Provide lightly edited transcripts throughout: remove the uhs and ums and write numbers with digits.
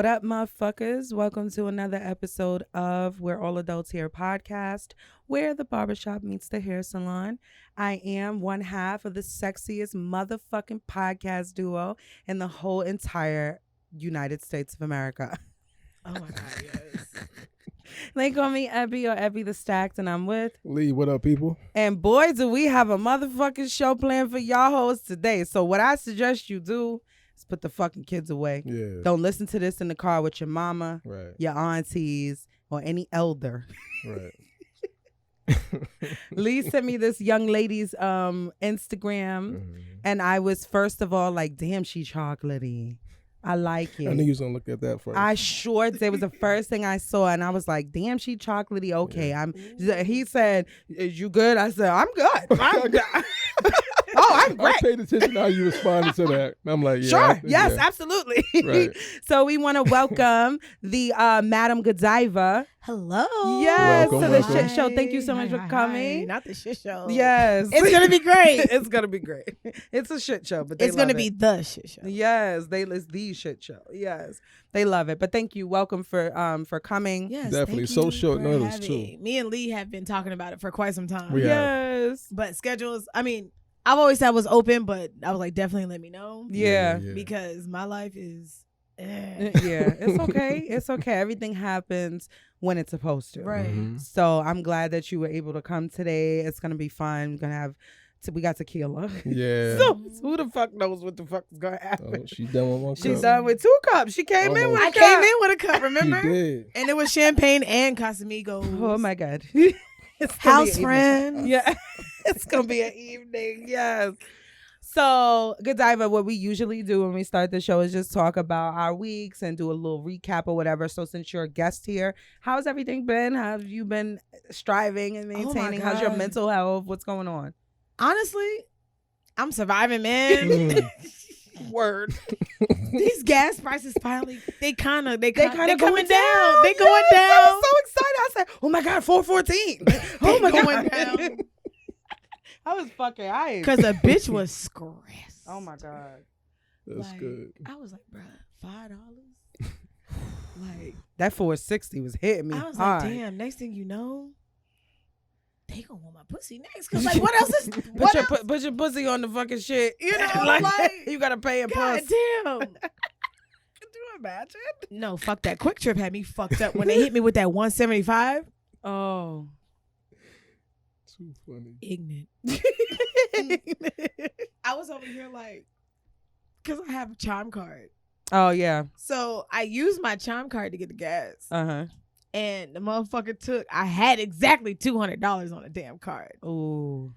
What up, motherfuckers? Welcome to another episode of We're All Adults Here podcast, where the barbershop meets the hair salon. I am one half of the sexiest motherfucking podcast duo in the whole entire United States of America. Oh my God, yes. They call me Ebby or Ebby the Stacked, and I'm with Lee. What up, people? And boy, do we have a motherfucking show planned for y'all hoes today. So what I suggest you do is put the fucking kids away. Yeah. Don't listen to this in the car with your mama, Right. your aunties, or any elder. Right. Lee sent me this young lady's Instagram, and I was first of all like, damn, she chocolatey. I like it. I knew you was gonna look at that first. I sure did. It was the first thing I saw, and I was like, damn, she chocolatey. Okay. He said, is you good? I said, I'm good. I'm good. Oh, I'm great. I paid attention to how you responded to that. I'm like, yeah. Sure. Yes, yeah. absolutely. Right. So we want to welcome the Madame Godiva. Hello. Yes, Welcome, to the welcome. shit show. Thank you so much for coming. Not the shit show. Yes. It's going to be great. It's going to be great. It's a shit show, but It's going to be the shit show. Yes, it's the shit show. Yes. They love it. But thank you. Welcome for coming. Yes, Definitely. thank So you short for notice, having too. me. Me and Lee have been talking about it for quite some time. We have. Yes. But schedules, I mean, I've always said I was open, but I was like, definitely let me know. Yeah. Because my life is... Yeah, it's okay. It's okay. Everything happens when it's supposed to. Right. Mm-hmm. So I'm glad that you were able to come today. It's gonna be fun. We're gonna have we got tequila. Yeah. So who the fuck knows what the fuck is gonna happen? Oh, she done with one cup. She's done with 2 cups. She came in with a I cup. came in with a cup, remember? She did. And it was champagne and Casamigos. Oh my God. It's gonna House be an friends. evening. Yeah. It's gonna be an evening. Yes. So, Godiva, what we usually do when we start the show is just talk about our weeks and do a little recap or whatever. So, since you're a guest here, how's everything been? How have you been striving and maintaining? How's your God. mental health? What's going on? Honestly, I'm surviving, man. Word. These gas prices finally, they kind of They coming going down. down. They going Yes, down. I was so excited. I said, "Oh my God, 414." Oh my going God. down. I was fucking hyped. Because a bitch was stressed. Oh my God. That's good. I was like, bruh, $5? Like, That 460 was hitting me I was hard. like, damn, next thing you know, they gonna want my pussy next. Because, like, what else is, what else? Put your pussy on the fucking shit. You know, like, you gotta pay a God plus. damn. Could you imagine? No, fuck that. Quick Trip had me fucked up when they hit me with that 175. Oh. Too funny. Ignorant. I was over here like, because I have a Chime card. Oh yeah. So I used my Chime card to get the gas. Uh-huh. And the motherfucker I had exactly $200 on the damn card. Ooh.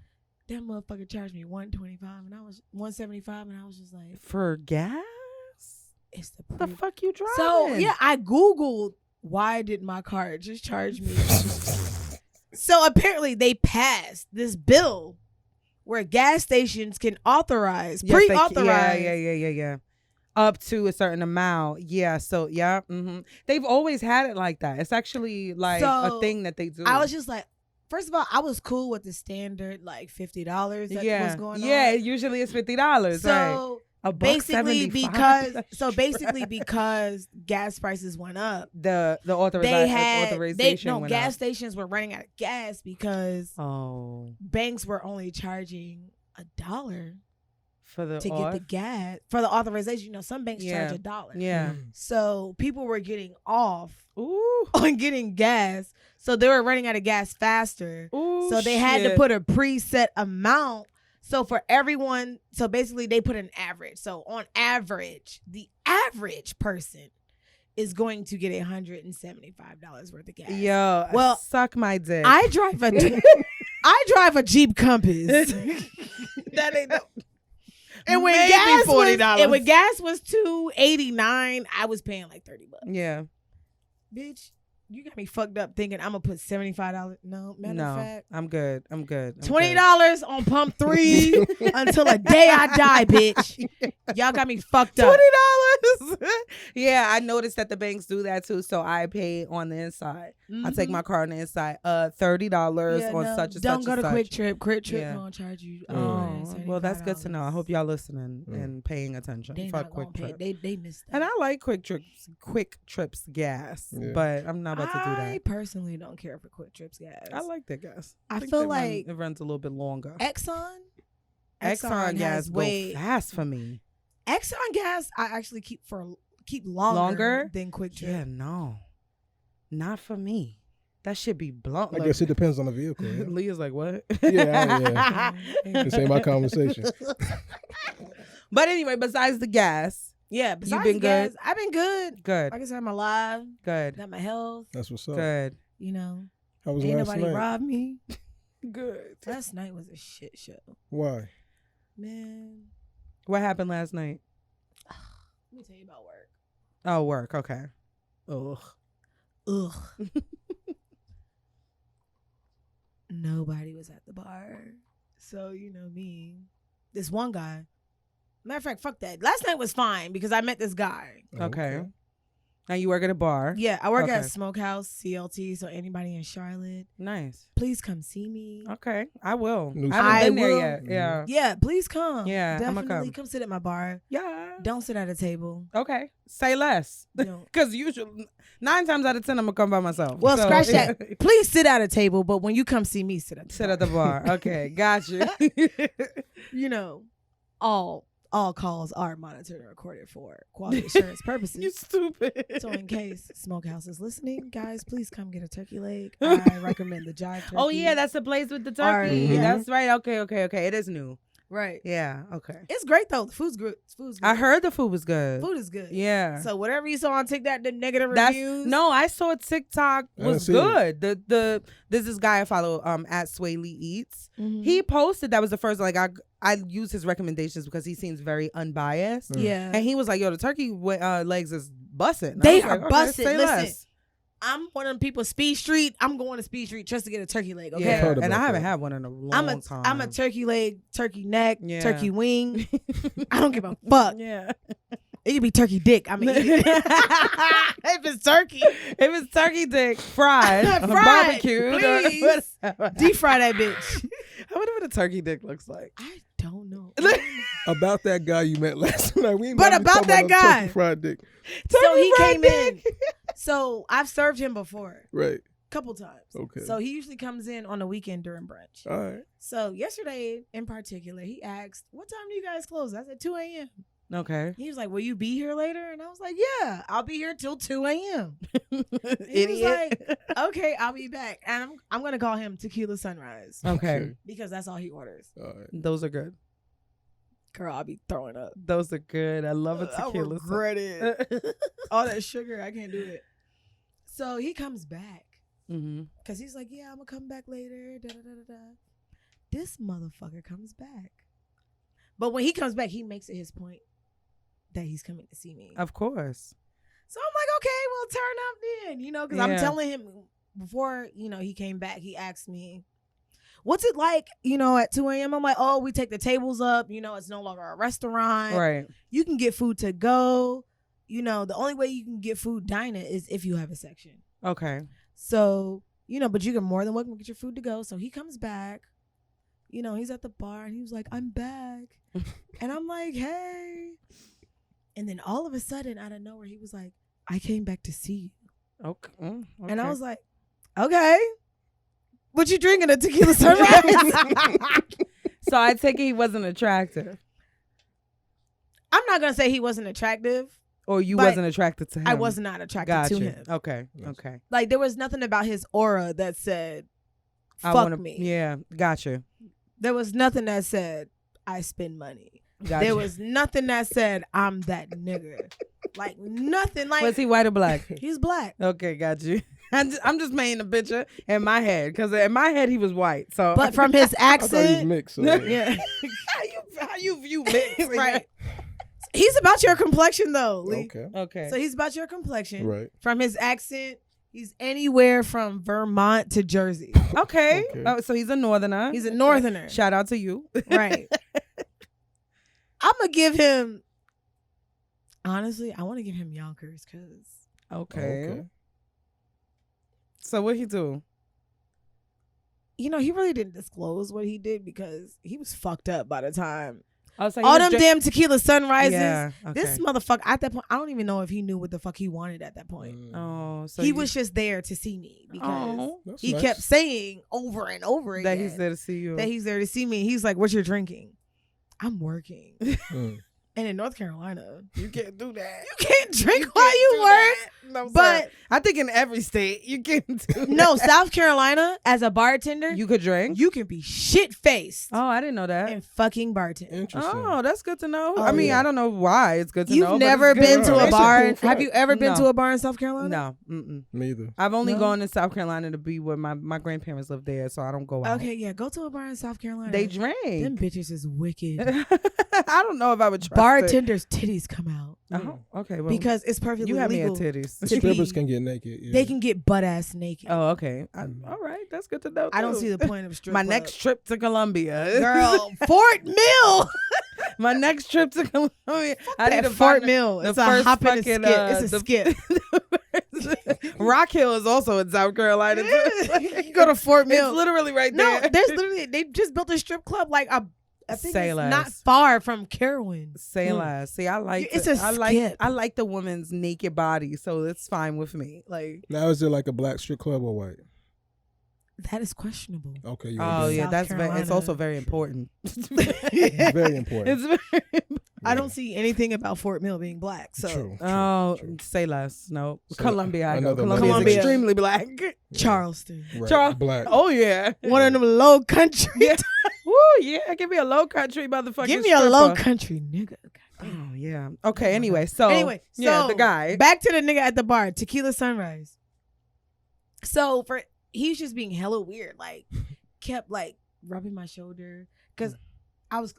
That motherfucker charged me $125 and I was $175 and I was just like, For gas? it's the What the fuck you driving? So yeah, I Googled why did my card just charge me. So apparently they passed this bill where gas stations can authorize, Yes, they- pre-authorize. Yeah. Up to a certain amount. Yeah. So yeah. Mm-hmm. They've always had it like that. It's actually like a So, thing that they do. I was just like, first of all, I was cool with the standard like $50 that was going on. Yeah. Usually it's $50. So right. Basically because gas prices went up, the authorization went gas up. stations were running out of gas because banks were only charging $1 for the to get the gas for the authorization. You know, some banks charge $1. Yeah. So people were getting off Ooh. on getting gas. So they were running out of gas faster. Ooh, so they had to put a preset amount. So for everyone, so basically they put an average. So on average, the average person is going to get $175 worth of gas. Yo, well, suck my dick. I drive a Jeep Compass. That ain't no. And when Maybe gas $40. and when gas was $2.89, I was paying like $30. Yeah. Bitch, You got me fucked up thinking I'm gonna put $75. No, matter of fact, I'm good. I'm $20 on pump 3 until the day I die, bitch. Y'all got me fucked up. $20. Yeah, I noticed that the banks do that too. So I pay on the inside. I take my card on the inside. $30 on such and such. Don't go to such. Quick Trip. Quick Trip Yeah. gonna charge you. Well, that's good to know. I hope y'all listening and paying attention. They Fuck not Quick gonna Trip. pay. They missed that. And I like Quick Trips gas, but I'm not about to do that. I personally don't care for Quick Trips gas. I like that gas. I think feel they like it runs a little bit longer. Exxon gas has go fast for me. Exxon gas I actually keep longer than Quick Trip. Yeah, no, not for me. That should be blunt. I guess it depends on the vehicle. Yeah. Leah's like, what? Yeah. This ain't my conversation. But anyway, besides the gas, yeah, you been gas, good? I've been good. Good. Like I said, I'm alive. Good. Got my health. That's what's up. Good. You know, How was ain't last nobody night? robbed me. Good. Last night was a shit show, Why? man. What happened last night? Let me tell you about work. Oh, work. Okay. Ugh. Nobody was at the bar. So, you know me. This one guy. Matter of fact, fuck that. Last night was fine because I met this guy. Okay. Now you work at a bar. Yeah, I work Okay. at Smokehouse, CLT. So anybody in Charlotte, Nice. please come see me. Okay. I will. New I haven't been there will. yet. Yeah. Yeah, please come. Yeah, I'ma definitely come. sit at my bar. Yeah. Don't sit at a table. Okay. Say less. Don't. Because usually 9 times out of 10 I'm gonna come by myself. Well, So- scratch that. Please sit at a table, but when you come see me, sit at the Sit bar. at the bar. Okay. Got you. You know, all calls are monitored and recorded for quality assurance purposes. You stupid. So in case Smokehouse is listening, guys, please come get a turkey leg. I recommend the Jive Turkey. Oh yeah, that's the place with the turkey. Yeah. That's right. Okay. It is new. right. Yeah. Okay. It's great though. The food's good. Food's good. I heard the food was good. food is good. Yeah. So whatever you saw on TikTok, the negative That's reviews. no, I saw TikTok I didn't was see good. There's this guy I follow at Sway Lee Eats. Mhm. He posted that was the first I use his recommendations because he seems very unbiased. Yeah. And he was like, "Yo, the turkey legs is busting." They are busted. Say Listen, less. I'm one of them people. Speed Street. I'm going to Speed Street just to get a turkey leg. Okay. Yeah, heard and about I haven't that. had one in a long time. I'm a turkey leg, turkey neck, Yeah. turkey wing. I don't give a fuck. Yeah. It could be turkey dick. I mean, if it's turkey, If it's turkey dick fried, Fried, barbecued, please. Deep fry that bitch. I wonder what a turkey dick looks like. I don't know. About that guy you met last night. We ain't But about to about talk that no guy. turkey fried dick. So he fried came dick. in. So I've served him before, Right. couple times. Okay. So he usually comes in on the weekend during brunch. All right. So yesterday in particular, he asked, "What time do you guys close?" I said 2 a.m. Okay. He was like, "Will you be here later?" And I was like, "Yeah, I'll be here till 2 a.m." He was Idiot. like, "Okay, I'll be back." And I'm gonna call him Tequila Sunrise Okay. because that's all he orders. All right. Those are good. Girl, I'll be throwing up. Those are good. I love a I tequila. regret it. All that sugar, I can't do it. So he comes back Mm-hmm. because he's like, "Yeah, I'm gonna come back later." Da, da, da, da, da. This motherfucker comes back, but when he comes back, he makes it his point that he's coming to see me. Of course. So I'm like, okay, well, turn up then, because I'm Yeah. telling him before, he came back, he asked me, what's it like, at 2 a.m.? I'm like, oh, we take the tables up, it's no longer a restaurant. Right. You can get food to go. The only way you can get food dining is if you have a section. Okay. So, but you can more than welcome to get your food to go. So he comes back, he's at the bar and he was like, I'm back. And I'm like, hey. And then all of a sudden, out of nowhere, he was like, I came back to see you. Okay. And I was like, okay. What you drinking, a tequila sunrise? So I take it he wasn't attractive, I'm not going to say he wasn't attractive. or you But wasn't attracted to him. I was not attracted Gotcha. to him. Okay. Yes. Okay. Like, there was nothing about his aura that said, I fuck wanna, me. Yeah. Gotcha. There was nothing that said, I spend money. Gotcha. There was nothing that said, I'm that nigga. Like, nothing. Like, Was he white or black? he's black. Okay, got you. I'm just painting a picture in my head because in my head he was white. So, But from his I thought he was accent, mixed. So yeah, how you view mixed? right. He's about your complexion, though, Lee. Okay. Okay. So he's about your complexion. Right. From his accent, He's anywhere from Vermont to Jersey. Okay. Okay. Oh, so he's a northerner. He's a northerner. Shout out to you. Right. I'm going to give him, honestly, I want to give him Yonkers because. Okay. So what he do? You know, he really didn't disclose what he did because he was fucked up by the time. Oh, so All them damn tequila sunrises. Yeah. Okay. This motherfucker, at that point, I don't even know if he knew what the fuck he wanted at that point. Oh, so he was just there to see me because That's he nice. kept saying over and over again that he's there to see you. that he's there to see me. He's like, what you're drinking? I'm working. Mm. And in North Carolina, you can't do that. you can't drink while you work. No, But I think in every state you can't do that. no, South Carolina, as a bartender, You could drink. you can be shit-faced Oh, I didn't know that. and fucking bartend. Interesting. Oh, that's good to know. Oh, I mean, yeah. I don't know why it's good to know. You've but never it's good been to a That's a bar. cool fact. Have you ever been No. to a bar in South Carolina? No. Mm-mm. Me either. I've only No? gone to South Carolina to be where my grandparents live there, so I don't go out. Okay, yeah, go to a bar in South Carolina. They Them drink. bitches is wicked. I don't know if I would trust it. Bartenders' titties come out Oh, okay. Well, because it's perfectly you have me at legal. titties. to Strippers be- can get naked. Yeah. They can get butt ass naked. Oh, okay. All right. That's good to know. I don't too. see the point of strip My club. next trip to Columbia. Girl, Fort Mill. My next trip to Columbia. I need That to Fort find Mill. the It's a first hop and a skip. fucking, It's a skip. Rock Hill is also in South Carolina. too. You go to Fort Mill. It's literally right No, there. there's literally they just built a strip club like I think Say it's less. not far from Carowinds. Say less. See, I like. It's the- a I skip. like the woman's naked body, so it's fine with me. Like, Now is it like a black strip club or white? That is questionable. Okay. You oh yeah, South that's it's Carolina. also very important. It's very important. It's very. I don't see anything about Fort Mill being black. So True. Oh, true. say less. No, So, Columbia. I go. another Columbia is Columbia. extremely black. Charleston. Right. Charles- Black. Oh yeah. One of them low country. Yeah. Woo, yeah. Give me a low country motherfucker. Give me a low country nigga. Oh yeah. Okay. Anyway, so So the guy. back to the nigga at the bar, Tequila Sunrise. So he's just being hella weird. Like kept like rubbing my shoulder because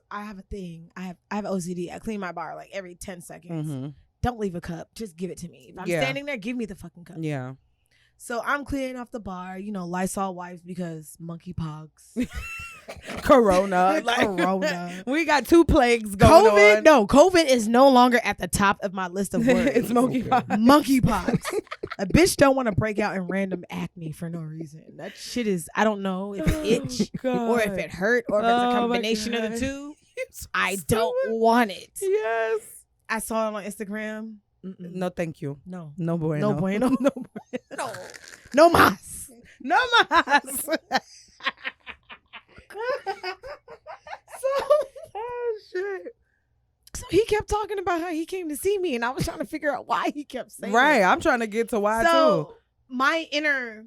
I have a thing. I have OCD. I clean my bar like every 10 seconds. Mm-hmm. Don't leave a cup. Just give it to me. If I'm Yeah. standing there, give me the fucking cup. Yeah. So I'm cleaning off the bar, Lysol wipes because monkeypox. Corona. Corona. We got 2 plagues going COVID? on. No, COVID is no longer at the top of my list of words. It's monkeypox. Monkeypox. A bitch don't want to break out in random acne for no reason. That shit is, I don't know if it itch or if it hurt or if it's a Oh, my combination of the God. two. So I don't want it. Yes. I saw it on Instagram. Mm-mm. No, thank you. No. No bueno. No bueno. No. No. No mas. No mas. Oh shit. So he kept talking about how he came to see me, and I was trying to figure out why he kept saying Right. it. I'm trying to get to why So my inner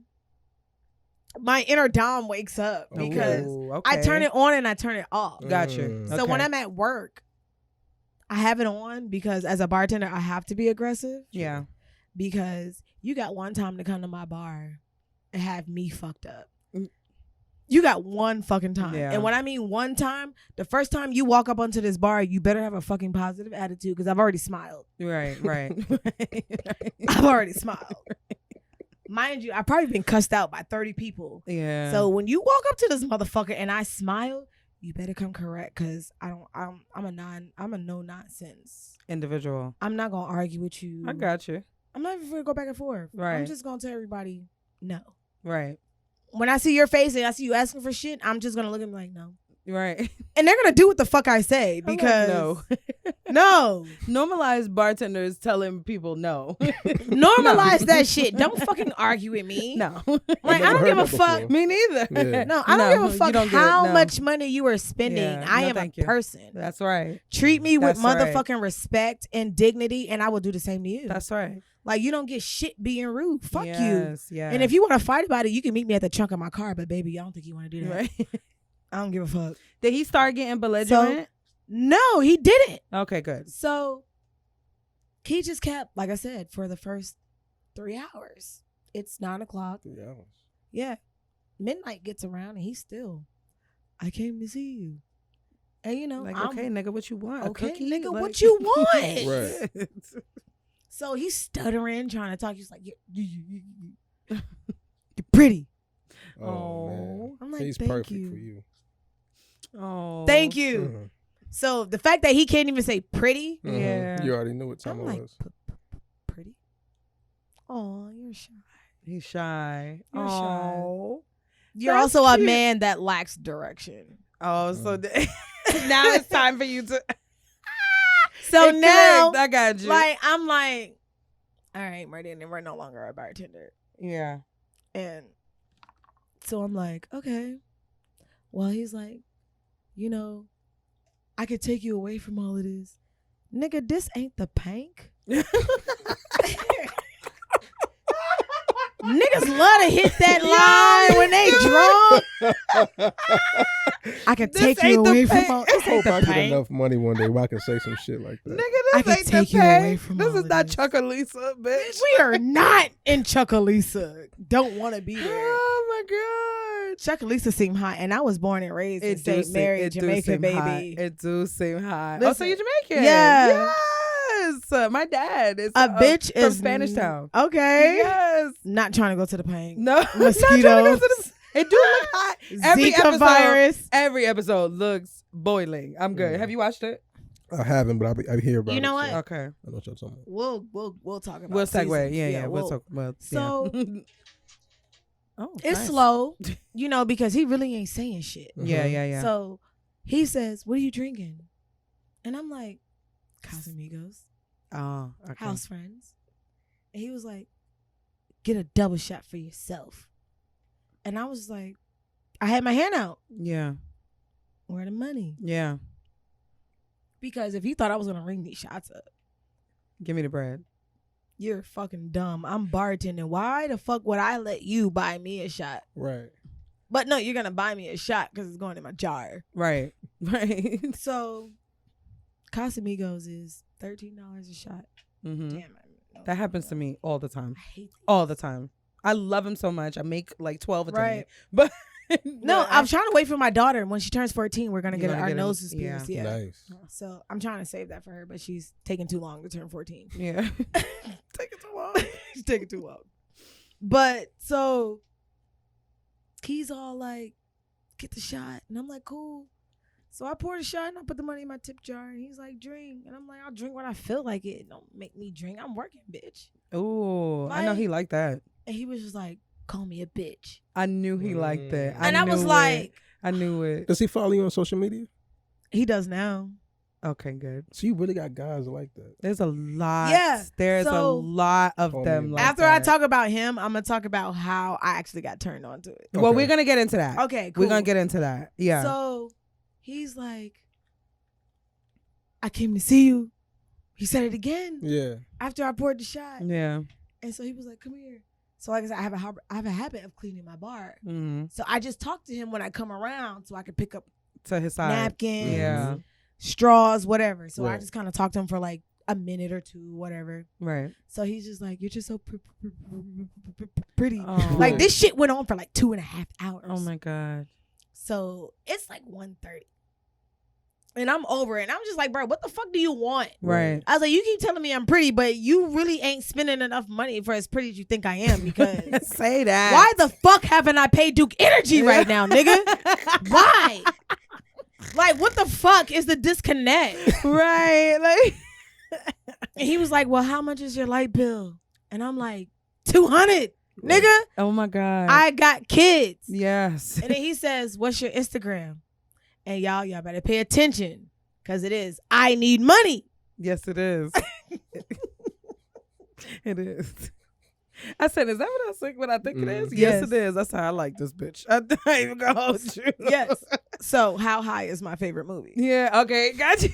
Dom wakes up too. because Ooh, I okay. turn it on and I turn it off. Gotcha. Mm. So when Okay. I'm at work, I have it on because as a bartender, I have to be aggressive Yeah. because you got one time to come to my bar and have me fucked up. Mm. You got one fucking time. Yeah. And when I mean one time, the first time you walk up onto this bar, you better have a fucking positive attitude because I've already smiled. Right. Right. I've already smiled. Mind you, I've probably been cussed out by 30 people. Yeah. So when you walk up to this motherfucker and I smile, you better come correct because I'm a no nonsense. individual. I'm not gonna argue with you. I got you. I'm not even gonna go back and forth. I'm Right. just gonna tell everybody no. Right. When I see your face and I see you asking for shit, I'm just gonna look at them like no. Right. And they're gonna do what the fuck I say because no. no. Normalize bartenders telling people no. Normalize that shit. Don't fucking argue with me. No. Like, I never don't heard give a that fuck. before. Me neither. Yeah. No, I don't give a you fuck don't get it, how no. much money you are spending. Yeah, I no, am a thank you. person. That's right. Treat me with That's right. motherfucking respect and dignity, and I will do the same to you. That's right. Like, you don't get shit being rude. Fuck you. Yes, yes. And if you want to fight about it, you can meet me at the trunk of my car. But baby, I don't think you want to do that. Right. I don't give a fuck. Did he start getting belligerent? No, he didn't. Okay, good. So he just kept, like I said, for the first 3 hours. It's 9:00. 3 hours. Yeah. Midnight gets around and he's still, I came to see you. And you know, Like, I'm, okay, nigga, what you want? A okay, cookie? nigga, Like- what you want? Right. So he's stuttering, trying to talk. He's like, You're pretty. Oh, man. I'm like, He's thank perfect you. for you. Oh, Thank you. Mhm. So the fact that he can't even say pretty, Mhm. Yeah. You already knew what time I'm it like, was. pretty. Oh, you're shy. He's shy. You're shy. Oh. You're That's also a cute. man that lacks direction. Oh, so now it's time for you to. So Hey, now, correct, I got you. like, I'm like, all right, Marty, and we're no longer a bartender. Yeah. And so I'm like, okay. Well, he's like, you know, I could take you away from all of this. Nigga, this ain't the Pank. Niggas love to hit that line when they drunk. I could This take you ain't the away from Pank. all I this. hope Ain't I the get Pank. enough money one day where I can say some shit like that. Nigga, I this can ain't the take you away Pank. from This all is of not this. Chuckalisa, bitch. We are not in Chuckalisa. Don't want to be there. Oh my god. Chuckalisa seem hot, and I was born and raised in St. Mary, Jamaica, baby. It do seem hot. Oh, so Listen, you're Jamaican? yeah. Yes. My dad is A bitch from is Spanish Town. Okay. Yes. Not trying to go to the Pank. No. Not trying to go Mosquitoes. to the- It do look hot. Every Zika episode, virus. Every episode looks boiling. I'm good. Yeah. Have you watched it? I haven't, but I hear about it. You know so what? Okay. I know what you're talking about. We'll talk about. We'll segue. seasons. Yeah. We'll talk about. So Oh, it's nice. slow, because he really ain't saying shit. Yeah. So he says, "What are you drinking?" And I'm like, Casamigos, Oh, okay. house friends. And he was like, "Get a double shot for yourself." And I was like, I had my hand out. Yeah. Where the money? Yeah. Because if you thought I was gonna ring these shots up, Give me the bread. you're fucking dumb. I'm bartending. Why the fuck would I let you buy me a shot? Right. But no, you're gonna buy me a shot because it's going in my jar. Right. Right. So Casamigos is $13 a shot. Mm-hmm. Damn, That happens to me all the time. I hate this. All the time. I love him so much. I make like 12 a day. Right. But No, I'm trying to wait for my daughter. When she turns 14, we're gonna You're get gonna our get a- noses pierced. Yeah. Nice. So I'm trying to save that for her, but she's taking too long to turn 14. Yeah. Take it too long. She's taking too long. But so he's all like, "Get the shot," and I'm like, "Cool." So I poured a shot and I put the money in my tip jar, and he's like, "Drink," and I'm like, "I'll drink when I feel like it. Don't make me drink. I'm working, bitch." Ooh, I know he liked that. And he was just like, "Call me a bitch," I knew he liked that. and I was knew like, it. I knew it. Does he follow you on social media? "He does now." Okay, good. So you really got guys like that. There's a lot. Yeah, There's a so- lot of Oh, them. man. Like After I that. talk about him, I'm gonna talk about how I actually got turned on to it. Well, Okay. we're gonna get into that. Okay, cool. We're gonna get into that. Yeah. So he's like, "I came to see you." He said it again Yeah. after I poured the shot. yeah. And so he was like, "Come here." So like I said, I have a habit of cleaning my bar. Mm-hmm. So I just talk to him when I come around so I could pick up To his side. napkins, Yeah. straws, whatever. So I Right. just kind of talked to him for like a minute or two, whatever. Right. So he's just like, "You're just so pretty." Oh. Like this shit went on for like 2.5 hours. Oh my god. So it's like 1:30. And I'm over it. And I'm just like, "Bro, what the fuck do you want?" Right. I was like, "You keep telling me I'm pretty, but you really ain't spending enough money for as pretty as you think I am, because Say that. why the fuck haven't I paid Duke Energy right now, nigga? Why? Like, what the fuck is the disconnect?" Right. Like. And he was like, "Well, how much is your light bill?" And I'm like, 200, nigga. Oh my god. I got kids. Yes. And then he says, "What's your Instagram?" And y'all better pay attention, because it is, I need money. Yes, it is. It is. I said, is that what I think? What I think it is? Yes, Yes. it is. That's how I like this bitch. I ain't even gonna hold you. Yes. So How High is my favorite movie. Yeah. Okay. Got you.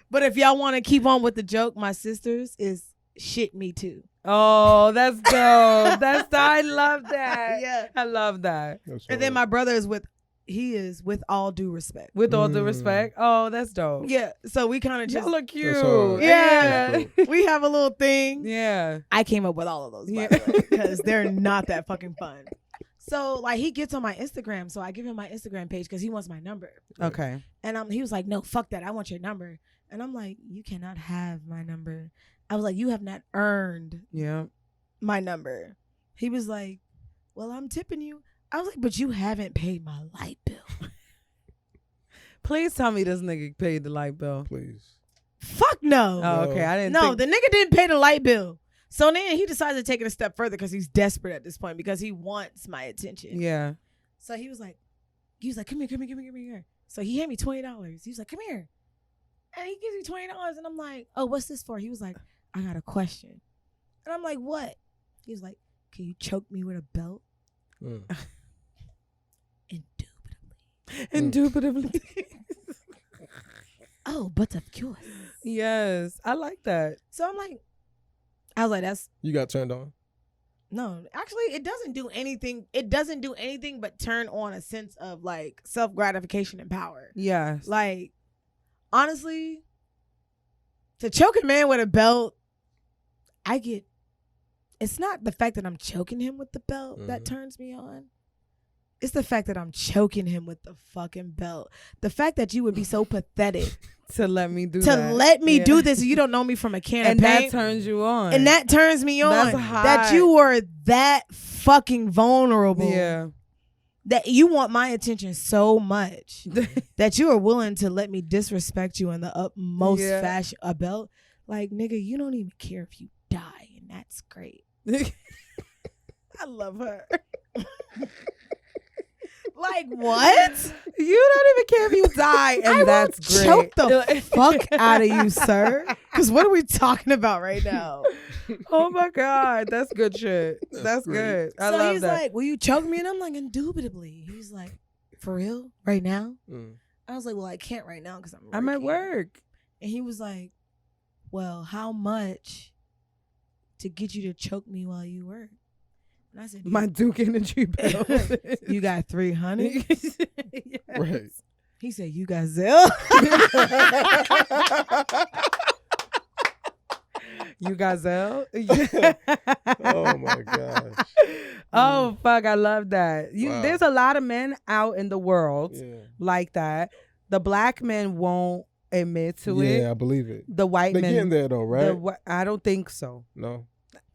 But if y'all want to keep on with the joke, my sister's is Shit Me Too. Oh, that's dope. I love that. Yeah. I love that. That's And then right. my brother is With All Due Respect. With all due respect. Oh, that's dope. Yeah. So we kind of just, Y'all look cute. hard. Yeah. That's we have a little thing. Yeah. I came up with all of those, Yeah. by the way, because they're not that fucking fun. So like he gets on my Instagram, so I give him my Instagram page because he wants my number. Okay. And he was like, "No, fuck that. I want your number." And I'm like, "You cannot have my number." I was like, "You have not earned Yeah. my number." He was like, well, I'm tipping you. I was like, but you haven't paid my light bill. Please tell me this nigga paid the light bill. Please. Fuck no. Oh, okay. I didn't No, think. the nigga didn't pay the light bill. So then he decided to take it a step further because he's desperate at this point because he wants my attention. Yeah. So he was like, come here. So he handed me $20. He was like, come here. And he gives me $20. And I'm like, oh, what's this for? He was like, I got a question. And I'm like, what? He was like, can you choke me with a belt? Indubitably. Oh, but of course. Yes. I like that. So I was like, that's. You got turned on? No, actually, it doesn't do anything. It doesn't do anything but turn on a sense of like self-gratification and power. Yes. Like, honestly, to choke a man with a belt, it's not the fact that I'm choking him with the belt that turns me on. It's the fact that I'm choking him with the fucking belt. The fact that you would be so pathetic to let me do do this and you don't know me from a can and of paint. that turns you on. And that turns me on. That's hot. That you were that fucking vulnerable. Yeah. That you want my attention so much that you are willing to let me disrespect you in the utmost fashion. A belt? Like, nigga, you don't even care if you die, and that's great. I love her. Like, what? You don't even care if you die, and that's great. Choke the fuck out of you, sir. Because what are we talking about right now? Oh my God, that's good shit. That's good. I so love he's that. like, will you choke me? And I'm like, indubitably. He's like, for real? Right now? I was like, well, I can't right now because I'm at work. And he was like, well, how much to get you to choke me while you work? And I said, my Duke Energy bill. You got 300? Yes. Right. He said, you got Zelle? You got Zelle? Oh my gosh. Oh fuck, I love that. Wow. There's a lot of men out in the world like that. The black men won't admit to it. Yeah, I believe it. The white They're men. getting there though, right? I don't think so. No.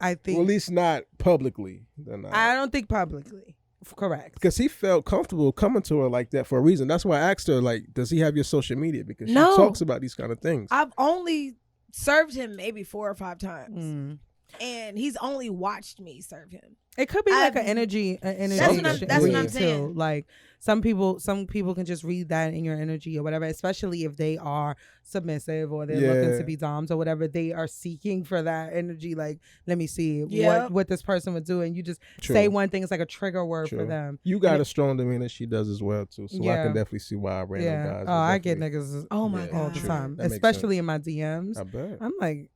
I think. Well, at least not publicly. I don't think publicly. Correct. Because he felt comfortable coming to her like that for a reason. That's why I asked her, like, does he have your social media? Because she talks about these kind of things. I've only served him maybe 4 or 5 times. And he's only watched me serve him. It could be like an energy. That's what I'm saying. Too. Like some people can just read that in your energy or whatever, especially if they are submissive or they're looking to be doms or whatever. They are seeking for that energy. Like, let me see what this person would do, and you just say one thing. It's like a trigger word for them. You got a strong demeanor. She does as well too. So I can definitely see why random guys. Oh, I get niggas. Oh my God, all the time, especially in my DMs. I bet. I'm like,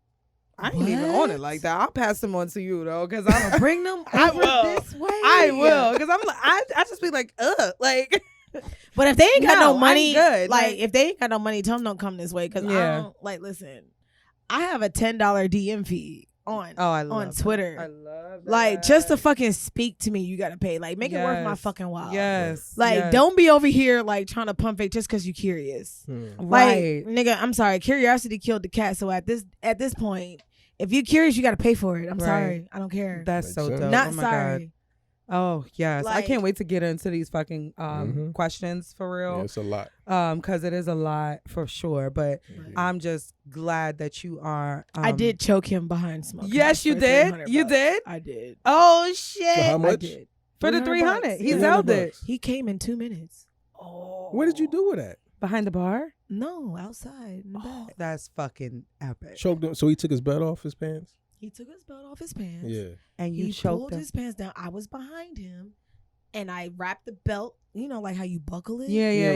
I ain't even on it like that. I'll pass them on to you though, because I'm gonna bring them I over will. this way. I will, because I'm like, I just be like, like. But if they ain't got no money, good. like if they ain't got no money, tell them don't come this way. Because I don't like. Listen, I have a $10 DM fee on Twitter. I love that. Like, just to fucking speak to me, you gotta pay. Like, make it worth my fucking while. Yes. Like, don't be over here like trying to pump fake just because you're curious. Right. Like, nigga, I'm sorry. Curiosity killed the cat. So at this point, if you're curious, you gotta pay for it. I'm sorry. I don't care. That's so dope. Not oh my sorry. God. Oh yes, Like, I can't wait to get into these fucking questions for real. Yeah, it's a lot. Because it is a lot for sure. But I'm just glad that you are. I did choke him behind smoke. Yes, you did. You did. I did. Oh shit! For how much? I did. For the 300. He $300. held it. He came in 2 minutes. Oh. What did you do with that? Behind the bar? No, outside in the Oh, back. that's fucking epic. Choked him. So he took his belt off his pants? He took his belt off his pants. Yeah. And you he choked pulled him. his pants down. I was behind him, and I wrapped the belt. You know, like how you buckle it.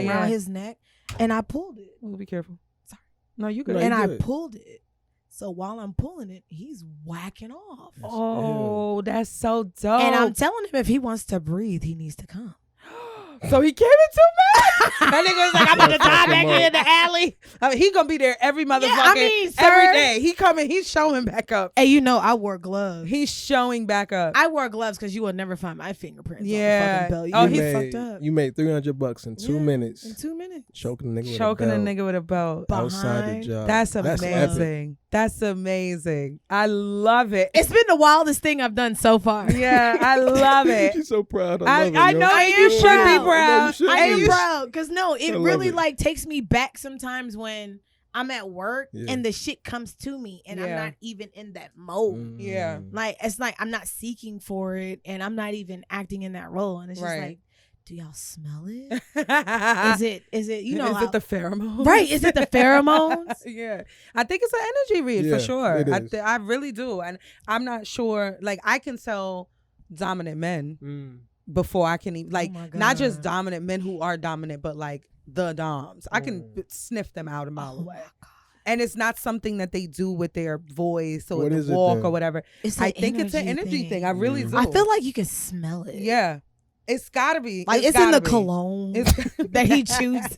Around his neck, and I pulled it. Oh, be careful. Sorry. No, you good. No, And I good. pulled it. So while I'm pulling it, he's whacking off. Oh, that's so dope. And I'm telling him if he wants to breathe, he needs to come. So he came into me. That nigga was like, I'm about to die back here in the alley. I mean, he gonna be there every motherfucking every day. He coming. He's showing back up. Hey, you know I wore gloves. He's showing back up. I wore gloves because you will never find my fingerprints. Yeah. On the fucking belt. Oh, You he fucked up. You made $300 in 2 minutes. In 2 minutes. Choking a nigga Choking with a a belt nigga with a belt. outside the Behind. job. That's epic. amazing. That's amazing. I love it. It's been the wildest thing I've done so far. Yeah, I love it. She's so proud. I I know love and it, you yo. should be proud. I am proud because it love really it. like takes me back sometimes when I'm at work Yeah. and the shit comes to me and I'm Yeah. not even in that mode. Yeah. Like it's like I'm not seeking for it and I'm not even acting in that role. And it's just Right. like, do y'all smell it? is Is it, you know, is it the pheromones? right? Is it the pheromones? Yeah, I think it's an energy read Yeah, for sure. it is. I really do, and I'm not sure. Like, I can tell dominant men before I can even my not just God. dominant men who are dominant, but like the doms. I can Mm. sniff them out a mile Oh away, my God. and it's not something that they do with their voice or What the is it walk then? or whatever. It's I think it's an energy thing. I really do. Mm. I feel like you can smell it. yeah, it's gotta be. Like it's in gotta the be. cologne It's- that he chooses.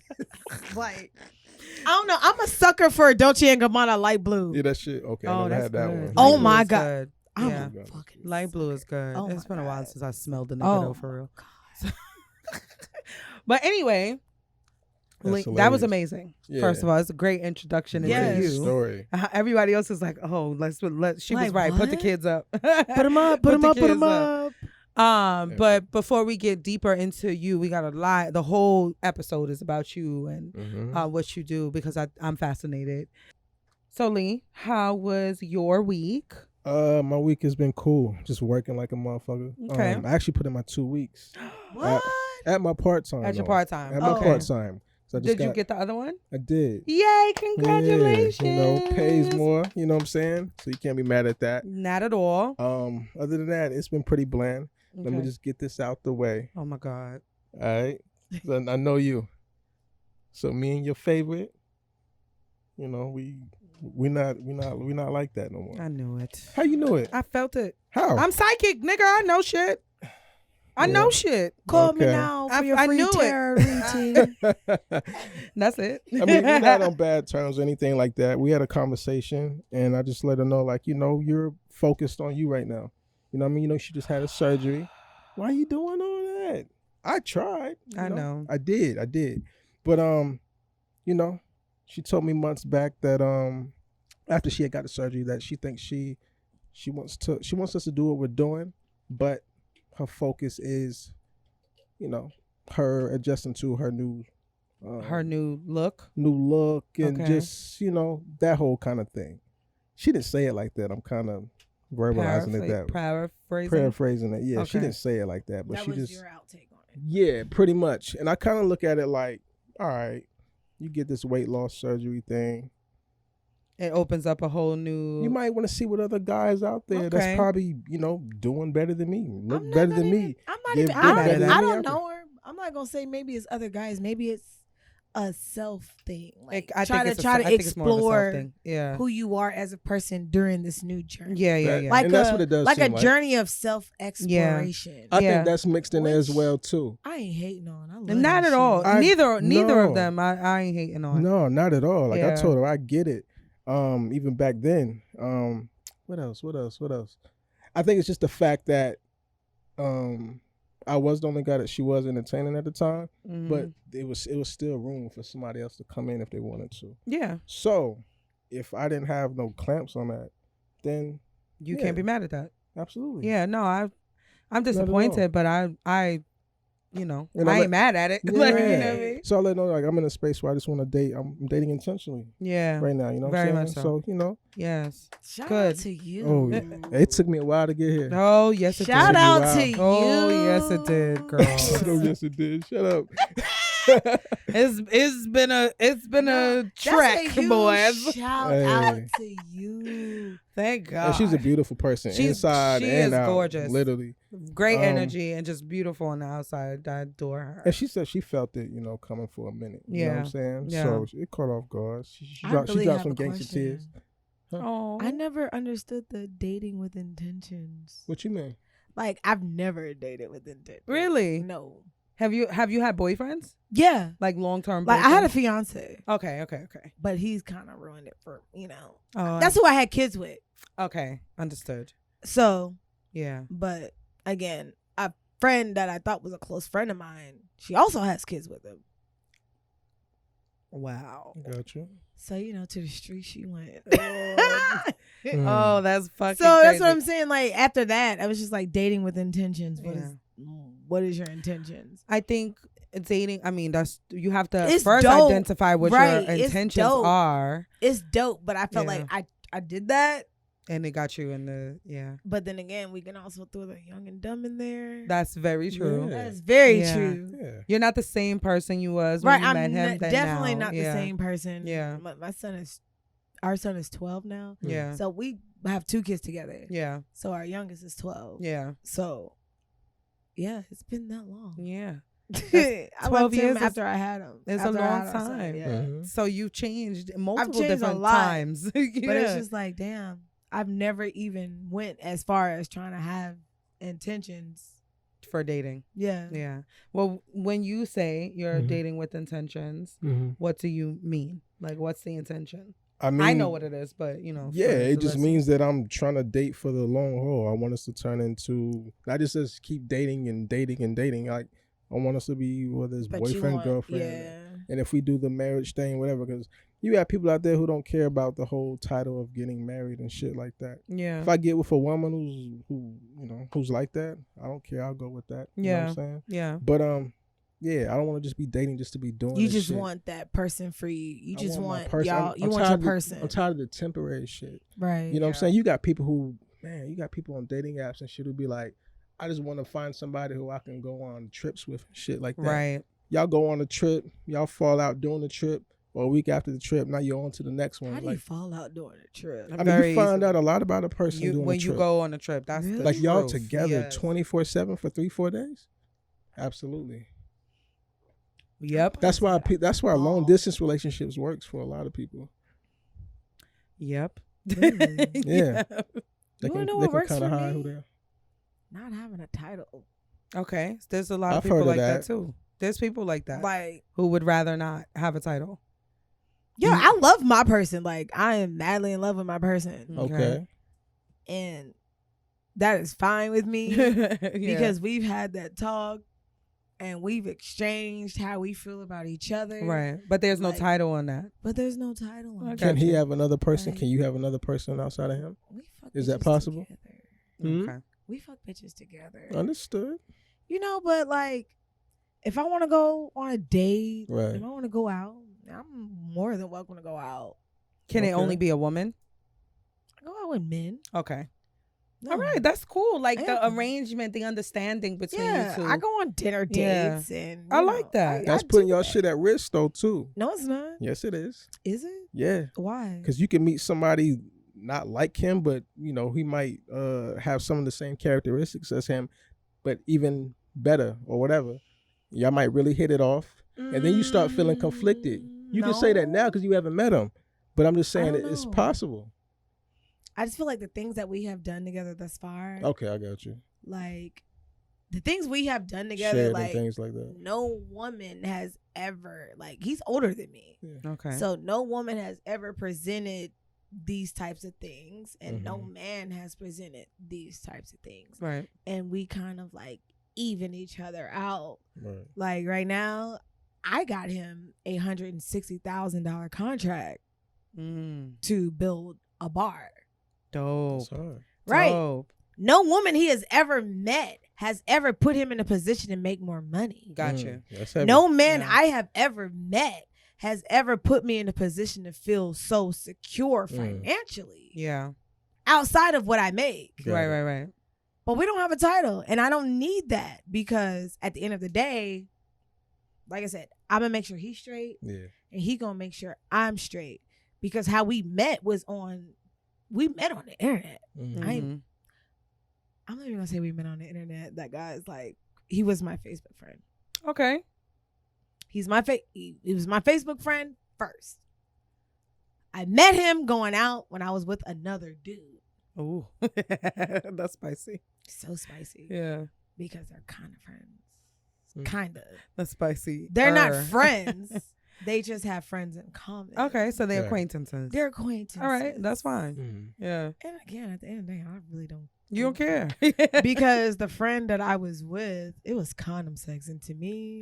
Like, I don't know. I'm a sucker for Dolce and Gabbana light blue. Yeah, that shit. Okay, I Oh, never that's had that good. one. Light Oh blue my is God. good. I'm Yeah. a fucking Light blue is good. Oh It's my been a while God. since I smelled the nigga Oh though, for real. God. But anyway, That's that was hilarious. amazing. Yeah. First of all, it's a great introduction into Yes. Great you. story. Everybody else is like, oh, let's. She was Like, right. Put the what? kids up. Put them up. Put them the up. Put them kids up. up. But before we get deeper into you, we got a lot. The whole episode is about you and Mhm. what you do because I'm fascinated. So Lee, how was your week? My week has been cool. Just working like a motherfucker. Okay. I actually put in my 2 weeks What? at my part time. At your part-time. At my Okay. part time. So I just Did you get the other one? I did. Yay! Congratulations. Yeah, pays more. You know what I'm saying? So you can't be mad at that. Not at all. Other than that, it's been pretty bland. Let me Okay. just get this out the way. Oh my God. All right. So I know you. So me and your favorite, we not like that no more. I knew it. How you know it? I felt it. How? I'm psychic, nigga. I know shit. I Yeah. know shit. Call me Okay. now for I- your I free knew it. tarot reading. That's it. I mean, we're not on bad terms or anything like that. We had a conversation, and I just let her know, like, you're focused on you right now. You know what I mean? She just had a surgery. Why are you doing all that? I tried. I know. I did. But, she told me months back that after she had got the surgery that she thinks she wants us to do what we're doing, but her focus is, her adjusting to her new look. and Okay. just that whole kind of thing. She didn't say it like that. I'm kind of verbalizing it that way. Paraphrasing it. Yeah, she Okay. didn't say it like that, but That she was just your outtake on it. yeah, pretty much. And I kind of look at it like, all right, you get this weight loss surgery thing. It opens up a whole new. You might want to see what other guys out there Okay. that's probably doing better than me, look I'm better not than even- me. I'm not Give even. good I better don't, than I me don't ever. know her. I'm not gonna say maybe it's other guys. Maybe it's a self thing. Like I try think to I think it's more of a self explore thing. Yeah. who you are as a person during this new journey. Yeah. Like and that's a, what it does like a seem like. journey of self exploration. I Yeah. think that's mixed in there as Which- well too. I ain't hating on. I love Not that at all. shit. Neither of no. them. I ain't hating on. No, not at all. Like I Yeah. told her, I get it. Even back then. What else? I think it's just the fact that I was the only guy that she was entertaining at the time, Mhm. but it was still room for somebody else to come in if they wanted to. yeah, So if I didn't have no clamps on that, then you Yeah. can't be mad at that. absolutely. Yeah, no, I'm at all. disappointed, but I And I I ain't mad at it. Yeah. Like, you know what I mean? So I let her know, like, I'm in a space where I just want to date. I'm dating intentionally Yeah. right now. You know what Very I'm much saying? so. So Yes. Shout Good. out to you. Oh, it took me a while to get here. Oh yes, it Shout did. out Wow. to you. Oh yes, it did, girl. Oh, yes, it did. Shut up. It's been a That's trek, a huge boys. Shout Hey. out to you. Thank God. And she's a beautiful person, inside she and is out. gorgeous. Literally. Great Um, energy and just beautiful on the outside. I adore her. And she said she felt it, coming for a minute. You know what I'm saying? Yeah. So it caught off guard. She I dropped really have some a gangster tears. question. Oh, I never understood the dating with intentions. What you mean? Like I've never dated with intentions. Really? No. Have you had boyfriends? Yeah. Like long-term Like I had a boyfriends? fiance, Okay. but he's kind of ruined it for Oh, That's who I had kids with. okay. Understood. So, Yeah. but again, a friend that I thought was a close friend of mine, she also has kids with him. Wow. Got you. So, to the street she went. Oh, that's fucking So that's crazy. what I'm saying. Like, after that, I was just like dating with intentions. Yeah. What is your intentions? I think dating, you have to It's first dope. identify what Right. your It's intentions dope. are. It's dope, but I felt Yeah. like I did that. And it got you in the, But then again, we can also throw the young and dumb in there. That's very true. Yeah. That's very Yeah. true. Yeah. You're not the same person you was Right, when you I'm met him. than definitely now. not the Yeah. same person. Yeah. Our son is 12 now. Yeah. So we have 2 kids together. Yeah. So our youngest is 12. Yeah. So, yeah, it's been that long. Yeah. I 12 left him years is- after I had him. it's a After I long had our son, time. Yeah. Mhm. So you've changed multiple changed a different lot. times. But it's Yeah. just like, damn, I've never even went as far as trying to have intentions. For dating. Yeah. Yeah. Well, when you say you're Mhm. dating with intentions, Mm-hmm. what do you mean? Like, what's the intention? I mean, I know what it is, but Yeah, for it the just listeners. means that I'm trying to date for the long haul. I want us to turn into not just keep dating and dating and dating. Like, I want us to be whether it's But you boyfriend, want- girlfriend, Yeah. and if we do the marriage thing, whatever. Because you got people out there who don't care about the whole title of getting married and shit like that. Yeah. If I get with a woman who's like that, I don't care. I'll go with that. You know what I'm saying? Yeah. But yeah, I don't want to just be dating just to be doing. You this just shit. want that person free. You I just my want person. y'all. You I'm want tired your of the- person. I'm tired of the temporary shit. Right. You know what I'm Yeah. saying? You got people you got people on dating apps and shit who be like, I just want to find somebody who I can go on trips with and shit like that. Right. Y'all go on a trip, y'all fall out during the trip, or a week after the trip, now you're on to the next one. How do Like, you fall out during a trip? I mean, Very you find easily. out a lot about a person doing When a you trip. go on a trip, that's the Really? Like, y'all truth. together Yes. 24/7 for 3-4 days? Absolutely. Yep. That's why long Oh. distance relationships works for a lot of people. Yep. Really? Yeah. They You wanna can, know they what can works kind of for hide me? who they are. Not having a title. Okay. There's a lot of I've people heard of like that. that. too. There's people like that Like, who would rather not have a title. yeah, I love my person. Like, I am madly in love with my person. Okay. And that is fine with me Yeah. because we've had that talk and we've exchanged how we feel about each other. Right. But there's no Like- title on that. But there's no title on Okay. it. Can he Gotcha. have another person? Like- Can you have another person outside of him? We fuck Is that bitches possible? together. Hmm? Okay. We fuck bitches together. Understood. But like, if I want to go on a date, Right. if I want to go out, I'm more than welcome to go out. Can it Okay. only be a woman? I go out with men. Okay. No. All right. That's cool. Like the Yeah. arrangement, the understanding between Yeah, you two. I go on dinner Yeah. dates and I you like know, that. That's I putting do y'all that. shit at risk though too. No, it's not. Yes, it is. Is it? Yeah, Why? because you can meet somebody not like him, but he might have some of the same characteristics as him, but even better or whatever. Y'all might really hit it off, and then you start feeling conflicted. You can say that now because you haven't met him, but I'm just saying don't it's know. possible. I just feel like the things that we have done together thus far, Okay, I got you. like the things we have done together, Shared and like things like that. no woman has ever, like, he's older than me. Okay. So no woman has ever presented these types of things, and no Mhm. man has presented these types of things. right. And we kind of like even each other out. Right. Like right now, I got him $160,000 contract to build a bar. Dope. That's hard. Right. Dope. No woman he has ever met has ever put him in a position to make more money. Gotcha. That's heavy. No man Yeah. I have ever met has ever put me in a position to feel so secure financially Yeah. outside of what I make. Got Right, it. right, right. But we don't have a title, and I don't need that because at the end of the day, like I said, I'm gonna make sure he's straight, Yeah. and he gonna make sure I'm straight. Because how we met was we met on the internet. Mhm. I ain't- Mhm. I'm not even gonna say we met on the internet. That guy is like, he was my Facebook friend. Okay. He's my he was my Facebook friend first. I met him going out when I was with another dude. Ooh. That's spicy. So spicy. Yeah. Because they're kind of friends. Mm. Kind of. That's spicy. They're not friends. They just have friends in common. Okay, so they're Yeah. acquaintances. They're acquaintances. All right, that's fine. Mhm. Yeah. And again, at the end of the day, I really don't. You don't care. Because the friend that I was with, it was condom sex. And to me,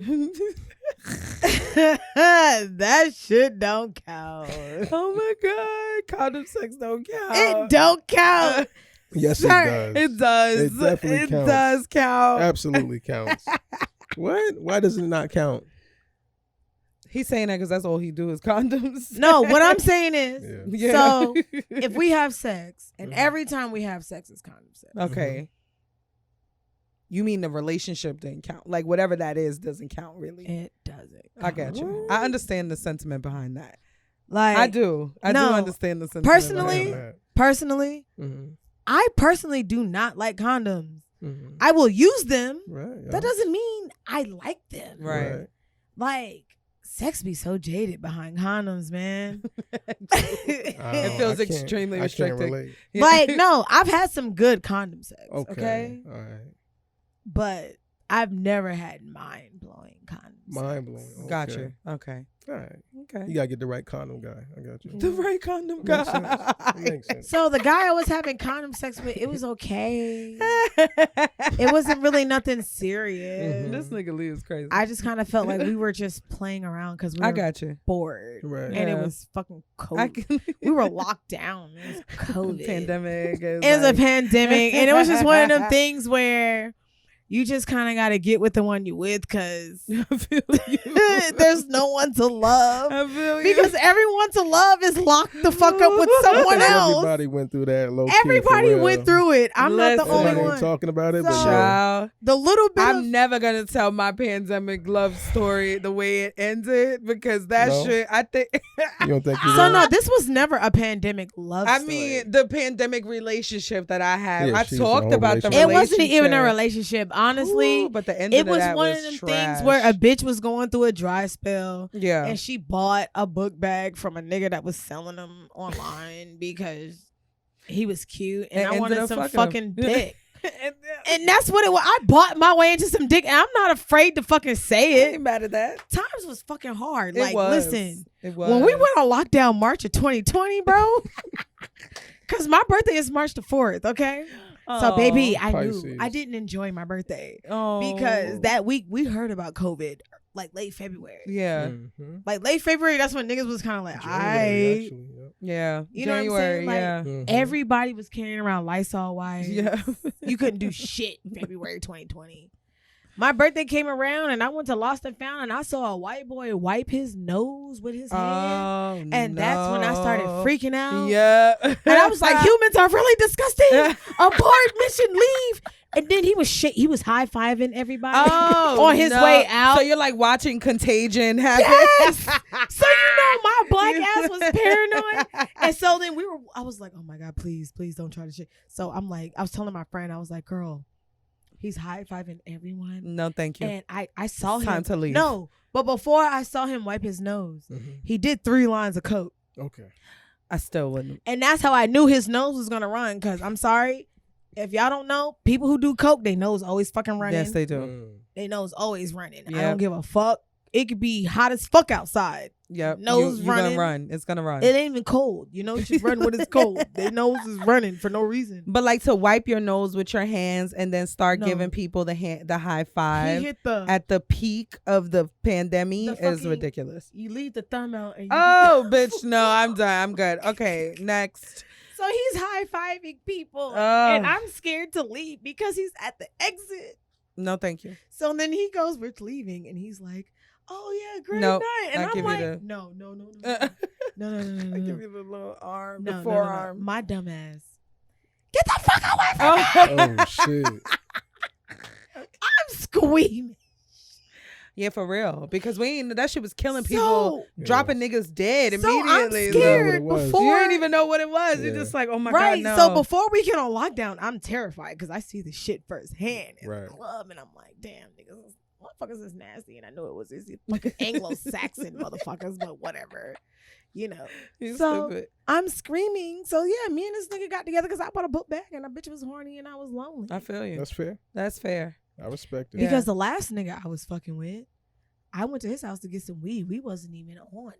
That shit don't count. Oh my god, condom sex don't count. It don't count. Yes, Sir, it does. It does. It definitely counts. does count. Absolutely counts. What? Why does it not count? He's saying that because that's all he do is condoms. No, what I'm saying is, Yeah. so if we have sex and Mhm. every time we have sex is condom sex. Okay. You mean the relationship didn't count? Like whatever that is doesn't count really. It doesn't. I get you. I understand the sentiment behind that. Like I do. I do no, understand the sentiment. personally- behind that. personally, Mm-hmm. I personally do not like condoms. Mm-hmm. I will use them. Right. That doesn't mean I like them. Right. Like sex be so jaded behind condoms, man. It feels extremely restricting. relate. Yeah. Like no, I've had some good condom sex. Okay. Okay. All right. But I've never had mind blowing condom sex. Mind blowing. Okay. Got you. Okay. All right. Okay. You gotta get the right condom guy. I got you. The right condom Makes sense. guy. Makes sense. So the guy I was having condom sex with, it was okay. It wasn't really nothing serious. Mhm. This nigga Lee is crazy. I just kind of felt like we were just playing around because we were I got you. bored. Right. And Yeah. it was fucking cold. I can, We were locked down. It was COVID. pandemic. It was a pandemic. And it was just one of them things where you just kind of got to get with the one you with because I feel you. there's no one to love. I feel you. Because everyone to love is locked the fuck up with someone else. Everybody went through that. Low Everybody went through it. I'm not the Listen. only Everybody one. ain't talking about it, but So- Child, The little bit I'm of never gonna tell my pandemic love story the way it ended because that No? shit. I think. you don't think you so will? no, this was never a pandemic love I story. mean, the pandemic relationship that I had. Yeah, I she's a talked whole about the relationship. it wasn't even a relationship. relationship. Honestly, Ooh, but the end it of was that one was of them trash. things where a bitch was going through a dry spell yeah. and she bought a book bag from a nigga that was selling them online because he was cute and And I ended wanted up some fucking him. fucking dick. and, And that's what it was. I bought my way into some dick and I'm not afraid to fucking I say it. ain't mad at that. Times was fucking hard. It Like, was. listen, It was. when we went on lockdown March of 2020, bro, because my birthday is March the 4th, okay? So, baby, I knew Pisces. I didn't enjoy my birthday oh. because that week we heard about COVID like late February. Yeah. Mm-hmm. Like late February, that's when niggas was kind of like, January, I. actually, yep. Yeah. You know what I'm January. saying? Like, yeah. Mhm. Everybody was carrying around Lysol wipes. Yeah. You couldn't do shit in February 2020. My birthday came around and I went to Lost and Found and I saw a white boy wipe his nose with his hand. Oh, And that's when I started no. freaking out. Yeah. And I was like, humans are really disgusting. Abort, mission, leave. And then he was high-fiving everybody on his no. way out. So you're like watching Contagion happen. Yes. So you know my black ass was paranoid. And so then I was like, oh my God, please don't try to shit. So I'm like, I was telling my friend, I was like, girl, he's high-fiving everyone. No, thank you. And I saw It's him. time to leave. No, but before I saw him wipe his nose, Mhm. he did 3 lines of coke. Okay. I still wouldn't. And that's how I knew his nose was going to run. Because I'm sorry, if y'all don't know, people who do coke, they nose always fucking running. Yes, they do. Mm. They nose always running. I Yeah. don't give a fuck. It could be hot as fuck outside. Yep. Nose you gonna running. run. It's gonna run. It ain't even cold. You know, you should run when it's cold. Their nose is running for no reason. But like to wipe your nose with your hands and then start No. giving people the high He five hit the. at the peak of the pandemic The is fucking- ridiculous. You leave the thumb out. And you Oh, bitch! No, I'm done. I'm good. Okay, next. So he's high fiving people, Oh. and I'm scared to leave because he's at the exit. No, thank you. So then he goes, "We're leaving," and he's like, "Oh yeah, great Nope. night." And I I'm give you like, the- "No, I no. give you the little arm, No, the no, forearm. My dumb ass. Get the fuck away from me! Oh shit. I'm screaming. Yeah, for real. Because we ain't that shit was killing people, So, dropping niggas dead so I'm immediately. scared What it was. before. You didn't even know what it was. You're Yeah. just like, oh my Right. god, no. So before we get on lockdown, I'm terrified because I see the shit firsthand in Right. the club, and I'm like, damn, niggas, motherfuckers is nasty, and I know it was these fucking Anglo-Saxon motherfuckers, but whatever, you know. You So stupid. I'm screaming. So yeah, me and this nigga got together because I bought a book bag, and a bitch was horny, and I was lonely. I feel you. That's fair. That's fair. I respect it. Yeah. Because the last nigga I was fucking with, I went to his house to get some weed. We wasn't even on no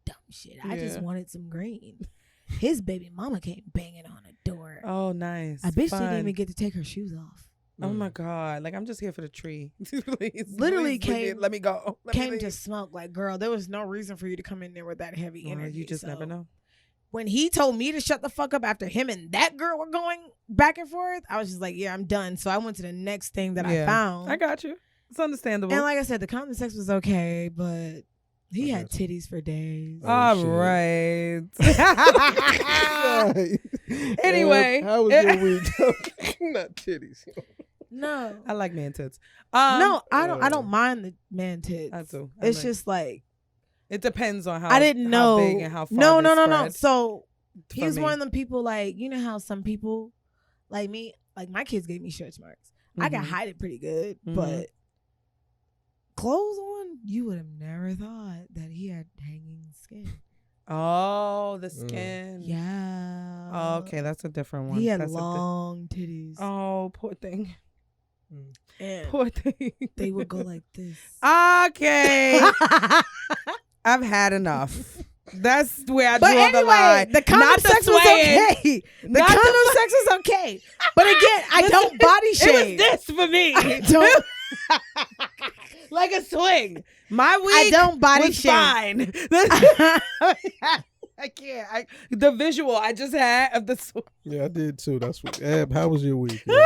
dumb shit. I just Yeah. wanted some green. His baby mama came banging on the door. Oh, nice. A bitch Fun. didn't even get to take her shoes off. Oh my God. Like, I'm just here for the tree. Please. Literally please, let me go. Came to smoke. Like, girl, there was no reason for you to come in there with that heavy energy. You just never know. When he told me to shut the fuck up after him and that girl were going back and forth, I was just like, yeah, I'm done. So I went to the next thing that I found. I got you. It's understandable. And like I said, the condom sex was okay, but he had titties for days. All right. Anyway. How was your week? Not titties. No. I like man tits. No, I don't mind the man tits. I do. It's just like, it depends on how I didn't know. how big and how far. No. So he's one of them people, like, you know how some people like me, like my kids gave me stretch marks. I can hide it pretty good, but clothes on, you would have never thought that he had hanging skin. Oh, the skin. Yeah. Oh, okay, that's a different one. He had that's long titties. Oh, poor thing. And poor thing. they would go like this. Okay. I've had enough. That's where I draw the anyway, line. The condom sex was okay. The condom sex was okay. But again, I don't body shame. It was this for me. I don't. Like a swing. My week I don't body was shame. fine. I can't. The visual I just had of the swing. Yeah, I did too. That's what. Eb, how was your week? Yeah.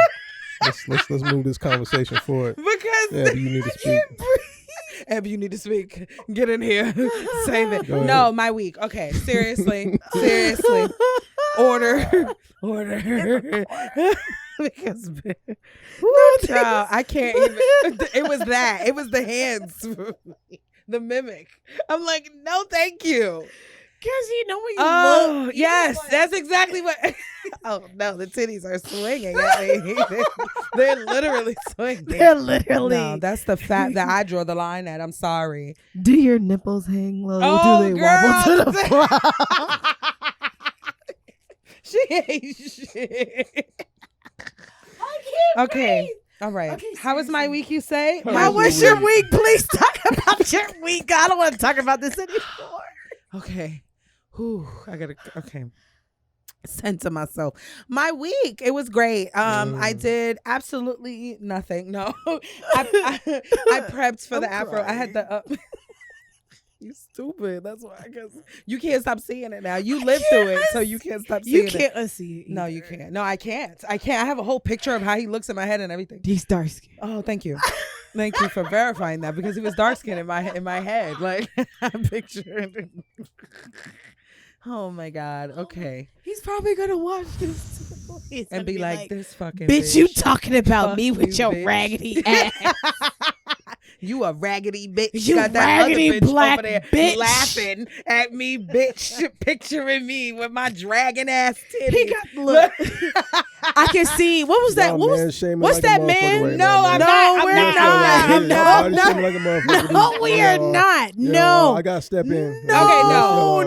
let's move this conversation forward. Because Eb, you need to speak. Abby, you need to speak. Get in here. Save it. Go No, ahead. my week. Okay, seriously. Order. Because child, I can't even. It was that. It was the hands. The mimic. I'm like, no, thank you. Because you know when you Oh, look. yes. That's exactly what. Oh, no, the titties are swinging at me. They're literally swinging. They're literally. No, that's the fact that I draw the line at. I'm sorry. Do your nipples hang low? Oh, Do they girl. wobble to the floor? She ain't shit. I can't Okay. breathe. All right. Okay, How was my week, you say? How How was your week? Please talk about your week. I don't want to talk about this anymore. Okay. Whew, I gotta. Okay. Center myself. My week, it was great. I did absolutely nothing. No, I prepped for the afro. I had the. You stupid. That's why. Because you can't stop seeing it now. You lived through it, so you can't stop seeing You it. can't unsee it. No, you can't. No, I can't. I can't. I have a whole picture of how he looks in my head and everything. He's dark skinned. Oh, thank you. Thank you for verifying that, because he was dark skinned in my head. Like, I pictured. Oh my God. Okay. He's probably gonna watch this And be like, this fucking bitch, you talking about Fuck me with you, your bitch." raggedy ass. You a raggedy bitch. You got that raggedy other bitch black over there bitch. laughing at me, bitch, picturing me with my dragging ass titties. He got look. I can see. What was that? Y'all What was? man-shaming What's like a that motherfucker man? right No, now, man. I'm No, not. we're I'm not. Body No, shaming like a motherfucker. No, we are not. Yo, No. I gotta step in. No, Okay,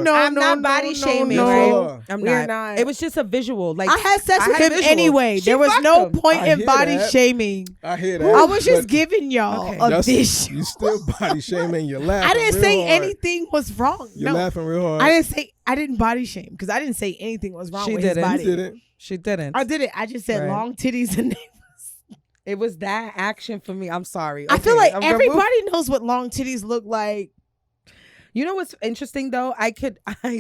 no, I'm no, not no, body no, shaming, no. right? I'm We're not. not. It was just a visual. Like, I had sex I with had him visual. anyway. She There was fucked no him. point I in hear body that. shaming. I hear that. I was just but giving y'all Okay. a that's- vision. You still body shaming. You're laughing. I didn't real say hard. anything was wrong. You're No, laughing real hard. I didn't body shame because I didn't say anything was wrong She with didn't. his You body. didn't. She didn't. I did it. I just said Right. long titties and It was that action for me. I'm sorry. I feel Okay, like I'm gonna move. everybody knows what long titties look like. You know what's interesting though? I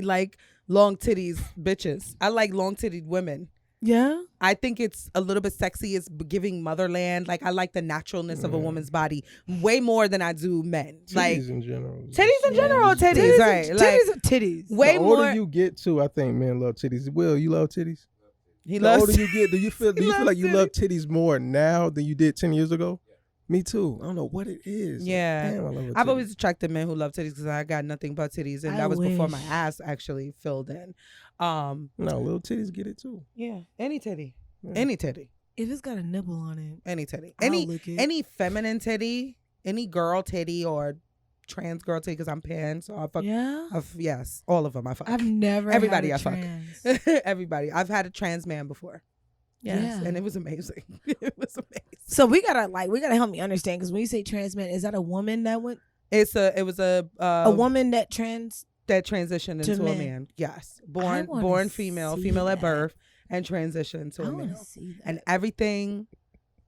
like long titties bitches. I like long titted women. Yeah. I think it's a little bit sexy. It's giving motherland. Like, I like the naturalness of a woman's body way more than I do men. Like, Titties in general. titties in general, titties, right? Titties Like, are titties. way The older more. you get to, I think men love titties. Will, you love titties? He The loves. older you get, do you feel loves like you love titties more now than you did 10 years ago? Me too. I don't know what it is. Yeah. Like, damn, I love a I've titty. always attracted men who love titties because I got nothing but titties, and I that was before my wish. ass actually filled in. No, little titties get it too. Yeah, any titty, Yeah. any titty, If it's got a nipple on it, any titty, I'll any lick it. any feminine titty, any girl titty or trans girl titty, because I'm pan, so I fuck. yeah. Yes, all of them. I fuck. I've never Everybody had I fuck. trans. Everybody. I've had a trans man before. Yes, Yeah. and it was amazing. It was amazing. So we gotta help me understand, because when you say trans man, is that a woman that went It was a woman that trans? that transitioned to into a men. man. Yes, wanna born female, see female at that. birth, and transitioned to I a want male. to see that. And everything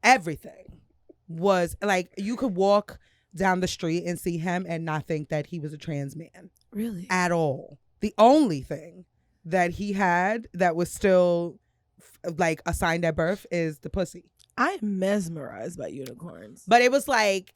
everything was like you could walk down the street and see him and not think that he was a trans man. Really? At all. The only thing that he had that was still like assigned at birth is the pussy. I am mesmerized by unicorns. But it was like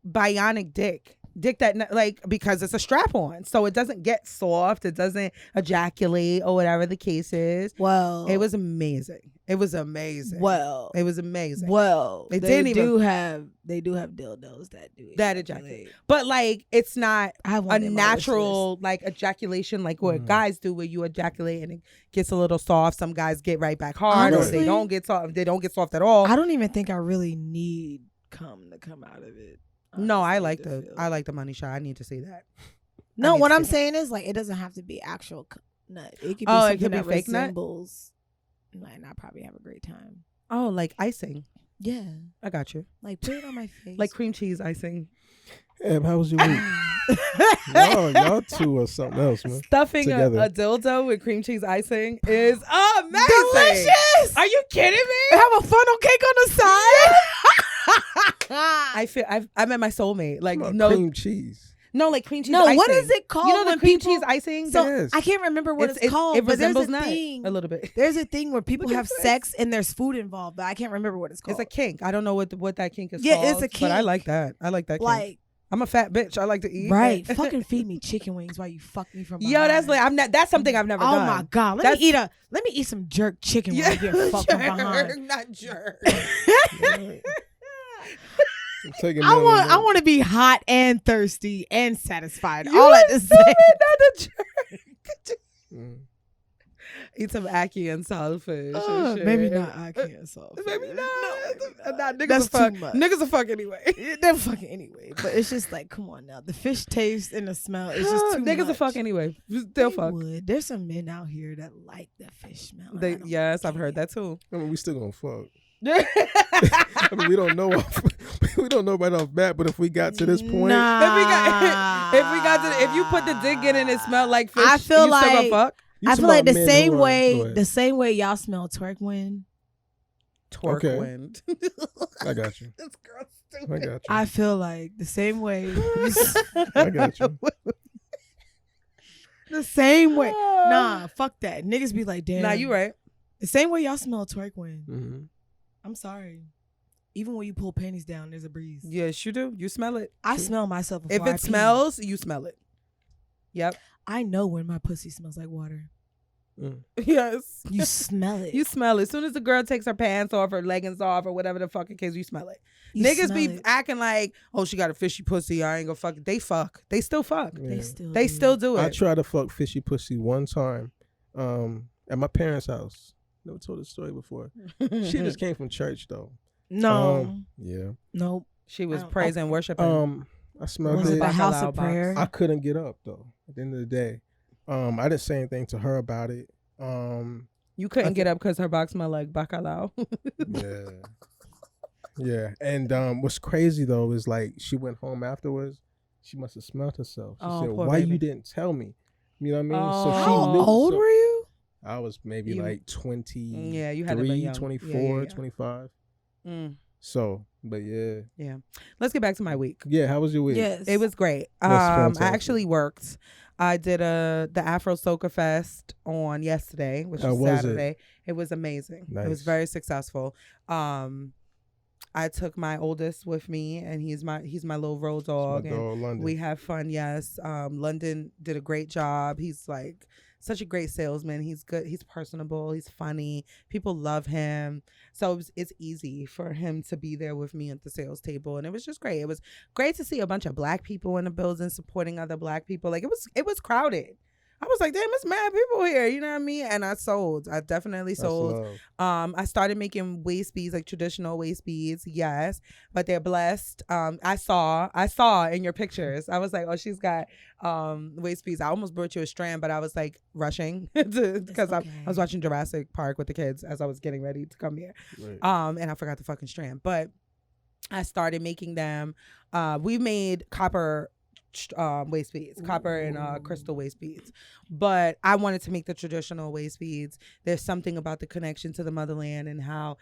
bionic dick that like, because it's a strap on, so it doesn't get soft, it doesn't ejaculate or whatever the case is. Well, it was amazing. It was amazing. Well, it was amazing. Well, they do have dildos that do that ejaculate, but like it's not a natural like ejaculation like what guys do, where you ejaculate and it gets a little soft. Some guys get right back hard. Honestly, or they don't get soft. They don't get soft at all. I don't even think I really need cum to come out of it. Honestly, no, I like the money shot. I need to see that. No, what I'm saying is like it doesn't have to be actual nut. It could be something it could be that fake resembles. And I probably have a great time. Oh, like icing. Yeah, I got you. Like put it on my face, like cream cheese icing. Eb, how was your week? y'all two or something else, man. Stuffing a dildo with cream cheese icing is amazing. Delicious. Are you kidding me? Have a funnel cake on the side. I feel I met my soulmate. Like cream cheese. No, like cream cheese. No, icing. what is it called? You know the cream cheese icing. So yes. I can't remember what it's called. It resembles but nut a little bit. There's a thing where people have sex and there's food involved, but I can't remember what it's called. It's a kink. I don't know what that kink is called. Yeah, it's a kink. But I like that. I like that kink. Like, I'm a fat bitch. I like to eat. Right. Fucking feed me chicken wings while you fuck me from behind. Yo, that's like that's something I've never done. Oh my God. Let me eat some jerk chicken while you get fucked from behind. Not jerk. I want to be hot and thirsty and satisfied all at the same time. Not a jerk. Eat some ackee and saltfish. Maybe not ackee and saltfish. Maybe not. No, nah, niggas that's fuck. too much. Niggas will fuck anyway. They're fucking anyway. But it's just like, come on now. The fish taste and the smell is just too much. Niggas will fuck anyway. They'll fuck. Would. There's some men out here that like the fish smell. Yes, I've heard that too. I mean, we still gonna fuck. I mean, we don't know. We don't know right off bat, but if we got to this point, if you put the dick in and it smelled like fish, I feel like still gonna fuck. I feel like the same way y'all smell twerk wind. Okay. Wind. I got you. This girl's stupid. I got you. I feel like the same way. I got you. The same way. Nah, fuck that. Niggas be like, damn. Nah, you right. The same way y'all smell twerk wind. Mm-hmm. I'm sorry. Even when you pull panties down, there's a breeze. Yes, you do. You smell it. I smell myself before If it smells, you smell it. Yep. I know when my pussy smells like water. Yes. You smell it. You smell it. As soon as the girl takes her pants off, her leggings off, or whatever the fucking case, you smell it. You Niggas be acting like, oh, she got a fishy pussy. I ain't gonna fuck it. They fuck. They still fuck. Yeah. They still do it. I tried to fuck fishy pussy one time at my parents' house. Never told this story before. She just came from church though. No. Yeah. Nope. She was praising, worshiping. I smelled was it. The house of prayer. I couldn't get up though. At the end of the day, I didn't say anything to her about it. You couldn't get up because her box smelled like bacalao. Yeah. Yeah. And what's crazy though is like she went home afterwards. She must have smelled herself. She said, "Why you didn't tell me?" You know what I mean? So she How knew. old were you? I was maybe like 20. Yeah, you had to be young. 24, 25. So, but yeah. Yeah. Let's get back to my week. Yeah, how was your week? Yes. It was great. I actually worked. I did the Afro Soca Fest on yesterday, which was Saturday. It was amazing. Nice. It was very successful. I took my oldest with me, and he's my little road dog. London. We have fun. Yes. London did a great job. He's like such a great salesman. He's good. He's personable. He's funny. People love him. So it's easy for him to be there with me at the sales table. And it was just great. It was great to see a bunch of black people in the building supporting other black people. Like it was crowded. I was like, damn, it's mad people here. You know what I mean? And I sold. I definitely sold. I started making waist beads, like traditional waist beads. Yes, but they're blessed. I saw in your pictures. I was like, oh, she's got waist beads. I almost brought you a strand, but I was like rushing because I was watching Jurassic Park with the kids as I was getting ready to come here. Right. And I forgot the fucking strand. But I started making them. We made copper waist beads, copper and crystal waist beads. But I wanted to make the traditional waist beads. There's something about the connection to the motherland and how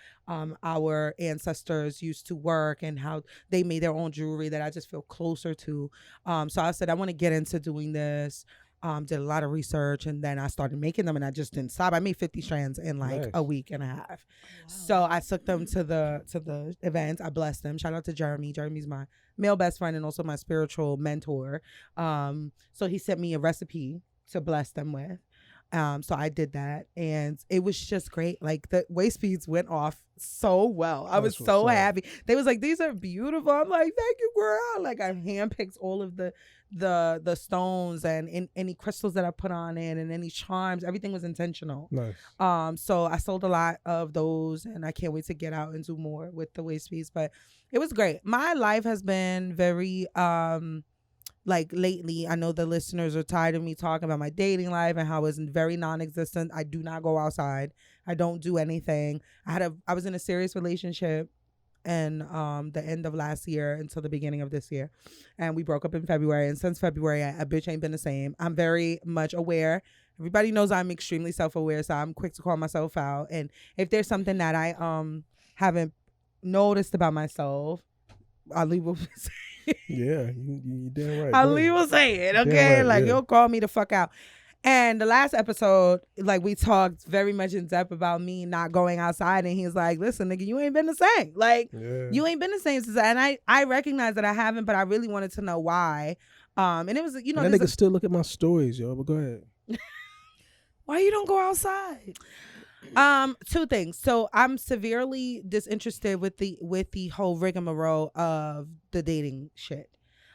our ancestors used to work and how they made their own jewelry that I just feel closer to. So I said I want to get into doing this. Did a lot of research, and then I started making them, and I just didn't stop. I made 50 strands in like a week and a half. Wow. So I took them to the events. I blessed them. Shout out to Jeremy. Jeremy's my male best friend and also my spiritual mentor. So he sent me a recipe to bless them with. So I did that, and it was just great. Like the waist beads went off so well. I was so happy. They was like, these are beautiful. I'm like, thank you, girl. Like I handpicked all of the stones and any crystals that I put on it and any charms. Everything was intentional. Nice. So I sold a lot of those, and I can't wait to get out and do more with the waist beads. But it was great. My life has been very like lately, I know the listeners are tired of me talking about my dating life and how it's very non-existent. I do not go outside. I don't do anything. I was in a serious relationship and the end of last year until the beginning of this year, and we broke up in February. And since February, a bitch ain't been the same. I'm very much aware. Everybody knows I'm extremely self-aware, so I'm quick to call myself out. And if there's something that I haven't noticed about myself, I'll leave with yeah, you damn right. I'll leave with saying, okay? Right, like, you'll call me the fuck out. And the last episode, like, we talked very much in depth about me not going outside. And he's like, listen, nigga, you ain't been the same. Like, you ain't been the same since. And I recognize that I haven't, but I really wanted to know why. And it was, you know. And that nigga still look at my stories, yo, but go ahead. Why you don't go outside? Two things. So I'm severely disinterested with the whole rigmarole of the dating shit.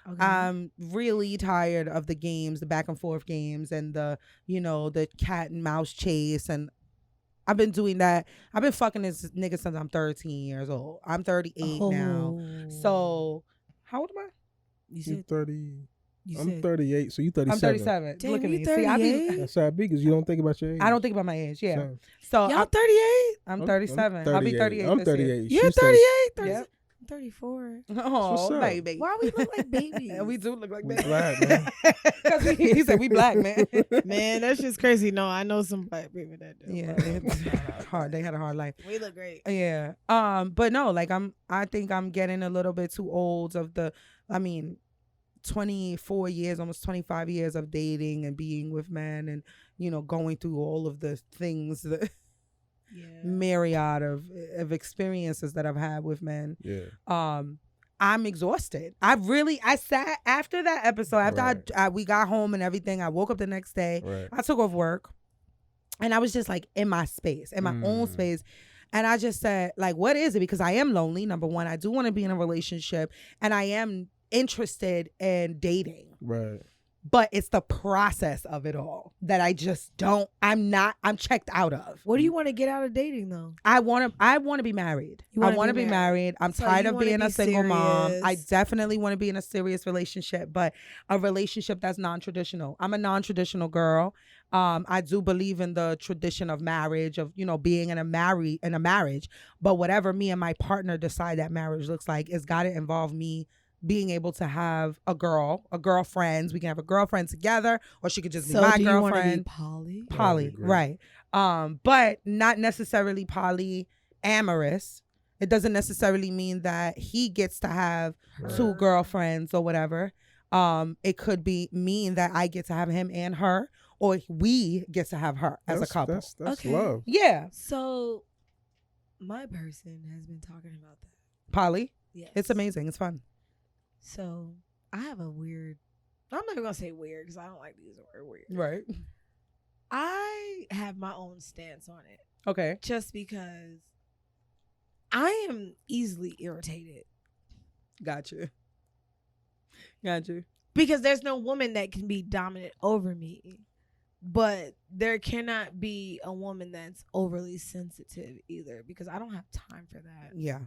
Okay. I'm really tired of the games, the back and forth games, and the cat and mouse chase. And I've been doing that. I've been fucking this nigga since I'm 13 years old. I'm 38 now. So how old am I? You said 30. I'm 38, so you 37. I'm 37. Damn, look at you me. 38? That's how big, because you don't think about your age. I don't think about my age. Yeah. Same. So y'all 38? I'm 37. I'm I'll be 38. I'm 38. You're 38? Yep. 34. Oh, baby. Why we look like babies? And we do look like we babies. Black, man. Because he said we black, man. Man, that's just crazy. No, I know some black people that do. Yeah, it's hard. They had a hard life. We look great. Yeah. But no, like I think I'm getting a little bit too old 24 years, almost 25 years of dating and being with men and, going through all of the things, the myriad of experiences that I've had with men. Yeah. I'm exhausted. I sat after that episode, after we got home and everything, I woke up the next day. Right. I took off work and I was just like in my space, in my own space. And I just said, like, what is it? Because I am lonely. Number one, I do want to be in a relationship and I am interested in dating. Right. But it's the process of it all that I just I'm checked out of. What do you want to get out of dating though? I want to be married. I want to be married. I'm tired of being a single mom. I definitely want to be in a serious relationship, but a relationship that's non-traditional. I'm a non-traditional girl. I do believe in the tradition of marriage, of, being in a marriage, but whatever me and my partner decide that marriage looks like, it's got to involve me being able to have a girlfriend. We can have a girlfriend together, or she could just be my girlfriend. So do you want to be poly, right? But not necessarily polyamorous. It doesn't necessarily mean that he gets to have two girlfriends or whatever. It could mean that I get to have him and her, or we get to have her as a couple. That's love. Yeah. So my person has been talking about that. Poly? Yes. It's amazing. It's fun. So I have I'm not even going to say weird because I don't like to use the word weird. Right. I have my own stance on it. Okay. Just because I am easily irritated. Gotcha. Because there's no woman that can be dominant over me. But there cannot be a woman that's overly sensitive either, because I don't have time for that. Yeah.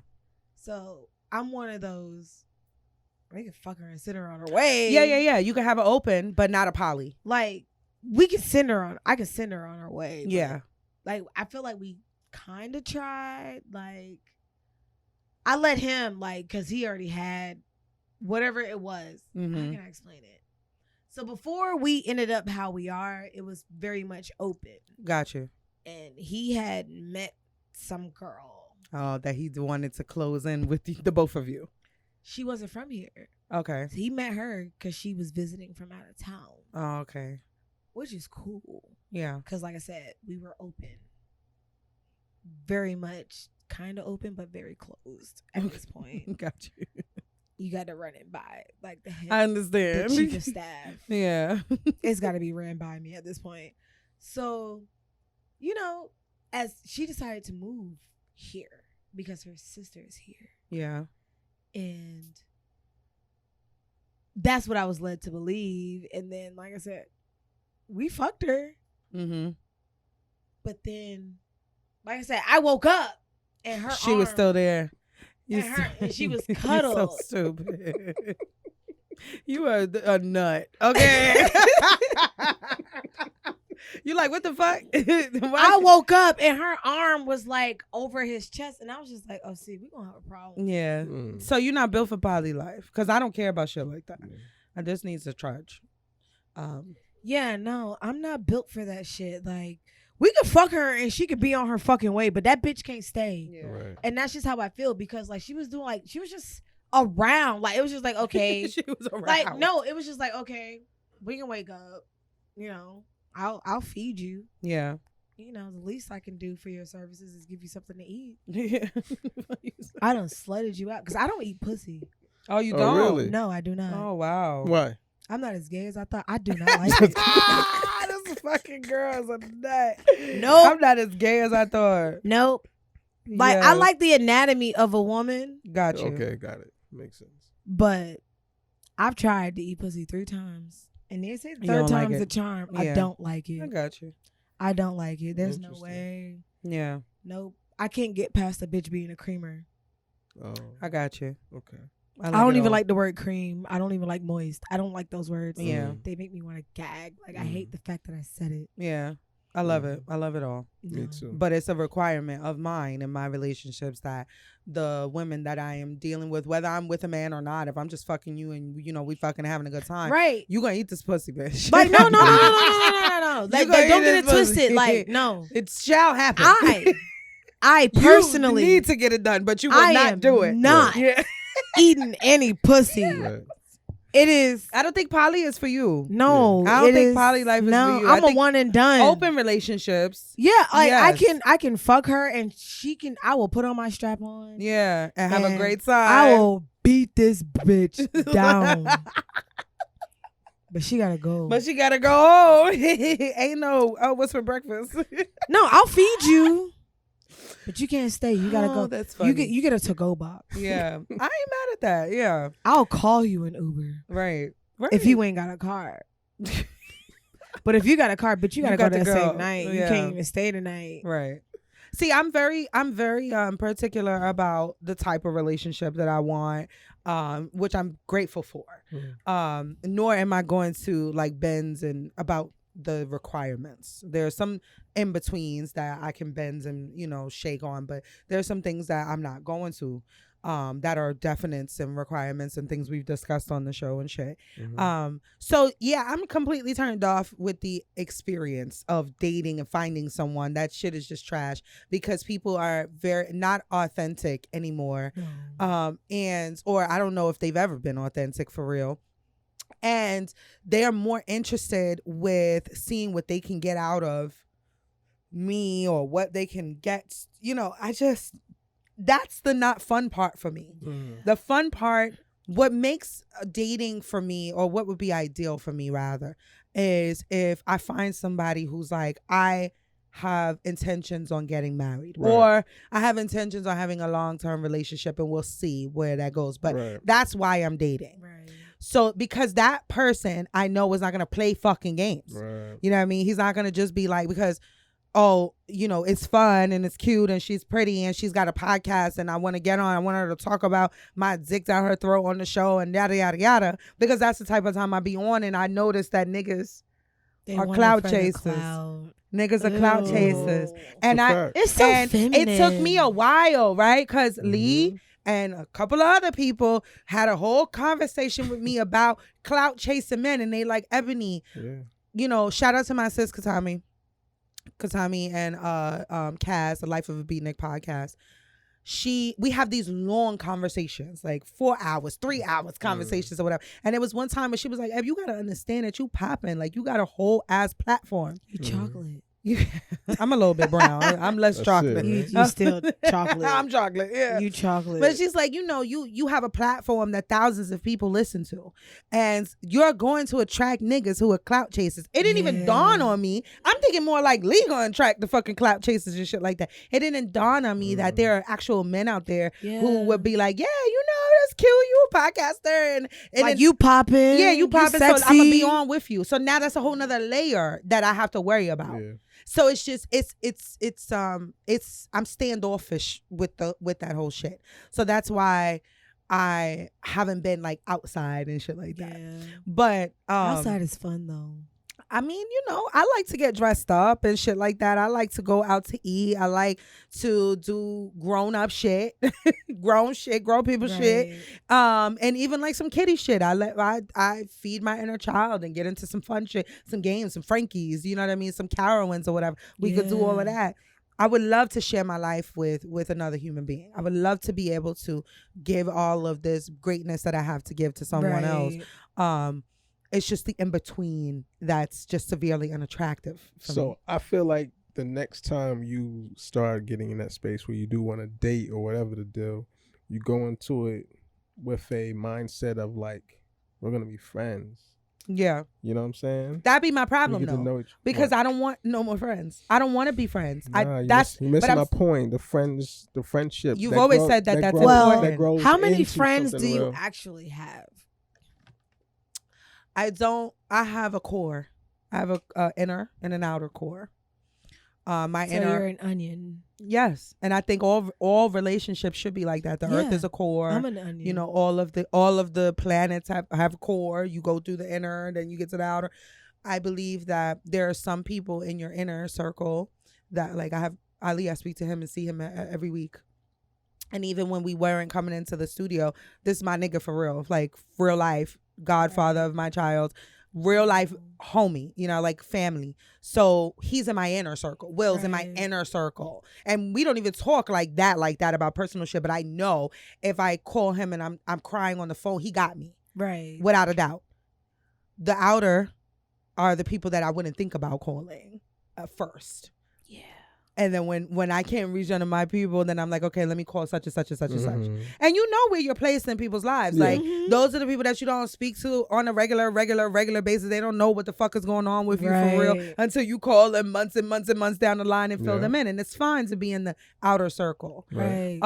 So I'm one of those, I can fuck her and send her on her way. Yeah. You can have an open, but not a poly. Like, I can send her on her way. Yeah. Like, I feel like we kind of tried. Like, I let him, like, because he already had whatever it was. How can I explain it? So before we ended up how we are, it was very much open. Got you. And he had met some girl. Oh, that he wanted to close in with the both of you. She wasn't from here. Okay. So he met her because she was visiting from out of town. Oh, okay. Which is cool. Yeah. Because like I said, we were open. Very much kind of open, but very closed at this point. Got you. You got to run it by like the head. I understand. The chief of staff. Yeah. It's got to be ran by me at this point. So, you know, as she decided to move here because her sister is here. Yeah. And that's what I was led to believe. And then, like I said, we fucked her. Mm-hmm. But then, like I said, I woke up and her she was still there. And she was cuddled. You're so stupid. You are a nut. Okay. You like, what the fuck? I woke up and her arm was like over his chest. And I was just like, oh, see, we're going to have a problem. Yeah. So you're not built for poly life. Because I don't care about shit like that. I just need to trudge. Yeah, no, I'm not built for that shit. Like, we could fuck her and she could be on her fucking way, but that bitch can't stay. Yeah. Right. And that's just how I feel because, like, she was doing, like, she was just around. Like, it was just like, okay. She was around. Like, no, it was just like, okay, we can wake up. You know, I'll feed you. Yeah. You know, the least I can do for your services is give you something to eat. Yeah. I done slutted you out because I don't eat pussy. Oh, you Oh, don't? really? No, I do not. Oh, wow. Why? I'm not as gay as I thought. I do not like it. This fucking girl's a nut. Nope. I'm not as gay as I thought. Nope. Like, Yeah. I like the anatomy of a woman, Got you. Okay, got it. Makes sense. but I've tried to eat pussy 3 times. And they say the You third don't like time's it. the charm. Yeah. I don't like it. I got you. I don't like it. There's no Interesting. way. Yeah. Nope. I can't get past a bitch being a creamer. Oh, I got you. okay. I don't it even all. like the word cream. I don't even like moist. I don't like those words. Yeah. They make me want to gag. Like, I hate the fact that I said it. Yeah. I love it. I love it all. Me No. too. But it's a requirement of mine in my relationships that the women that I am dealing with, whether I'm with a man or not, if I'm just fucking you and, you know, we fucking having a good time, Right. you gonna eat this pussy, bitch. Like, no. You Like, gonna don't eat get it this pussy. twisted. Like, no. It shall happen. I personally you need to get it done, but you will I not am do it. not. Yeah. eating any pussy. Right. It is. I don't think poly is for you. No. I don't it think is- poly life is no, for you. I I'm a think one and done. Open relationships. Yeah, like Yes. I can fuck her and I will put on my strap on. Yeah. And have a And great time. I will beat this bitch down. But she gotta go. But she gotta go. Ain't no, oh, what's for breakfast? No, I'll feed you. But you can't stay. You gotta Oh, go. that's funny. You get a to-go box. Yeah. I ain't mad at that. Yeah. I'll call you an Uber Right. if you ain't got a car. But if you got a car, but you gotta got go to that go. same night. You Yeah. can't even stay the night. Right. See, I'm very particular about the type of relationship that I want, which I'm grateful for. Nor am I going to like bends and about the requirements. There are some in betweens that I can bend and, you know, shake on, but there are some things that I'm not going to, that are definites and requirements and things we've discussed on the show and shit. So yeah, I'm completely turned off with the experience of dating and finding someone. That shit is just trash because people are very not authentic anymore. And or I don't know if they've ever been authentic for real. And they're more interested with seeing what they can get out of me or what they can get. You know, that's the not fun part for me. The fun part, what makes dating for me, or what would be ideal for me rather, is if I find somebody who's like, I have intentions on getting married, Right. or I have intentions on having a long-term relationship, and we'll see where that goes. But Right. that's why I'm dating. Right. So because that person I know is not going to play fucking games. Right. You know what I mean? He's not going to just be like, because, oh, you know, it's fun and it's cute and she's pretty and she's got a podcast and I want to get on. I want her to talk about my dick down her throat on the show and yada, yada, yada. Because that's the type of time I be on. And I noticed that niggas They are want it cloud for the chasers. cloud. Niggas are cloud Ooh. chasers. It's And a I, fact. It's so and feminine. it took me a while, right? Because Lee And a couple of other people had a whole conversation with me about clout chasing men. And they like, Ebony, shout out to my sis Katami and Kaz, the Life of a Beatnik podcast. We have these long conversations, like 4 hours, 3 hours conversations or whatever. And it was one time when she was like, Eb, you got to understand that you popping. Like, you got a whole ass platform. You chocolate. I'm a little bit brown. I'm less chocolate. You still chocolate. I'm chocolate, yeah. You chocolate. But she's like, you have a platform that thousands of people listen to. And you're going to attract niggas who are clout chasers. It didn't even dawn on me. I'm thinking more like Lee gonna attract the fucking clout chasers and shit like that. It didn't dawn on me that there are actual men out there who would be like, that's cute. You a podcaster. And like you popping. Yeah, you popping. So I'm gonna be on with you. So now that's a whole nother layer that I have to worry about. Yeah. So it's just I'm standoffish with that whole shit. So that's why I haven't been like outside and shit like that. Yeah. But outside is fun though. I mean, I like to get dressed up and shit like that. I like to go out to eat. I like to do grown up shit, grown people shit. And even like some kiddie shit. I feed my inner child and get into some fun shit, some games, some Frankies, you know what I mean? Some Carowinds or whatever. We could do all of that. I would love to share my life with another human being. I would love to be able to give all of this greatness that I have to give to someone else. It's just the in-between that's just severely unattractive for me. I feel like the next time you start getting in that space where you do want to date or whatever the deal, you go into it with a mindset of like, we're going to be friends. Yeah. You know what I'm saying? That'd be my problem though. Because I don't want no more friends. I don't want to be friends. You're missing my point. The friendship. You've always said that's important. How many friends do you actually have? I have a core. I have a inner and an outer core. You're an onion. Yes. And I think all relationships should be like that. The earth is a core. I'm an onion. All of the planets have a core. You go through the inner, then you get to the outer. I believe that there are some people in your inner circle that like I have Ali, I speak to him and see him every week. And even when we weren't coming into the studio, this is my nigga for real. Like real life. Godfather of my child, real life homie, like family. So he's in my inner circle. Will's in my inner circle. And we don't even talk like that about personal shit. But I know if I call him and I'm crying on the phone, he got me. Right. Without a doubt. The outer are the people that I wouldn't think about calling first. Yeah. And then when I can't reach none of my people, then I'm like, okay, let me call such and such and such and such. And you know where you're placed in people's lives. Yeah. Like, those are the people that you don't speak to on a regular basis. They don't know what the fuck is going on with you for real until you call them months and months and months down the line and fill them in. And it's fine to be in the outer circle. Right.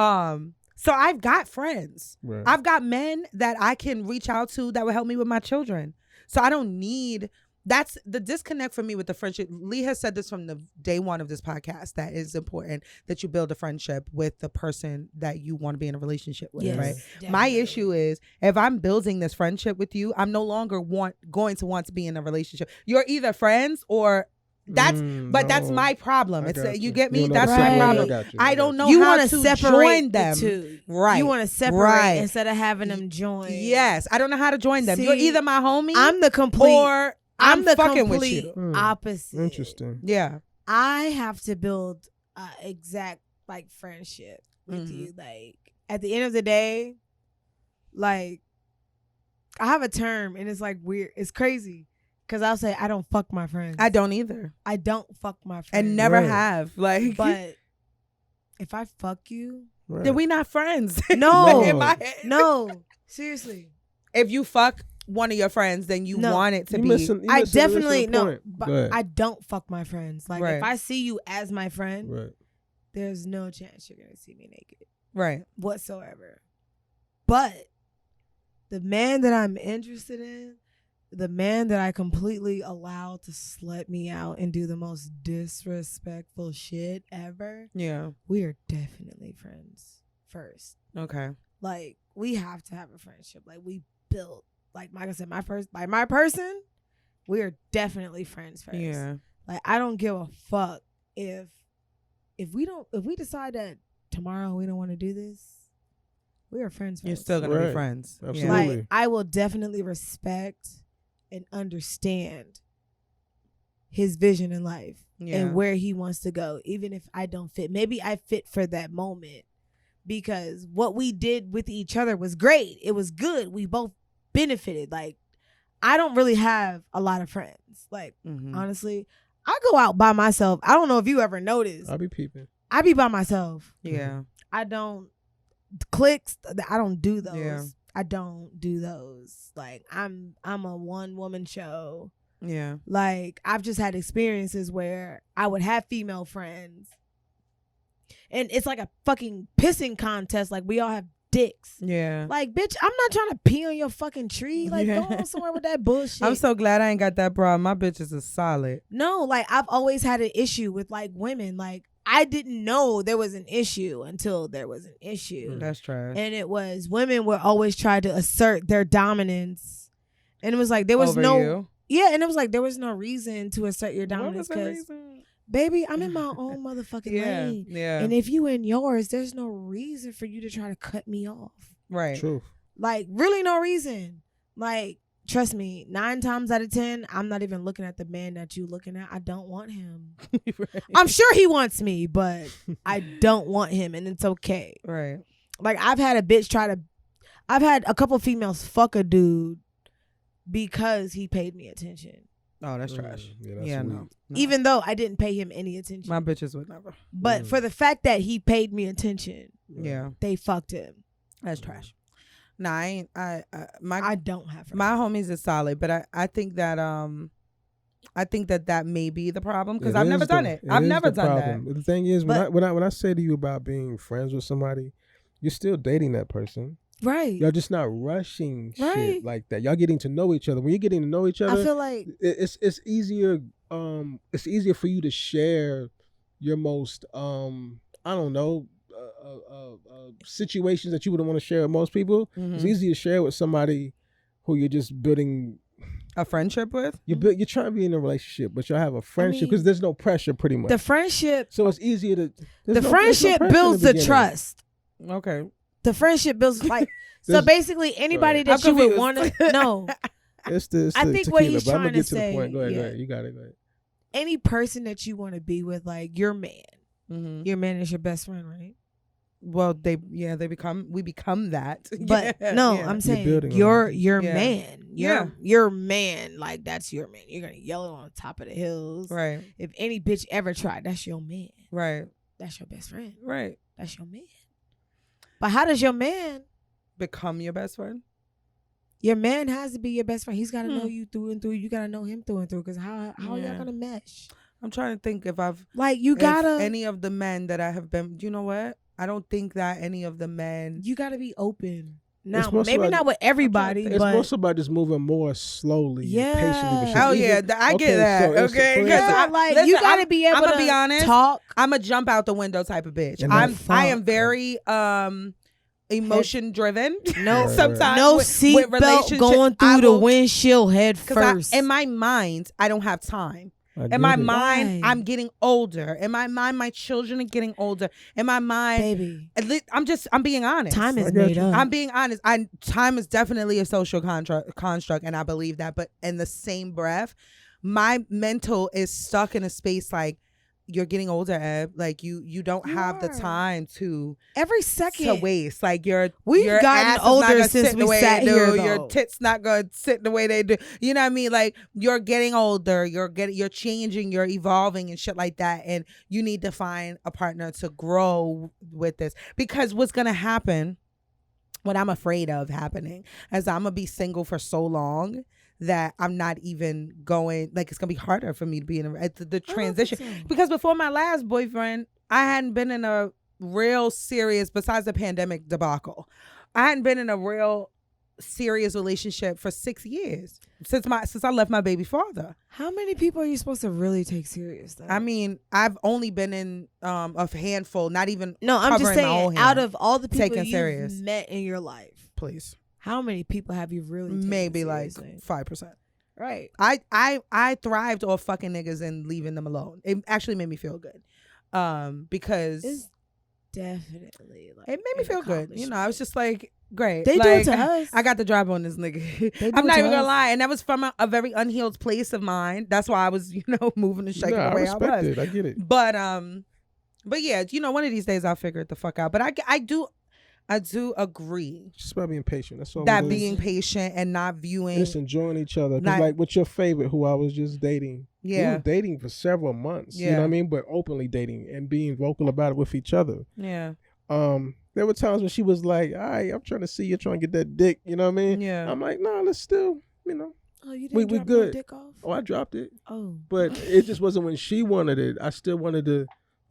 So I've got friends. Right. I've got men that I can reach out to that will help me with my children. So I don't need... That's the disconnect for me with the friendship. Lee has said this from the day one of this podcast, that it's important that you build a friendship with the person that you want to be in a relationship with, right? Definitely. My issue is if I'm building this friendship with you, I'm no longer going to want to be in a relationship. You're either friends or that's my problem. You get me? That's my problem. I don't know how to join them. Right. You want to separate instead of having them join. Yes. I don't know how to join them. You're either my homie I'm the complete or I'm the fucking complete with you. Opposite. Interesting. Yeah. I have to build exact like friendship with you. Like at the end of the day, like I have a term and it's like weird. It's crazy. Cause I'll say I don't fuck my friends. I don't either. I don't fuck my friends. And never have. Like, but if I fuck you, then we not friends. No. In my head. No. Seriously. If you fuck one of your friends, then you want it to be. I definitely no, but I don't fuck my friends. Like if I see you as my friend, there's no chance you're gonna see me naked, right? Whatsoever. But the man that I'm interested in, the man that I completely allow to slut me out and do the most disrespectful shit ever, we are definitely friends first. Okay. Like we have to have a friendship. Like we built. Like I said, my person, we are definitely friends first. Yeah. Like I don't give a fuck if we decide that tomorrow we don't want to do this, we are friends. You're still gonna be Right. friends. Absolutely. Like, I will definitely respect and understand his vision in life Yeah. and where he wants to go, even if I don't fit. Maybe I fit for that moment because what we did with each other was great. It was good. We both benefited. Like, I don't really have a lot of friends. Like, honestly, I go out by myself. I don't know if you ever noticed. I'll be peeping. I be by myself. Yeah. I don't clicks. I don't do those. Yeah. I don't do those. Like, I'm a one woman show. Yeah. Like, I've just had experiences where I would have female friends and it's like a fucking pissing contest. Like, we all have dicks. Yeah. Like, bitch, I'm not trying to pee on your fucking tree. Like, Yeah. go on somewhere with that bullshit. I'm so glad I ain't got that problem. My bitches is solid. No, like, I've always had an issue with like women. Like, I didn't know there was an issue until there was an issue. That's trash. And it was women would always try to assert their dominance. And it was like, there was Over no. you? Yeah, and it was like there was no reason to assert your What dominance was the because, reason? baby, I'm in my own motherfucking Yeah. lane. Yeah. And if you in yours, there's no reason for you to try to cut me off. Right. Truth. Like, really no reason. Like, trust me, 9 times out of 10, I'm not even looking at the man that you looking at. I don't want him. Right. I'm sure he wants me, but I don't want him, and it's okay. Right. Like, I've had a couple females fuck a dude because he paid me attention. Oh, that's trash. Yeah, that's Yeah, weak. no. Even though I didn't pay him any attention. My bitches would never. But for the fact that he paid me attention, Yeah. they fucked him. That's trash. Nah, I ain't. I don't have friends. my homies is solid, but I think that that may be the problem because I've never done it. I've never done that. The thing is, when I say to you about being friends with somebody, you're still dating that person. Right. Y'all just not rushing Right. shit like that. Y'all getting to know each other. When you're getting to know each other, I feel like it's easier. It's easier for you to share your most I don't know situations that you wouldn't want to share with most people. It's easy to share with somebody who you're just building a friendship with. You're trying to be in a relationship, but y'all have a friendship because there's no pressure, pretty much. the friendship. So it's easier to. The friendship builds the trust. Okay. The friendship builds like. So basically, anybody that you would want to know. It's the I think tequila, what he's but I'm gonna trying to get to the say. point. Go ahead, yeah. go ahead. You got it. Go ahead. Any person that you want to be with, like your man. Your man is your best friend, right? Well, we become that. But no, I'm saying your man. Your man, like that's your man. You're gonna yell it on top of the hills. Right. If any bitch ever tried, that's your man. Right. That's your best friend. Right. That's your man. But how does your man become your best friend? Your man has to be your best friend. He's got to know you through and through. You got to know him through and through. Because how are y'all going to mesh? I'm trying to think if I've... Like, you got to... Any of the men that I have been... You know what? I don't think that any of the men... You got to be open. Now, maybe not with everybody, it's but... most about just moving more slowly. Yeah. Patiently. Oh, yeah. I get that. So okay? Yeah, like, you got to be able to be honest, talk. I'm a jump out the window type of bitch. I am very... emotion driven. No, sometimes no seatbelt going through the windshield head first. In my mind, I don't have time. In my mind, I'm getting older. In my mind, my children are getting older. In my mind, baby, I'm being honest. Time is made up. I'm being honest. Time is definitely a social construct, and I believe that. But in the same breath, my mental is stuck in a space like, you're getting older, Eb. Like you don't have the time to every second to waste. Like we've gotten older since we sat here. Though. Your tits not gonna sit the way they do. You know what I mean? Like you're getting older. You're changing. You're evolving and shit like that. And you need to find a partner to grow with this, because what's gonna happen, what I'm afraid of happening, is I'm gonna be single for so long that I'm not even going, like it's gonna be harder for me to be in the transition. So. Because before my last boyfriend, I hadn't been in a real serious, besides the pandemic debacle, I hadn't been in a real serious relationship for 6 years since I left my baby father. How many people are you supposed to really take serious though? I mean, I've only been in a handful, not even. No, I'm just saying, out of all the people you've serious. met in your life, please. How many people have you really taken maybe seriously? Like 5%. Right. I thrived off fucking niggas and leaving them alone. It actually made me feel good. Because definitely. Like, It made me an feel good. You know, I was just like, great. They like, do it to us. I got the drop on this nigga. They do I'm it not to even gonna us. lie. And that was from a very unhealed place of mine. That's why I was, moving and shaking Nah, the I way I respect was. it. I get it. But yeah, one of these days I'll figure it the fuck out. But I do agree Just about being patient. That's all. that it is. being patient and not viewing. Just enjoying each other. 'Cause Not- like with your favorite, who I was just dating. We Yeah. were dating for several months. You Yeah. know what I mean? But openly dating and being vocal about it with each other. Yeah. There were times when she was like, all right, I'm trying to see you trying to get that dick. You know what I mean? Yeah. I'm like, nah, let's still, Oh, you we didn't drop good. no dick off? Oh, I dropped it. Oh. But it just wasn't when she wanted it. I still wanted to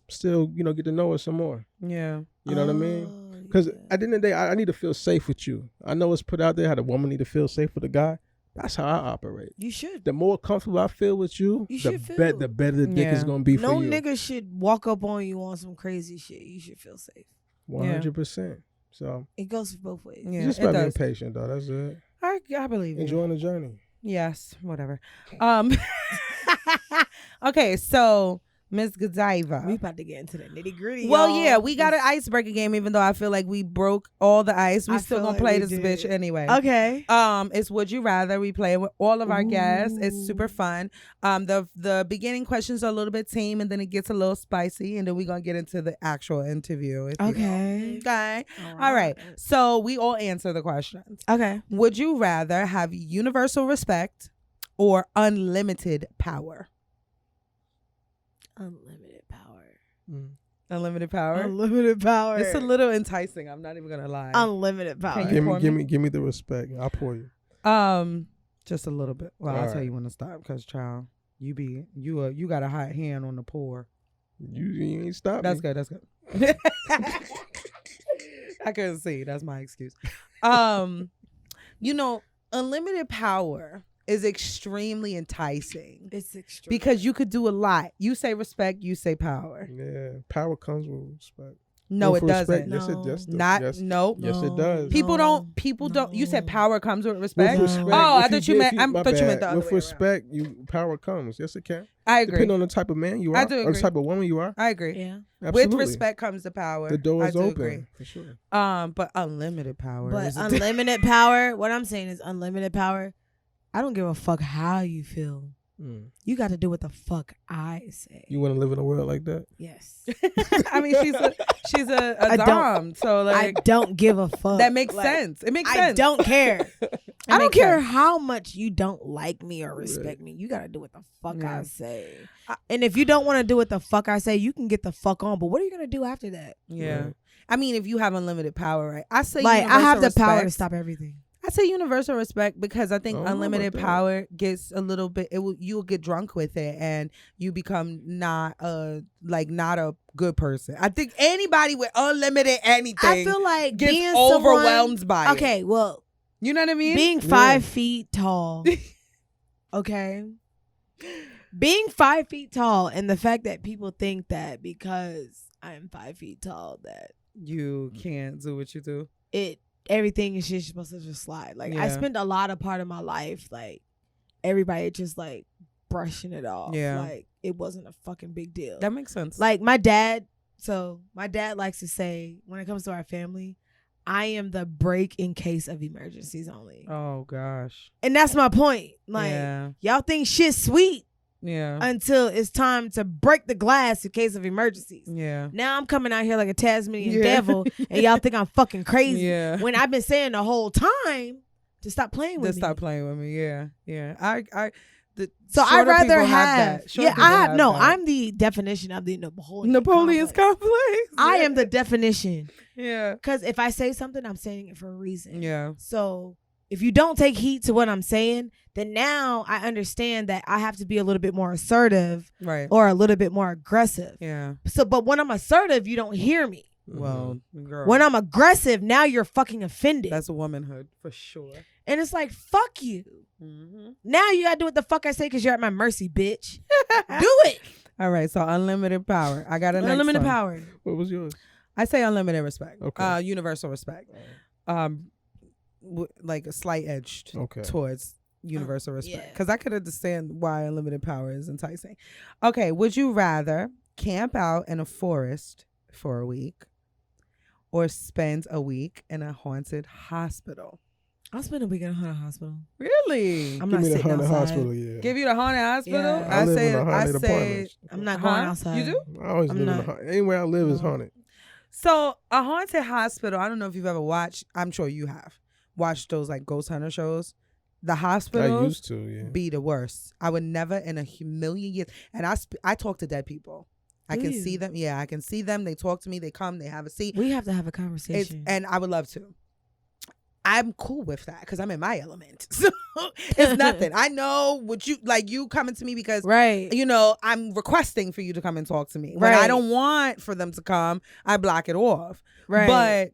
still, get to know her some more. Yeah. You know what I mean? Oh, Because yeah. at the end of the day, I need to feel safe with you. I know it's put out there how the woman need to feel safe with the guy. That's how I operate. You should. The more comfortable I feel with you, You the should feel. the better the dick is Yeah. going to be for No you. nigga should walk up on you on some crazy shit. You should feel safe. 100%. So It goes for both ways. Yeah. just it about being does. patient, though. That's it. I believe you. Enjoying the journey. Yes, whatever. Okay, so Miss Godiva. We about to get into the nitty gritty. Well, yeah, we got an icebreaker game, even though I feel like we broke all the ice. We I still feel gonna like play we this did. bitch anyway. Okay. It's Would You Rather. We play it with all of our guests. It's super Ooh. fun. The beginning questions are a little bit tame, and then it gets a little spicy, and then we're gonna get into the actual interview. if you will. Okay. Okay. All right. So we all answer the questions. Okay. Would you rather have universal respect or unlimited power? Unlimited power. Unlimited power. Unlimited power. It's a little enticing. I'm not even gonna lie. Unlimited power. Can you- Give me the respect. I'll pour you. Just a little bit. Well, I'll All tell right. you when to stop, cause child, you got a hot hand on the pour. You ain't stop That's me. good. That's good. I couldn't see. That's my excuse. Unlimited power is extremely enticing It's extreme. because you could do a lot. You say respect, you say power. Yeah, power comes with respect. No, With it respect. doesn't. Yes, it No. does. Not Yes, nope. yes, it does. People No. don't. You said No. power comes with With respect. respect. Oh, I if thought you give- meant. if I my thought you meant the bad. other With way around. respect, power comes. Yes, it can. I agree. Depending on the type of man you are, I do or the agree. type of woman you are. I agree. Yeah. Absolutely. With respect comes the power. the door I is do open agree. for sure. But unlimited power. But is a unlimited power, what I'm saying is unlimited power. I don't give a fuck how you feel. You got to do what the fuck I say. You want to live in a world like that? Yes. I mean, she's a I don't- dom, so I like don't give a fuck. that makes Like, sense. It makes I sense. don't care. I don't makes care sense. how much you don't like me or respect me. You got to do what the fuck Yeah. I say. And if you don't want to do what the fuck I say, you can get the fuck on. But what are you going to do after that? Yeah. Right. I mean, if you have unlimited power, right? I say Like, I have the universal power to respect. stop everything. I say universal respect because I think I don't know unlimited about that. power gets a little bit. You'll get drunk with it, and you become not a good person. I think anybody with unlimited anything I feel like gets being overwhelmed by it. Okay, well, You know what I mean? being 5 feet tall. Okay. Being 5 feet tall and the fact that people think that because I'm 5 feet tall that you can't do what you do. everything is just supposed to just slide. Like I Yeah. spent a lot of part of my life like everybody just like brushing it off. Yeah. Like it wasn't a fucking big deal. That makes sense. Like my dad likes to say when it comes to our family, I am the break in case of emergencies only. oh gosh. And that's my point. Like Yeah. y'all think shit's sweet Yeah. until it's time to break the glass in case of emergencies. Yeah. Now I'm coming out here like a Tasmanian Yeah. devil and y'all think I'm fucking crazy. Yeah. When I've been saying the whole time to stop playing with Just me. stop playing with me. Yeah. Yeah. So I'd shorter rather people have that. Shorter yeah, people I have no, that. I'm the definition of the Napoleon's Napoleon's complex. I Yeah. am the definition. Yeah. Because if I say something, I'm saying it for a reason. Yeah. So if you don't take heed to what I'm saying, then now I understand that I have to be a little bit more assertive Right. or a little bit more aggressive. Yeah. So, but when I'm assertive, you don't hear me. Well, girl. When I'm aggressive, now you're fucking offended. That's womanhood for sure. And it's like, fuck you. Mm-hmm. Now you gotta do what the fuck I say because you're at my mercy, bitch. Do it. All right. So unlimited power. I got a next Unlimited one. power. What was yours? I say unlimited respect. Okay. Universal respect. Like a slight edge Okay. towards universal respect. yeah. Because I could understand why unlimited power is enticing. Okay. Would you rather camp out in a forest for a week or spend a week in a haunted hospital? I'll spend a week in a haunted hospital. Really? I'm Give not me the sitting haunted outside. hospital, yeah. Give you the haunted hospital? Yeah. I live in a haunted apartment. I'm not Huh? going outside. You do? I always I'm live in not. a haunted. Anywhere I live is No. haunted. So a haunted hospital, I don't know if you've ever watched, I'm sure you have, watched those like ghost hunter shows. The I hospitals used to, yeah. be the worst. I would never in a million years. And I talk to dead people. I Do can you? see them. Yeah, I can see them. They talk to me. They come. They have a seat. We have to have a conversation. And I would love to. I'm cool with that because I'm in my element. So it's nothing. I know what you like. You coming to me because right. you know I'm requesting for you to come and talk to me. When Right. I don't want for them to come, I block it off. Right. But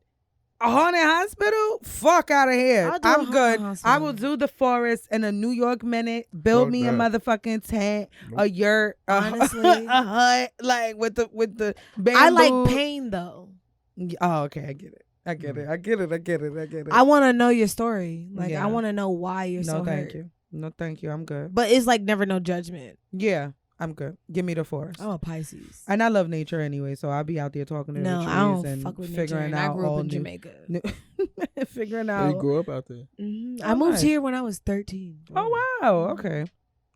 a haunted hospital, fuck out of here. I'll do a I'm haunted good. hospital. I will do the forest in a New York minute. Build Fuck me a that. motherfucking tent, Nope. a yurt, Honestly. a hut, like with the bamboo. I like pain though. Oh, okay, I get it. I get it. I get it. I get it. I get it. I want to know your story. Like Yeah. I want to know why you're no, so thank hurt. you. No, thank you. I'm good. But it's like never no judgment. Yeah, I'm good. Give me the forest. I'm a Pisces. And I love nature anyway, so I'll be out there talking to No, the trees I don't and fuck with nature. figuring And I out grew all up in new, Jamaica. figuring Oh, out. you grew up out there. I Oh, moved nice. here when I was 13. Oh wow. Okay.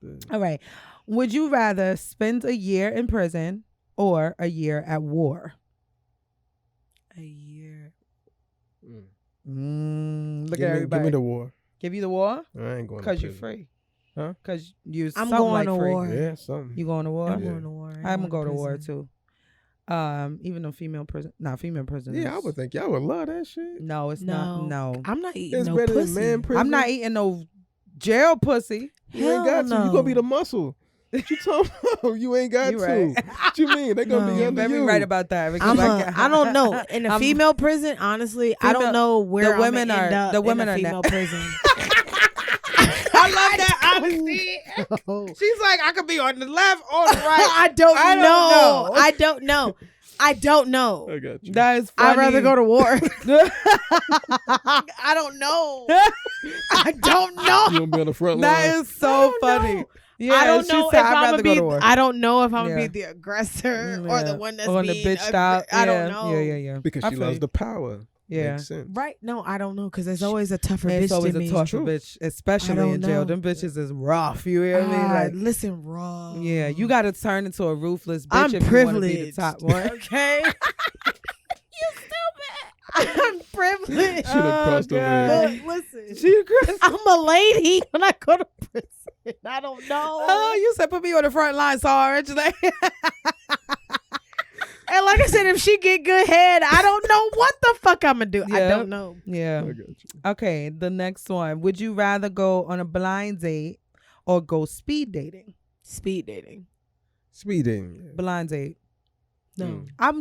Good. All right. Would you rather spend a year in prison or a year at war? A year. Look Give at me, everybody. Give me the war. Give you the war I ain't going because to you're prison. free. Huh? Because you I'm something going like to free. war. Yeah, something. You going to war? I'm Yeah. going to war. I'm gonna go to war prison. too. Even though female prison, female prison. Yeah, I would think y'all would love that shit. No, it's not. No, I'm not eating It's no better pussy. than man prison. I'm not eating no jail pussy. You ain't got Hell to. no. You gonna be the muscle. What you talking about? You ain't got You to. right. What you mean? They gonna No. be You're under very you. right about that. Because I don't know. In a I'm- female prison, honestly, I don't Female- know where the I'm women gonna end are- up the in women a are female not- prison. I love that honesty. She's like, I could be on the left or the right. I don't I don't know. know. I don't know. I don't know. I got you. That is funny. I'd rather go to war. I don't know. I don't know. You gonna be on the front line. That is so I don't funny. know. Yeah, I don't she know said, if I'd I'm rather gonna go be. to war. I don't know if I'm Yeah. gonna be the aggressor or Yeah. the one that's on the being bitched out. I don't Yeah. know. Yeah. because I she feel loves you. the power. Yeah. Makes sense. Right? No, I don't know because there's always a tougher bitch It's always than a me. tougher True. bitch, especially don't in jail. know. Them bitches is rough. You hear me? Like, Listen, raw. yeah, you got to turn into a ruthless bitch I'm if you want to be the privileged. top one. Okay. I'm privileged. She done crossed over God. there. But listen, She Chris. I'm a lady when I go to prison. I don't know. Oh, you said put me on the front line, Sarge. Like, And like I said, if she get good head, I don't know what the fuck I'm gonna do. I Yeah. don't know. yeah. I got you. Okay, the next one. Would you rather go on a blind date or go speed dating? Speed dating. Speed dating. Yeah. Blind date. No. I'm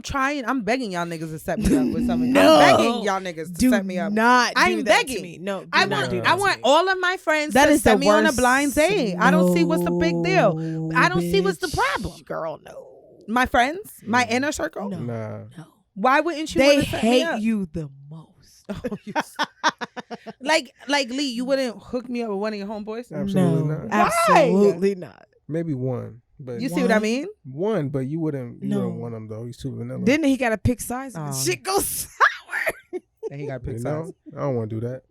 begging y'all niggas to set me up with something. No. I'm begging y'all niggas to Do set me up. not. I'm do that begging. To me. No. Do I not want do that I to want me. all of my friends That to is the set me on a worst. blind date. I don't see what's the big deal. No, I don't see what's the bitch. problem. Girl, no. My friends, my inner circle. No. Nah. No. Why wouldn't you They want to set me up? hate you the most. Oh, you like Lee, you wouldn't hook me up with one of your homeboys? Absolutely no, not. absolutely not. Maybe one. But You see what I One? mean? one, but you wouldn't No. want him though. He's too vanilla. Then he got to pick sides. Oh. Shit goes sour. And he got you picked know? sides. I don't want to do that.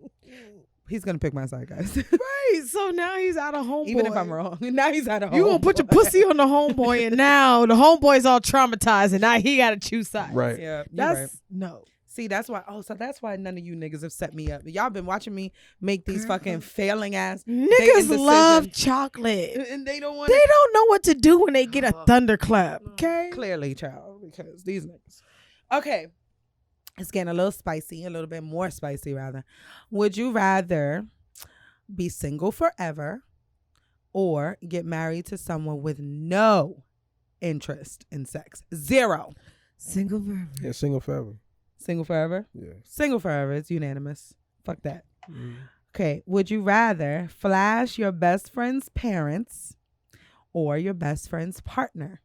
He's gonna pick my side, guys. Right. So now he's out of homeboy. Even if I'm wrong. Now he's out of home. You gonna put your pussy on the homeboy, and now the homeboy's all traumatized, and now he got to choose sides. Right. Yeah, you're That's right. no. See, that's why. Oh, so that's why none of you niggas have set me up. Y'all been watching me make these Girl. fucking failing ass, Niggas love decisions. chocolate. and they don't want. They don't know what to do when they get a thunderclap. Okay. Clearly, child, because these niggas. Okay, it's getting a little spicy, a little bit more spicy, rather. Would you rather be single forever or get married to someone with no interest in sex? Zero. Single forever. Yeah, single forever. Single forever? Yeah. Single forever. It's unanimous. Fuck that. Mm. Okay. Would you rather flash your best friend's parents or your best friend's partner?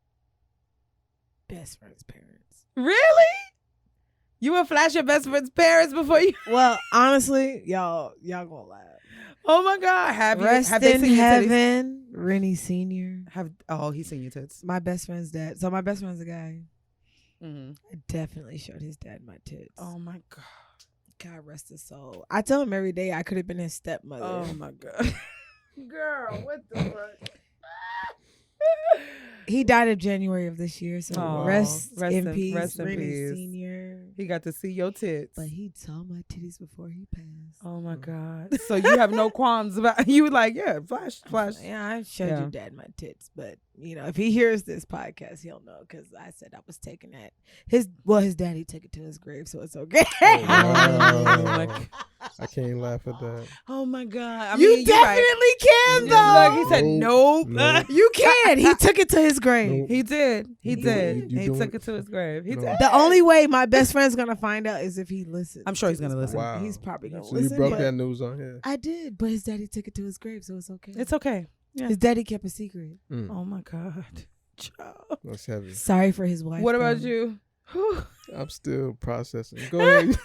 Best friend's parents. Really? You would flash your best friend's parents before you? Well, honestly, y'all gonna laugh. Oh my God! Have Rest they in seen your titties? heaven, Rennie Senior. He's seen your tits. My best friend's dad. So my best friend's a guy. I definitely showed his dad my tits. Oh my god. God rest his soul. I tell him every day I could have been his stepmother. Oh my god. Girl, what the fuck? He died of January of this year, so Aw, rest in peace, rest in Rennie peace. Senior. He got to see your tits. But he saw my titties before he passed. Oh my god. So you have no qualms about you like, yeah, flash. Yeah, I showed Yeah. your dad my tits, but if he hears this podcast, he'll know because I said I was taking that. His daddy took it to his grave, so it's okay. Wow. I can't laugh at that. Oh my god. I You mean, you're right. definitely can though. Look, he said nope. Nope. You can. He took it to his grave. Nope. He did. He You doing- did. you He doing- took it to his grave. He No. did. The only way my best friend's gonna find out is if he listens. I'm sure he's gonna to this listen. podcast. Wow. He's probably gonna So listen. you broke but that news on here. I did, but his daddy took it to his grave, so it's okay. It's okay. Yeah. His daddy kept a secret. Oh my god. Child. That's heavy. Sorry for his wife. What about though. you? Whew. I'm still processing. Go ahead.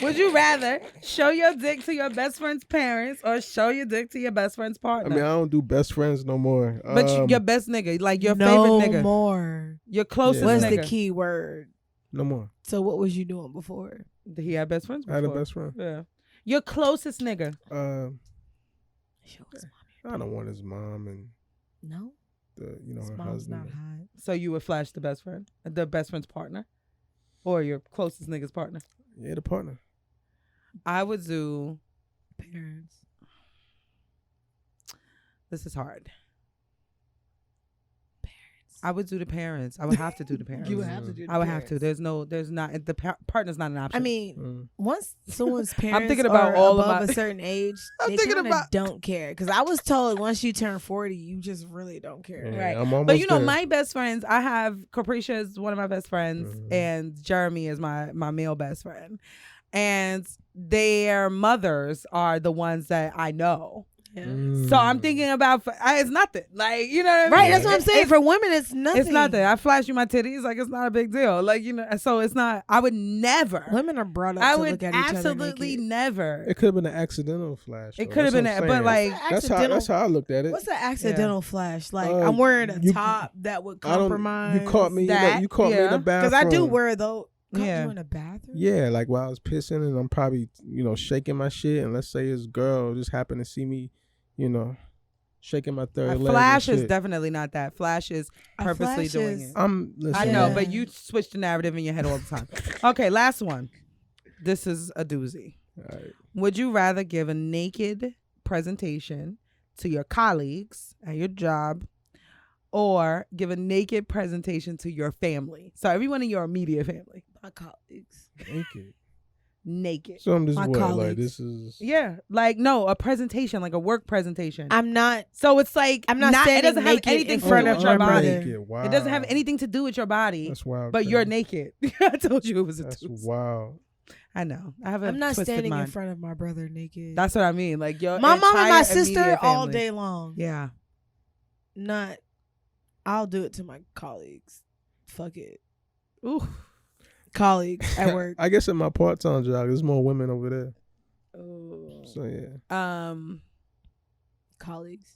Would you rather show your dick to your best friend's parents or show your dick to your best friend's I partner? mean, I don't do best friends no more. But your best nigga, like your no favorite nigga, more? your closest What's nigga. the key word? No more. So what was you doing before? He had best friends I before. had a best friend. Yeah. Your closest nigga. Show his I don't want his mom and No, his her mom's not husband. hot. So you would flash the best friend, the best friend's partner, or your closest nigga's partner. Yeah, the partner. I would do. Parents. This is hard. I would do the parents. I would have to do the parents. You would have to do. I would have to. There's not. The partner's not an option. I mean, once someone's parents thinking about are all of above my- a certain age, I'm they thinking kind of about- don't care. Because I was told once you turn 40, you just really don't care. Yeah, Right. I'm almost but there. my best friends, I have Capricia is one of my best friends, and Jeremy is my male best friend, and their mothers are the ones that I know. Yeah. So I'm thinking about it's nothing. Like, you know what I mean? Right, that's what I'm saying. It's, For women, it's nothing. it's nothing. I flash you my titties, like it's not a big deal. Like, so it's not. I would never. Women are brought up I to would look at each other absolutely naked. never. It could have been an accidental flash. It though. could have That's been, what I'm but saying. like that's how I looked at it. What's an accidental flash? Like Uh, I'm wearing a you- top that would I don't. compromise. You caught me. that, You caught me in yeah. the bathroom. Because I do wear though. Caught Yeah. you in a bathroom. Yeah, like while I was pissing and I'm probably shaking my shit, and let's say this girl just happened to see me, shaking my third A leg. flash and is shit. definitely not that. Flash is A purposely flash doing is- it. Listen, I know, Yeah. but you switch the narrative in your head all the time. Okay, last one. This is a doozy. All right. Would you rather give a naked presentation to your colleagues at your job or give a naked presentation to your family? So everyone in your immediate family. My colleagues. Naked. Naked. So I'm just My what? Like colleagues. this is. Yeah. Like, no, a presentation, like a work presentation. I'm not. So it's like I'm not it standing doesn't have naked anything in to front do of with my your body. brother. Naked. Wow. It doesn't have anything to do with your body. That's wild. But you're crazy. naked. I told you it was a That's doozy. wild. I know. I have a I'm not twisted standing in mind. front of my brother naked. That's what I mean. Like your my mom and my entire sister immediate all family. day long. Yeah. Not. I'll do it to my colleagues. Fuck it. Ooh. Colleagues at work. I guess in my part-time job, there's more women over there. Ooh. So yeah. Colleagues.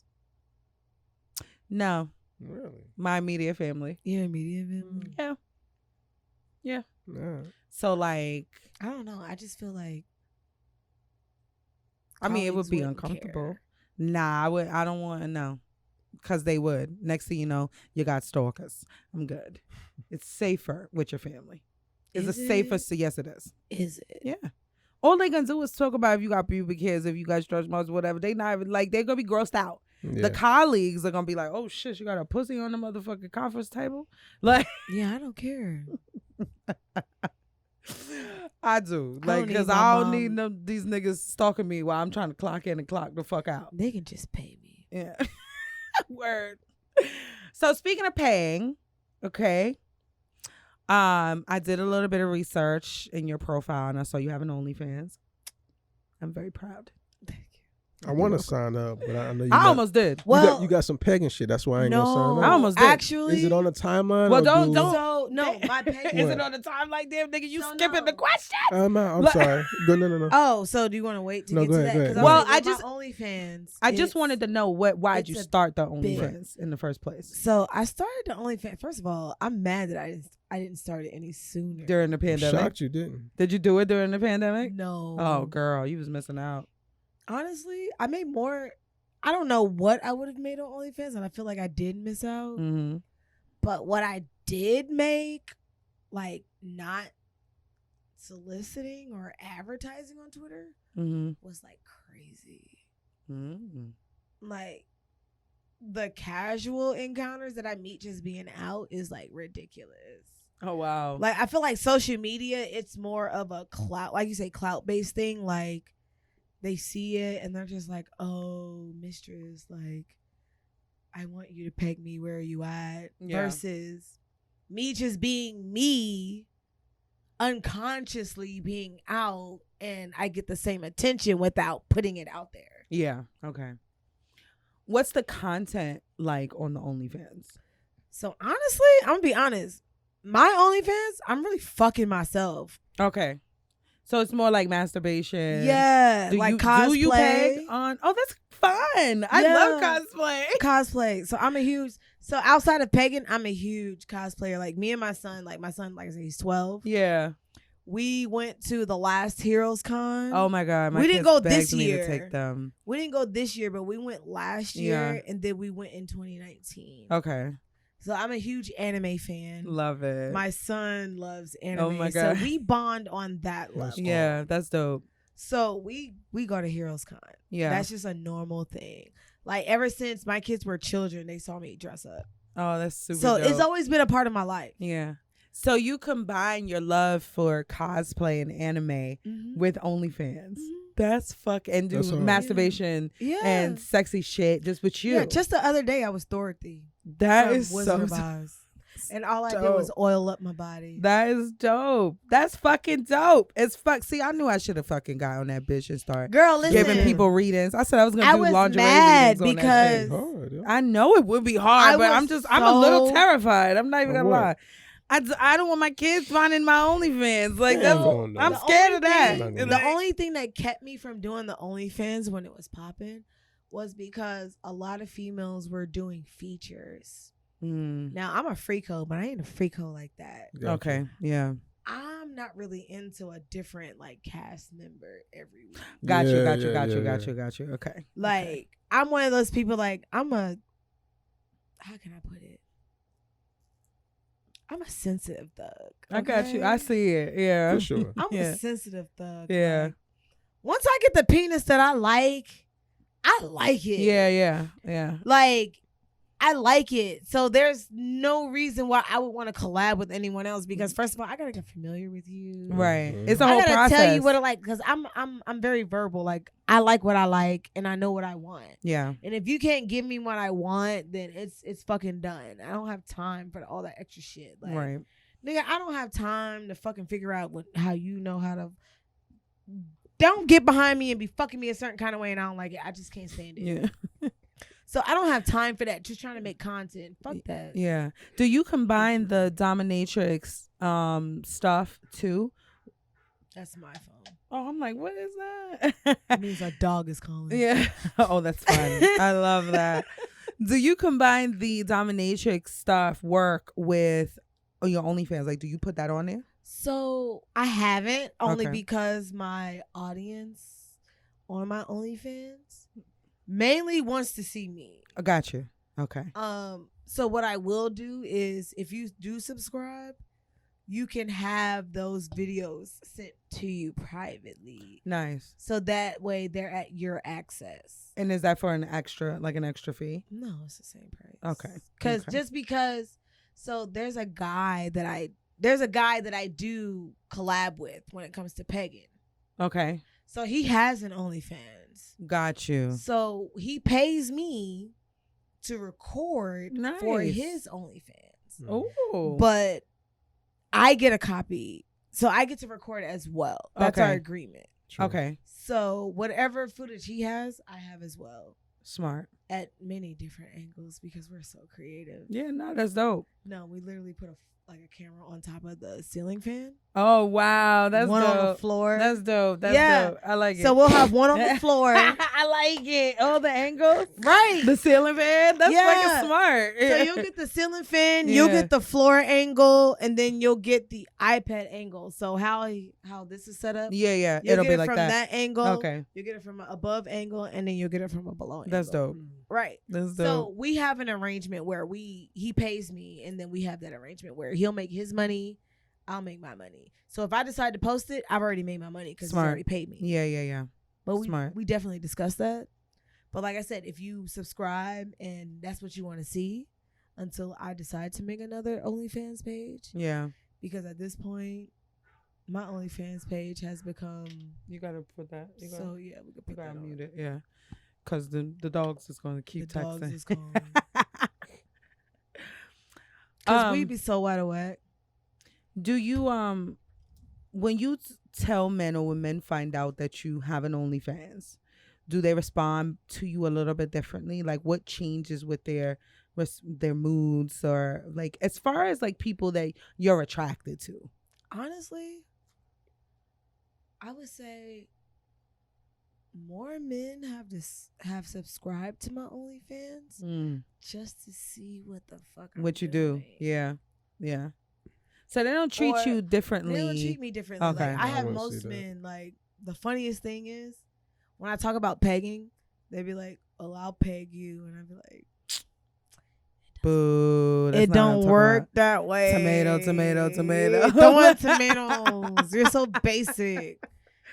No, Really? my immediate family. Yeah, media family. Yeah. Nah. So like, I don't know. I just feel like. I mean, it would colleagues be wouldn't uncomfortable. care. Nah, I don't want to know. Because they would. Next thing you know, you got stalkers. I'm good. It's safer with your family. It's Is a safer. it? Yes, it is. Is it? Yeah. All they gonna do is talk about if you got pubic hairs, if you got stretch marks, whatever. They not even like they're gonna be grossed out. Yeah. The colleagues are gonna be like, "Oh shit, you got a pussy on the motherfucking conference table?" Like, Yeah, I don't care. I do, I like, don't because need my I don't mom. need them, these niggas stalking me while I'm trying to clock in and clock the fuck out. They can just pay me. Yeah, word. So speaking of paying, okay. I did a little bit of research in your profile, and I saw you have an OnlyFans. I'm very proud. Thank you. I want to sign up, but I know you. I almost did. Well, you got some pagan shit. That's why I ain't gonna sign I up. almost did. Actually, Is it on the timeline? Well, or don't. So no, my pagan. Is it on the time like damn nigga? You So skipping no. the question? I'm sorry. No. Oh, so do you want to wait to No, get go to ahead, that? go ahead. 'Cause Well, was like, with my OnlyFans. I just it's- wanted to know why'd you it's a start the bit. OnlyFans in the first place So I started the OnlyFans. First of all, I'm mad that I didn't start it any sooner. during the I'm pandemic? shocked you didn't. Did you do it during the pandemic? No. Oh, girl, you was missing out. Honestly, I made more. I don't know what I would have made on OnlyFans, and I feel like I did miss out. Mm-hmm. But what I did make, like not soliciting or advertising on Twitter, Mm-hmm. was like crazy. Mm-hmm. Like the casual encounters that I meet just being out is like ridiculous. Oh wow. Like I feel like social media, it's more of a clout, like you say, clout based thing. Like they see it and they're just like, "Oh, mistress, like I want you to peg me. Where are you at?" Yeah. Versus me just being me, unconsciously being out, and I get the same attention without putting it out there. Yeah. Okay. What's the content like on the OnlyFans? So honestly, I'm gonna be honest. My OnlyFans, I'm really fucking myself. Okay. So it's more like masturbation. Yeah, Do like you, cosplay. Do you peg on? Oh, that's fun. I love cosplay. Cosplay. So I'm a huge. So outside of pegging, I'm a huge cosplayer. Like me and my son. Like my son, like I said, he's 12. Yeah. We went to the last Heroes Con. Oh my God. My We didn't kids go begged this me year. to take them. We didn't go this year, but we went last year, Yeah. and then we went in 2019. Okay. So I'm a huge anime fan. Love it. My son loves anime. Oh my God. So we bond on that level. Yeah, that's dope. So we go to Heroes Con. Yeah. That's just a normal thing. Like ever since my kids were children, they saw me dress up. Oh, that's super So dope. it's always been a part of my life. Yeah. So you combine your love for cosplay and anime with OnlyFans. That's and do That's hard. masturbation Yeah. and sexy shit just with you. Yeah, just the other day I was Dorothy. That from is Wizard of so Oz. And all I did dope. was oil up my body. That is dope. That's fucking dope. It's fuck. See, I knew I should have fucking got on that bitch and start Girl, listen. giving people readings. I said I was gonna I do was lingerie mad readings on that because- shit. Hard, yeah. I know it would be hard, I but was I'm a little so- terrified. I'm not even Of gonna what? lie. I don't want my kids finding my OnlyFans. Like Yeah, that's, no, no. I'm The scared only of that. thing- And The like- only thing that kept me from doing the OnlyFans when it was popping was because a lot of females were doing features. Mm, Now I'm a freako, but I ain't a freako like that. Gotcha. okay, yeah, I'm not really into a different like cast member every week. got you. Yeah. Okay, Like I'm one of those people. Like how can I put it? I'm a sensitive thug. I got you. okay? I see it. Yeah, For sure. I'm Yeah. a sensitive thug. Yeah. Like, once I get the penis that I like it. yeah. Like, I like it. So there's no reason why I would want to collab with anyone else because first of all, I gotta get familiar with you. Right. Mhm. It's a I whole gotta process. tell you what I like because I'm very verbal. Like I like what I like and I know what I want. Yeah. And if you can't give me what I want, then it's fucking done. I don't have time for all that extra shit. Like, Right. nigga, I don't have time to fucking figure out how you know how to. Don't get behind me and be fucking me a certain kind of way and I don't like it. I just can't stand it. Yeah. So I don't have time for that. Just trying to make content. Fuck that. Yeah. Do you combine the dominatrix stuff too? That's my phone. Oh, I'm like, what is that? It means a dog is calling. Yeah. Oh, that's fun. I love that. Do you combine the dominatrix stuff work with your OnlyFans? Like, do you put that on there? So I haven't only Okay. because my audience on my OnlyFans mainly wants to see me. I got you. Okay. So what I will do is if you do subscribe, you can have those videos sent to you privately. Nice. So that way they're at your access. And is that for an extra fee? No, it's the same price. Okay. Because so there's a guy that I do collab with when it comes to pegging. Okay. So he has an OnlyFans. Got you. So he pays me to record for Nice. his OnlyFans. Oh. But I get a copy. So I get to record as well. That's our Okay. agreement. True. Okay. So whatever footage he has, I have as well. Smart. At many different angles because we're so creative. Yeah, no, that's dope. No, we literally put a camera on top of the ceiling fan. Oh wow, that's one dope. on the floor. That's dope. That's Yeah. dope. I like it. So we'll have one on the floor. I like it. Oh, the angles. Right. The ceiling fan. That's Yeah. fucking smart. So you'll get the ceiling fan, you'll Yeah. get the floor angle, and then you'll get the iPad angle. So how this is set up? Yeah. You'll It'll get be it like from that. angle. Okay. You get it from an above angle, and then you'll get it from a below angle. That's dope. Right. That's dope. So we have an arrangement where he pays me, and then we have that arrangement where he'll make his money, I'll make my money. So if I decide to post it, I've already made my money because he's already paid me. Yeah. But Smart. we definitely discussed that. But like I said, if you subscribe and that's what you want to see, until I decide to make another OnlyFans page, Yeah. because at this point, my OnlyFans page has become. You gotta put that. So yeah, we can You put that gotta on. mute it. Yeah. Because the dogs is gonna keep The texting. dogs is gone. Because we be so wide awake. Do you when you tell men or when men find out that you have an OnlyFans, do they respond to you a little bit differently? Like what changes with their moods, or like as far as like people that you're attracted to? Honestly, I would say more men have subscribed to my OnlyFans just to see what the fuck What you doing. do. Yeah. So they don't treat you differently. They don't treat me differently. Okay. Like, I have I will most see that. men, like, the funniest thing is when I talk about pegging, they be like, oh, I'll peg you. And I be like, Boo. That's it not what I'm don't talking work about. that way. Tomato. Don't want tomatoes. You're so basic.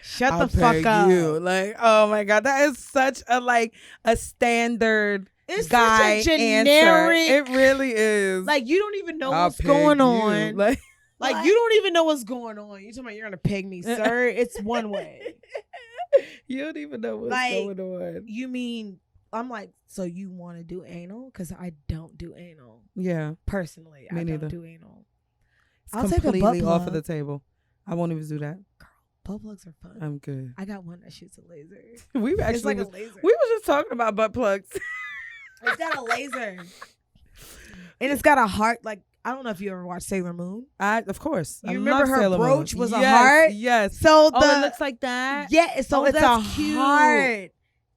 Shut I'll the fuck peg up. you. Like, oh my God. That is such a standard It's guy such a generic. answer. It really is. Like, you don't even know I'll what's going peg you. on. Like, Like, you don't even know what's going on. You talking about you're gonna peg me, sir? It's one way. you don't even know what's Like, going on. You mean I'm like, so you want to do anal? Because I don't do anal Yeah. personally. Me I neither. don't do anal. It's I'll take a butt completely off of plug. the table. I won't even do that. Butt plugs are fun. I'm good. I got one that shoots a laser. We actually It's like was, a laser. we was just talking about butt plugs. It's got a laser, and it's got a heart. Like, I don't know if you ever watched Sailor Moon. Of course. You I remember love her Sailor Moon. brooch was a Yes, heart? Yes. So Oh, it looks like that. yeah. So Oh, it's a that's cute. heart,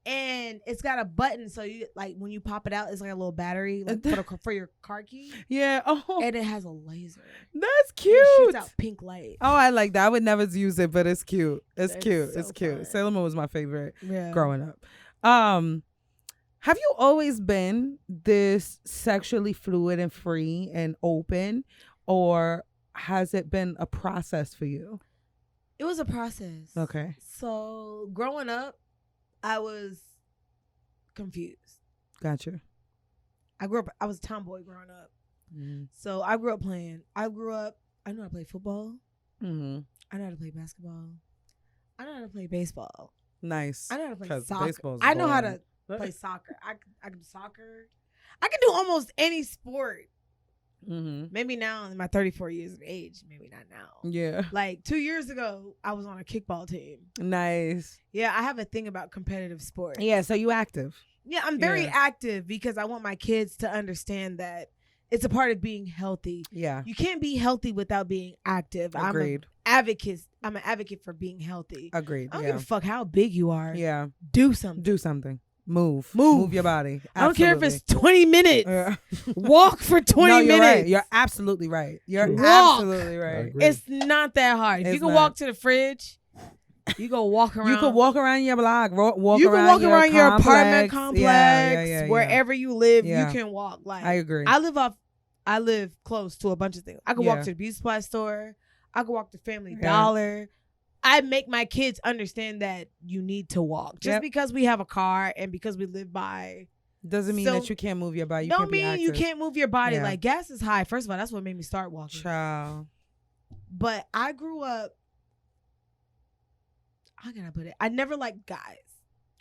and it's got a button. So you like when you pop it out, it's like a little battery like for your car key, Yeah. Oh, and it has a laser. that's It cute. shoots out pink light. Oh, I like that. I would never use it, but it's cute. It's It's cute. so It's cute. fun. Sailor Moon was my favorite Yeah. growing up. Have you always been this sexually fluid and free and open, or has it been a process for you? It was a process. Okay. So growing up, I was confused. Gotcha. I was a tomboy growing up. So I grew up. I knew how to play football. Mm-hmm. I know how to play basketball. I know how to play baseball. Nice. I know how to play 'Cause soccer. baseball's I know how boring. to play soccer. I can do soccer. I can do almost any sport. Mm-hmm. Maybe now in my 34 years of age. Maybe not now. Yeah. Like 2 years ago, I was on a kickball team. Nice. Yeah, I have a thing about competitive sports. Yeah. So you active. Yeah, I'm very Yeah. active because I want my kids to understand that it's a part of being healthy. Yeah. You can't be healthy without being active. Agreed. I'm an advocate for being healthy. Agreed. I don't Yeah. give a fuck how big you are. Yeah. Do something. Do something. Move your body. I don't care if it's Absolutely. 20 minutes. Yeah. Walk for 20 No, you're minutes. right. You're absolutely right. You're True. Walk. absolutely I right. agree. It's not that hard. If It's you can not. walk to the fridge, you go walk around. You could walk around your block. Walk You can around walk your around your complex. apartment complex. Yeah. Wherever you live, Yeah. you can walk. Like I agree. I live close to a bunch of things. I could Yeah. walk to the beauty supply store. I could walk to Family Yeah. Dollar. I make my kids understand that you need to walk. Just Yep. because we have a car and because we live by Doesn't mean So- that you can't move your body. You don't can't be mean you active. can't move your body. Yeah. Like gas is high. First of all, that's what made me start walking. Child. But I grew up. How can I put it? I never liked guys.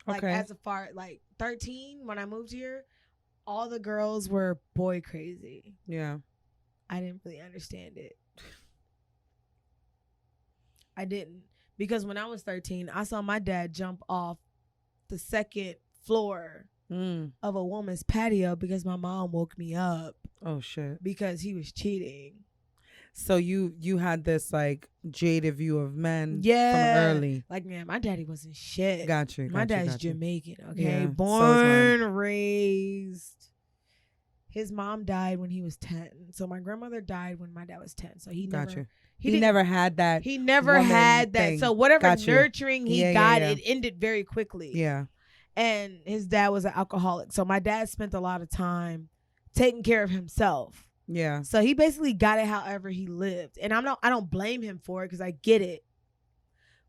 Like Okay. as a far like 13 when I moved here, all the girls were boy crazy. Yeah. I didn't really understand it. I didn't Because when I was 13, I saw my dad jump off the second floor of a woman's patio because my mom woke me up Oh shit. because he was cheating. So you had this like jaded view of men Yeah. from early. Like, man, my daddy wasn't shit. Got you. My dad's got you. Jamaican, okay? Yeah, so is Born, raised. His mom died when he was 10. So my grandmother died when my dad was 10. So he Got never you. he He never had that. he never woman had that. thing. So whatever Got you. nurturing he Yeah, got, yeah. it ended very quickly. Yeah. And his dad was an alcoholic. So my dad spent a lot of time taking care of himself. Yeah. So he basically got it however he lived. And I don't blame him for it because I get it.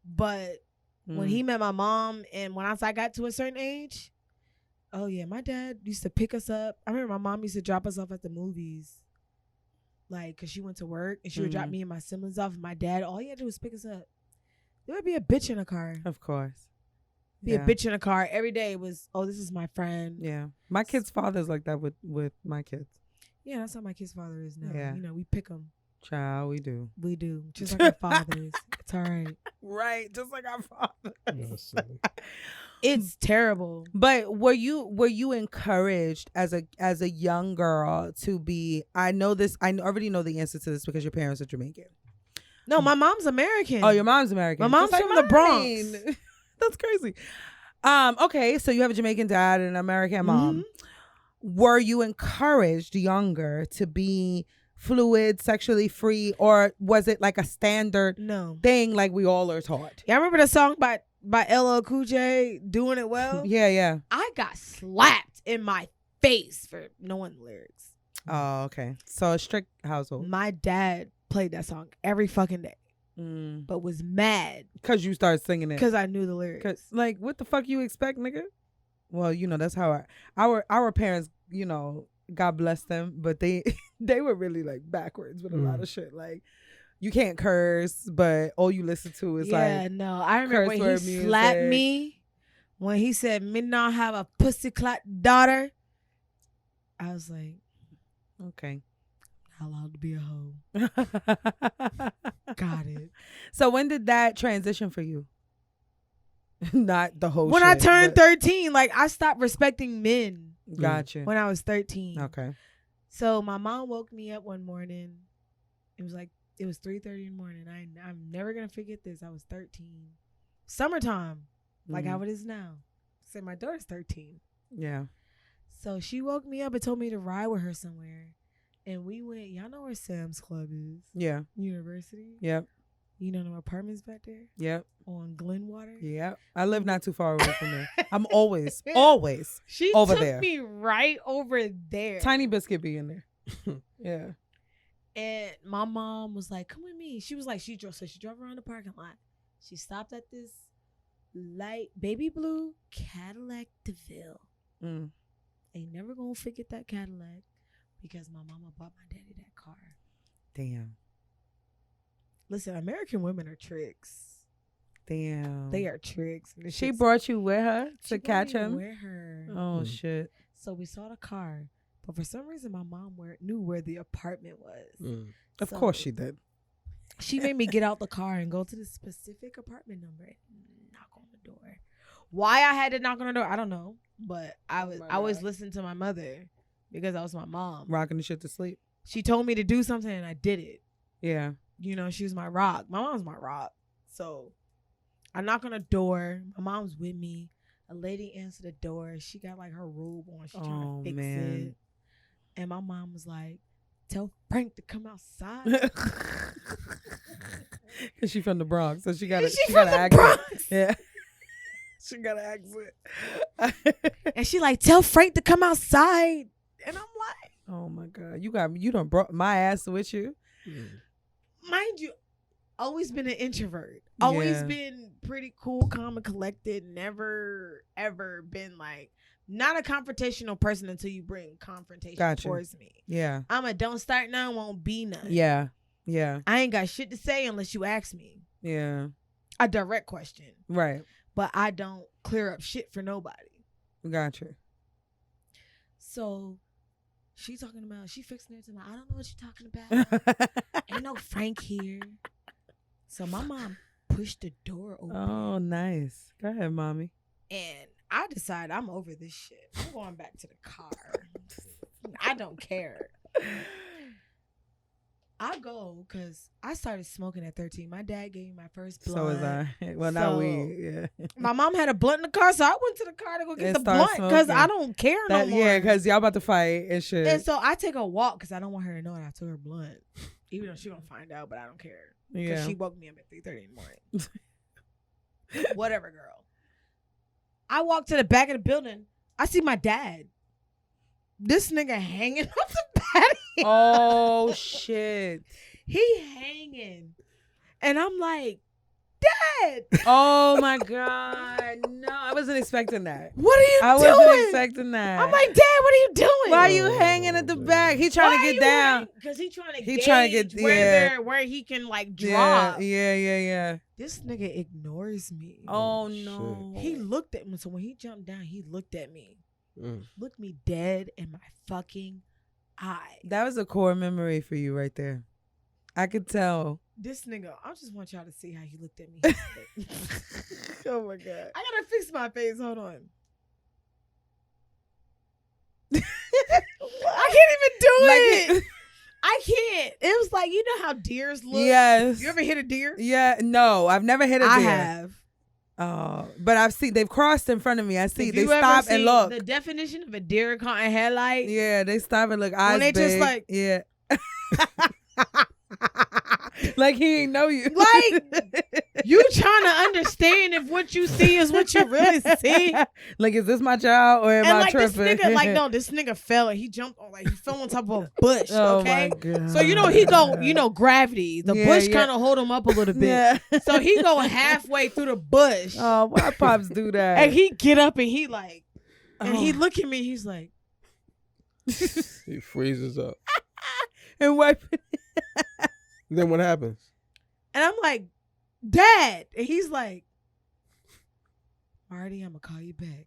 But when he met my mom and once I got to a certain age, oh yeah, my dad used to pick us up. I remember my mom used to drop us off at the movies. Like, cause she went to work and she would drop me and my siblings off. And my dad, all he had to do was pick us up. There would be a bitch in a car. Of course. Be a bitch in a car every day. It was, oh, this is my friend. Yeah. My kid's father's like that with my kids. Yeah, that's how my kid's father is now. Yeah. You know, we pick them. Child, we do. We do. Just like our fathers. It's all right. Right. Just like our father. It's terrible. But were you encouraged as a young girl to be? I already know the answer to this because your parents are Jamaican. No, my mom's American. Oh, your mom's American. My mom's Just like from the mine. Bronx. That's crazy. Okay, so you have a Jamaican dad and an American mom. Were you encouraged younger to be fluid, sexually free, or was it like a standard thing like we all are taught? Yeah, I remember the song by LL Cool J, Doing It Well. Yeah. I got slapped in my face for knowing the lyrics. Oh, okay. So a strict household. My dad played that song every fucking day, but was mad because you started singing it. Because I knew the lyrics. 'Cause, like, what the fuck you expect, nigga? Well, you know, that's how our parents, you know, God bless them, but they were really like backwards with a lot of shit. Like, you can't curse, but all you listen to is I remember when he slapped me, when he said, "Me not have a pussy clot daughter." I was like, okay, not allowed to be a hoe. Got it. So when did that transition for you? Not the whole when shit, I turned 13, like, I stopped respecting men. Gotcha. When I was 13. Okay. So my mom woke me up one morning. It was 3:30 in the morning. I'm never gonna forget this. I was 13. Summertime. Like how it is now. So my daughter's 13. Yeah. So she woke me up and told me to ride with her somewhere. And we went, y'all know where Sam's Club is? Yeah. University? Yep. You know them apartments back there? Yep. On Glenwater? Yep. I live not too far away from there. I'm always she over took there. me right over there. Tiny Biscuit be in there. Yeah. And my mom was like, come with me. She was like, she drove around the parking lot. She stopped at this light baby blue Cadillac DeVille. Ain't never gonna forget that Cadillac because my mama bought my daddy that car. Damn. Listen, American women are tricks. Damn. They are tricks. She brought you with her to catch him? With her. Oh, shit. So we saw the car. But for some reason, my mom knew where the apartment was. Of course she did. She made me get out the car and go to the specific apartment number and knock on the door. Why I had to knock on the door, I don't know. But I always listened to my mother because that was my mom. Rocking the shit to sleep. She told me to do something and I did it. Yeah. You know, she was my rock. My mom's my rock. So I knock on the door. My mom's with me. A lady answered the door. She got like her robe on. She trying to fix it. And my mom was like, tell Frank to come outside. Cause she from the Bronx, so she got to Bronx. Yeah. She got an accent. And she like, tell Frank to come outside. And I'm like, oh my God. You done brought my ass with you. Mind you, always been an introvert. Always been pretty cool, calm, and collected. Never, ever been like, not a confrontational person until you bring confrontation towards me. Yeah. I'm a don't start now, won't be none. Yeah. Yeah. I ain't got shit to say unless you ask me. Yeah. A direct question. Right. But I don't clear up shit for nobody. Gotcha. So she fixing it to me. I don't know what you're talking about. Ain't no Frank here. So my mom pushed the door open. Oh, nice. Go ahead, mommy. And I decide I'm over this shit. I'm going back to the car. I don't care. I go because I started smoking at 13. My dad gave me my first blunt. So was I. Well, not weed. Yeah. My mom had a blunt in the car, so I went to the car to go get And the start blunt because smoking. I don't care no more. Yeah, because y'all about to fight and shit. And so I take a walk because I don't want her to know that I took her blunt. Even though she gonna find out, but I don't care. Because Yeah. she woke me up at 3:30 in the morning. Whatever, girl. I walk to the back of the building. I see my dad. This nigga hanging off the patio. Oh, shit. He hanging. And I'm like, Dad, Oh, my God. No, I wasn't expecting that. what are you I doing? wasn't expecting that. I'm like, Dad, what are you doing? why are you hanging at the back? He trying to get down. Because he trying to He gauge trying to get- yeah. where he can like Yeah, drop. yeah. This nigga ignores me. Oh, shit. no. He looked at me. So when he jumped down, he looked at me. Mm. Looked me dead in my fucking eye. That was a core memory for you right there. I could tell. This nigga, I just want y'all to see how he looked at me. Oh, my God. I gotta fix my face. Hold on. I can't even do it. I can't. It was like, you know how deers look? Yes. You ever hit a deer? Yeah, no, I've never hit a deer. I have. Oh, but I've seen they've crossed in front of me. I see If they you ever stop and seen look. The definition of a deer caught in headlight. Yeah, they stop and look. Eyes they just big. like- yeah, like he ain't know you. Like, you trying to understand if what you see is what you really see. Like, is this my child or am And I like tripping? this nigga, like no, this nigga fell and he jumped on, like he fell on top of a bush. Oh Okay, my God. so you know he go, you know gravity. The Yeah, bush yeah. kind of hold him up a little bit. Yeah. So he go halfway through the bush, Oh, why pops do that? and he get up and he like, and he Oh. look at me. He's like, He freezes up. and wipe. Then what happens? and I'm like, Dad, and he's like, Marty, I'm gonna call you back.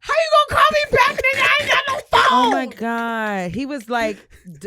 How you gonna call me back, nigga? I ain't got no phone. Oh my God, he was like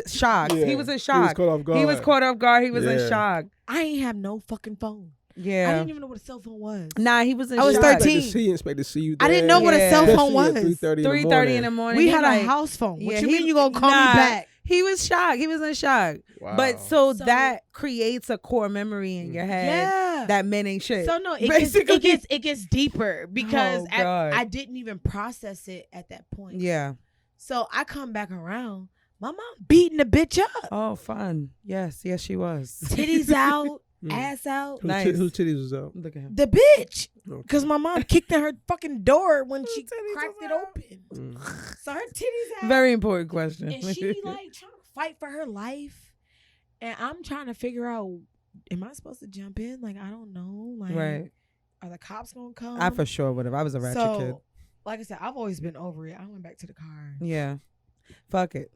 shocked. Yeah, He was in He was shock. caught off guard. He was caught off guard. He was in Yeah. shock. I ain't have no fucking phone. I Yeah. didn't even know what a cell phone was. Nah, he was in I was shock. 13. He expected to see you. I didn't know what a Yeah. cell phone Especially was. at 3:30 3:30 in the morning. We He had like- a house phone. What Yeah, you he- mean you gonna call nah. me back? He was shocked. He was in shock. Wow. But so So- that creates a core memory in your head Yeah. that men ain't shit. So no, Basically. it gets deeper because Oh, God. I didn't even process it at that point. Yeah. So I come back around. My mom beating the bitch up. Oh, fun. Yes, she was. Titties out, Mm. ass out. Nice. Whose titties was out? Look at him. The bitch. Okay. Because my mom kicked in her fucking door when she titties cracked was it out. open. Mm. So her titties out. Very important question. And she like trying to fight for her life. And I'm trying to figure out, am I supposed to jump in? Like, I don't know. Like, Right. are the cops gonna come? I for sure would have. I was a ratchet kid. Like I said, I've always been over it. I went back to the car. Yeah. Fuck it.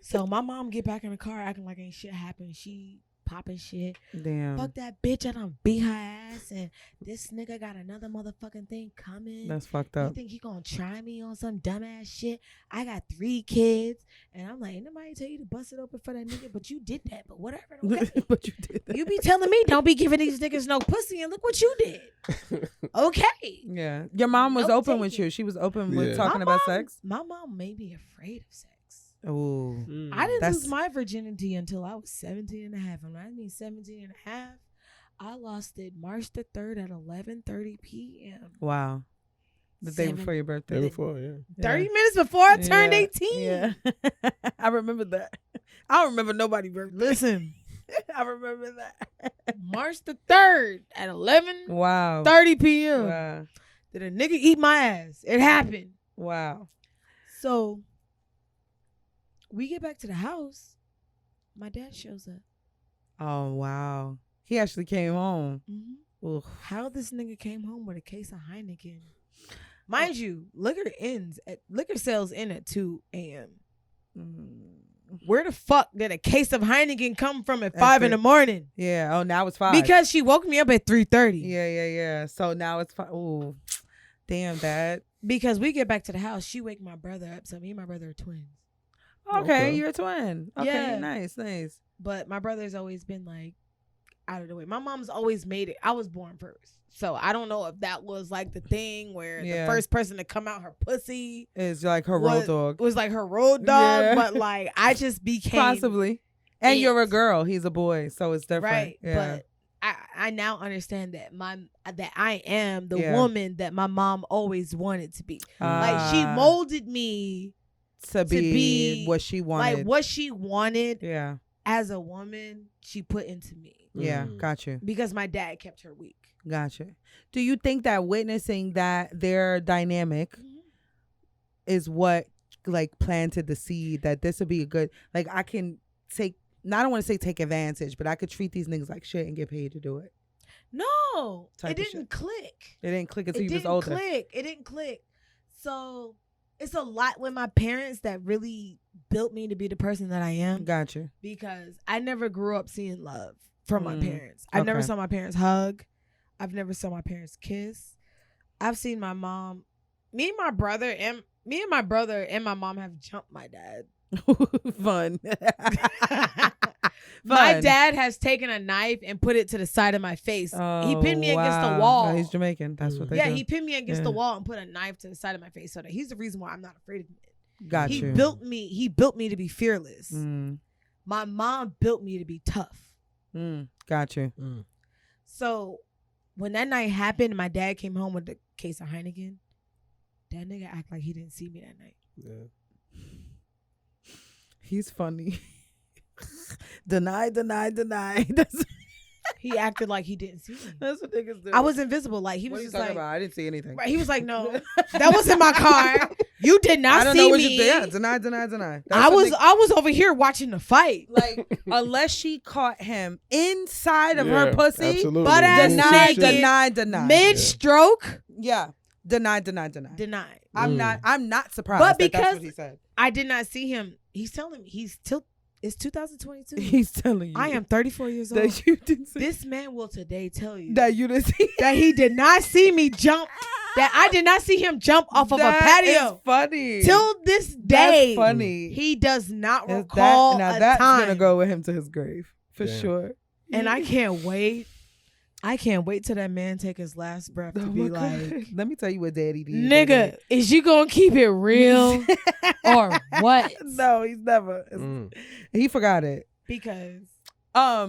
So my mom get back in the car acting like ain't shit happened. She popping shit. Damn. Fuck that bitch. I done beat her ass. And this nigga got another motherfucking thing coming. That's fucked You up. think he gonna try me on some dumbass shit? I got 3 kids. And I'm like, ain't nobody tell you to bust it open for that nigga, but you did that. But whatever. Okay. But you did that. You be telling me don't be giving these niggas no pussy, and look what you did. Okay. Yeah. Your mom was Note open with taken. you. She was open with Yeah. talking My about mom- sex. My mom made me afraid of sex. Ooh. Mm. I didn't That's- lose my virginity until I was 17 and a half. And when I mean 17 and a half, I lost it March the 3rd at 11:30 p.m. Wow. The day 7 before your birthday. Day before, yeah. 30 minutes before I turned Yeah. 18. Yeah. I remember that. I don't remember nobody's birthday. Listen, I remember that. March the 3rd at 11:30 Wow. p.m. Wow. Did a nigga eat my ass? It happened. Wow. So we get back to the house. My dad shows up. Oh, wow. He actually came home. Mm-hmm. Ooh. How this nigga came home with a case of Heineken? Mind you, liquor sales in at 2 a.m. Where the fuck did a case of Heineken come from at 5 in the morning? Yeah. Oh, now it's 5. Because she woke me up at 3:30. Yeah. So now it's 5. Ooh. Damn, Dad. Because we get back to the house, she wake my brother up. So me and my brother are twins. Okay, Okay. you're a twin. Okay, Yeah. nice. But my brother's always been like, out of the way. My mom's always made it. I was born first. So I don't know if that was like the thing where the first person to come out her pussy is like her road dog. Was like her road dog, Yeah. but like I just became possibly. And you're a girl, he's a boy, so it's different. Right. Yeah. But I now understand that I am the woman that my mom always wanted to be. Like she molded me to be what she wanted. Like what she wanted. Yeah. As a woman, she put into me. Yeah, got you. Because my dad kept her weak. Gotcha. Do you think that witnessing that their dynamic is what like planted the seed that this would be a good, like I can take, I don't want to say take advantage, but I could treat these niggas like shit and get paid to do it? No, it didn't click. It didn't click until you was older. It didn't click. So it's a lot with my parents that really built me to be the person that I am. Gotcha. Because I never grew up seeing love from my parents. I never saw my parents hug. I've never saw my parents kiss. I've seen my mom, me and my brother and my mom have jumped my dad. Fun. My dad has taken a knife and put it to the side of my face. He pinned me against the wall. No, he's Jamaican. That's what they do. Yeah, he pinned me against the wall and put a knife to the side of my face. So that he's the reason why I'm not afraid of him. Got He you. built me to be fearless. My mom built me to be tough. Got you. So when that night happened, my dad came home with a case of Heineken. That nigga act like he didn't see me that night. Yeah. He's funny. Deny. He acted like he didn't see me. That's what niggas do. I was invisible. Like he was what are you just talking like, about? I didn't see anything. Right, he was like, no, that was in my car. You did not I don't see know what me. you yeah, deny. I was over here watching the fight. Like unless she caught him inside of her pussy, absolutely. Butt ass deny. Mid stroke. Yeah. Deny. I'm not surprised. But that's what he said. I did not see him. He's telling me it's 2022. He's telling you. I am 34 years old. That you didn't see. This man will today tell you That you didn't see. that he did not see me jump. That I did not see him jump off of a patio. That is funny. Till this day. That's funny. He does not recall that's time. gonna go with him to his grave for sure. And I can't wait. I can't wait till that man take his last breath to be like, let me tell you what daddy did. nigga, is you gonna keep it real or what? No, he's never. He forgot it. Because I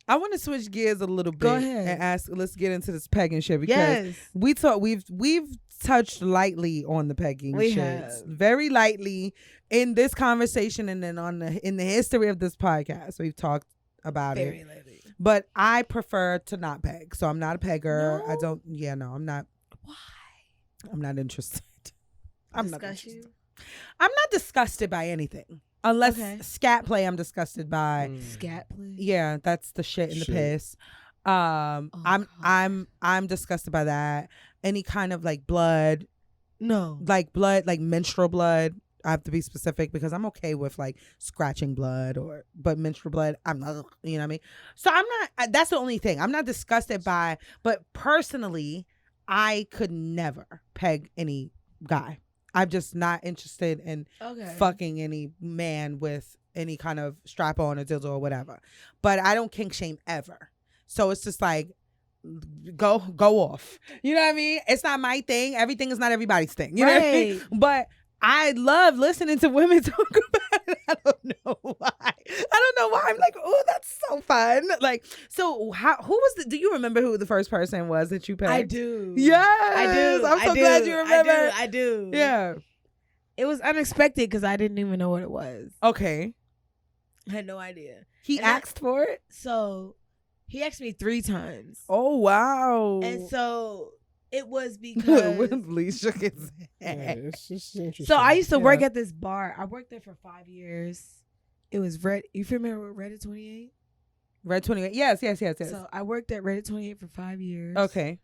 want to switch gears a little bit. Go ahead. And ask. Let's get into this pegging shit because we've touched lightly on the pegging We shit, have. very lightly in this conversation, and then in the history of this podcast, we've talked about it. very lately. But I prefer to not peg, so I'm not a pegger. No? I don't. Yeah, no, I'm not. Why? I'm not interested. I'm not interested. I'm not disgusted by anything. Unless scat play, I'm disgusted by. Scat play. Yeah, that's the shit and the piss. I'm disgusted by that. Any kind of like blood. No. Like blood, like menstrual blood. I have to be specific because I'm okay with like scratching blood but menstrual blood, I'm not, you know what I mean? So I'm not, that's the only thing. I'm not disgusted by, but personally, I could never peg any guy. I'm just not interested in fucking any man with any kind of strap on or dildo or whatever. But I don't kink shame ever. So it's just like, go off. You know what I mean? It's not my thing. Everything is not everybody's thing. You know what I mean? But I love listening to women talk about it. I don't know why. I'm like, oh, that's so fun. Like, so do you remember who the first person was that you pegged? I do. Yes. I do. I'm so glad you remember. I do. Yeah. It was unexpected because I didn't even know what it was. Okay. I had no idea. He asked for it? So he asked me 3 times. Oh, wow. And so it was because Lee shook his head. Yeah, it's interesting. So I used to work at this bar. I worked there for 5 years. It was Red. You remember Reddit 28? Red 28. Yes. So I worked at Reddit 28 for 5 years. Okay.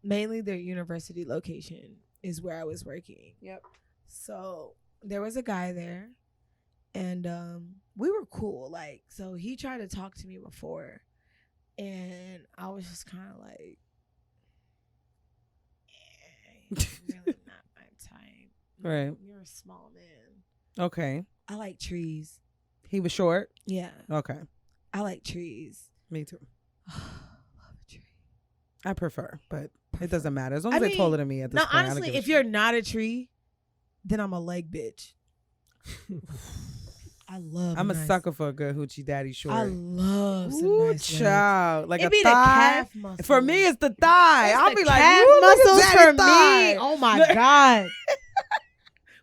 Mainly their university location is where I was working. Yep. So there was a guy there, and we were cool. Like, so he tried to talk to me before, and I was just kind of like, really not my type. Right. You're a small man. Okay. I like trees. He was short? Yeah. Okay. I like trees. Me too. Love a tree. I prefer, but it doesn't matter as long I as they're mean, taller than me at this No, point. I don't honestly, give a if shit. you're not a tree, then I'm a leg bitch. I love. I'm a nice, sucker for a good hoochie daddy short. I love some Ooh, nice legs. child, like It a be the thigh. calf muscle. For me, it's the thigh. It's I'll the be like, calf "Ooh, look at muscles daddy for thigh." me. Oh my god.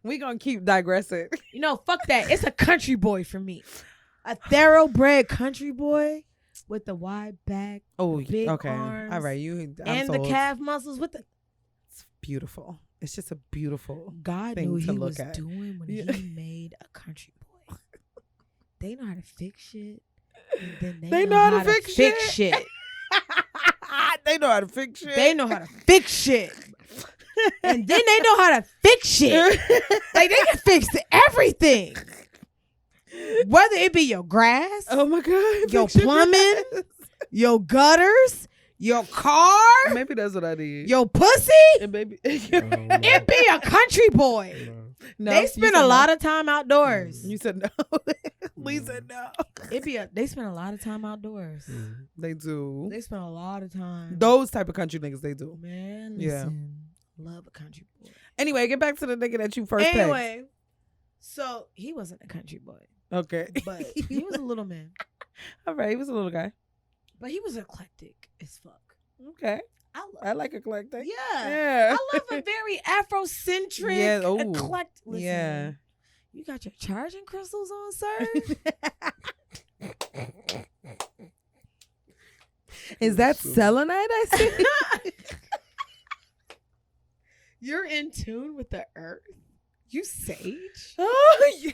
We gonna keep digressing. You know, fuck that. It's a country boy for me. A thoroughbred country boy with the wide back, Oh, big okay. arms, All right, you I'm and the sold. calf muscles with the. It's beautiful. It's just a beautiful. God thing knew to he look was at. doing when Yeah. he made a country boy. They know how to fix shit. And then They know how to fix shit. They know how to fix shit. They know how to fix shit. And then they know how to fix shit. Like they can fix everything. Whether it be your grass, Oh my god. your Fix your plumbing, grass. your gutters, your car, Maybe that's what I need. your pussy. And maybe It be a country boy. no, They you spend said a lot no. of time outdoors. You said no. Lee said no. They spend a lot of time outdoors. They do. They spend a lot of time. Those type of country niggas, they do. Man, Yeah. listen. Love a country boy. Anyway, get back to the nigga that you first pegged. Anyway, so he wasn't a country boy, Okay. but he was a little man. All right, he was a little guy. But he was eclectic as fuck. Okay. I I like eclectic. yeah. Yeah. I love a very Afrocentric, Yeah, ooh. eclectic. Listen, Yeah. you got your charging crystals on, sir? Is that selenite I see? You're in tune with the earth. You sage? Oh, you.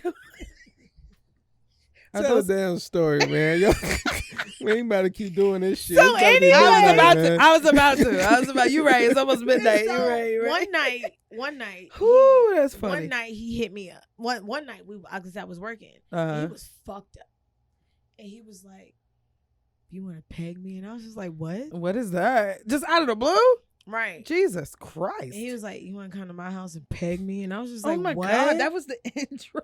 Are Tell those- a damn story, man. Yo, we ain't about to keep doing this shit. So It's gotta be anyway- I was midnight, about to. man. I was about. You right. It's almost midnight. So, You right. You right. One night, Whew, that's funny. one night he hit me up. One night because I was working. He Uh-huh. was fucked up, and he was like, "You want to peg me?" And I was just like, "What?" What is that? Just out of the blue? Right. Jesus Christ. And he was like, "You want to come to my house and peg me?" And I was just oh like, my "What?" God. That was the intro.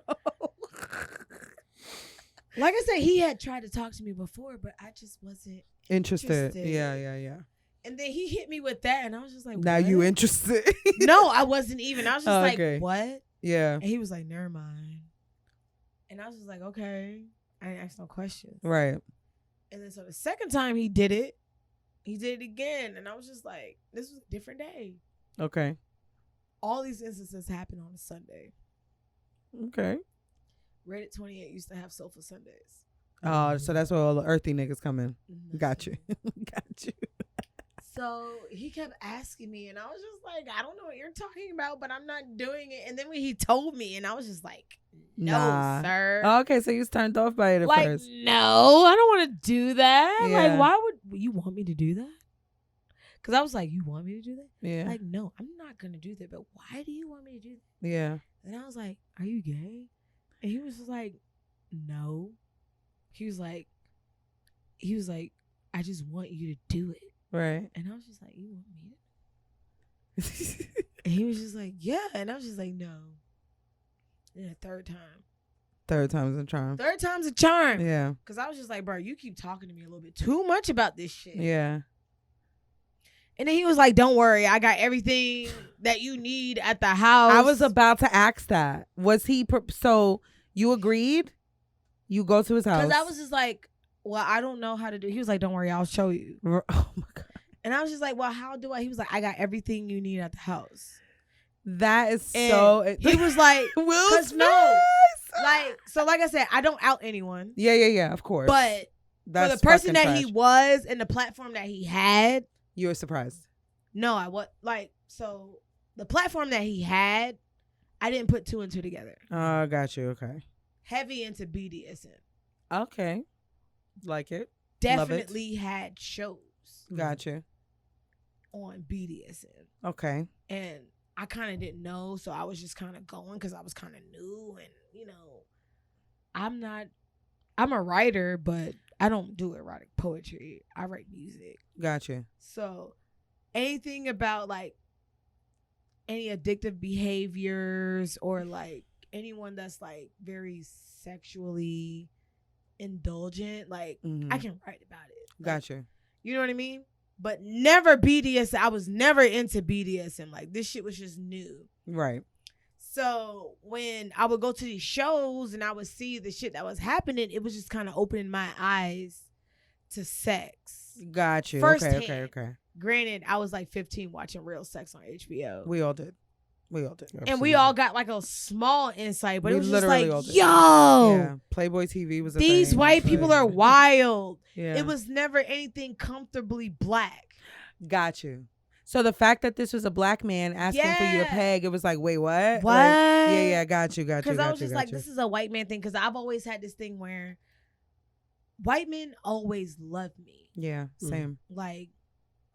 Like I said, he had tried to talk to me before, but I just wasn't. Interested. Interested. Yeah. And then he hit me with that, and I was just like, Now what? you interested. No, I wasn't even. I was just Oh, like, okay. what? Yeah. And he was like, never mind. And I was just like, okay. I didn't ask no questions. Right. And then so the second time he did it again. And I was just like, this was a different day. Okay. All these instances happened on a Sunday. Okay. Reddit 28 used to have Sofa Sundays. Oh, so that's where all the earthy niggas come in. Got you. Got you. So he kept asking me, and I was just like, I don't know what you're talking about, but I'm not doing it. And then when he told me, and I was just like, no, Nah. sir. Oh, okay, so you was turned off by it at Like, first. no, I don't want to do that. Yeah. Like, why would you want me to do that? Because I was like, you want me to do that? Yeah. Like, no, I'm not going to do that. But why do you want me to do that? Yeah. And I was like, are you gay? And he was just like, no. He was like, I just want you to do it. Right. And I was just like, you want me to? And he was just like, yeah. And I was just like, no. And the third time's a charm. time's a charm. Yeah. Because I was just like, bro, you keep talking to me a little bit too much about this shit. Yeah. And then he was like, don't worry, I got everything that you need at the house. I was about to ask that. Was he so you agreed? You go to his house. Because I was just like, well, I don't know how to do. He was like, don't worry, I'll show you. Oh my God. And I was just like, well, how do I? He was like, I got everything you need at the house. That is And so he was like, Will because Smith. no, like I said, I don't out anyone. Yeah, of course. But that's for the person fucking that he trash. was and the platform that he had, You were surprised. no, I was like, so the platform that he had, I didn't put two and two together. Oh, got you. Okay. Heavy into BDSM. Okay. Like it. Definitely had shows Got you. on BDSM. Okay. And I kind of didn't know, so I was just kind of going because I was kind of new. And, you know, I'm a writer, but I don't do erotic poetry. I write music. Got you. So anything about like any addictive behaviors or like anyone that's like very sexually indulgent, like Mhm. I can write about it. Like, Got you. You know what I mean? But never BDSM. I was never into BDSM. Like, this shit was just new. Right. So when I would go to these shows and I would see the shit that was happening, it was just kind of opening my eyes to sex. Got you. Firsthand. Okay. Granted, I was like 15 watching real sex on HBO. We all did. Absolutely. And we all got like a small insight, but We it was just literally like, all did. yo, Yeah. Playboy TV was a these thing. white people are wild. Yeah. It was never anything comfortably black. Got you. So the fact that this was a black man asking for you to Yeah. peg, it was like, wait, what? What? Like, yeah, got you. Because I was just like, this is a white man thing. Because I've always had this thing where white men always love me. Yeah, same. Like,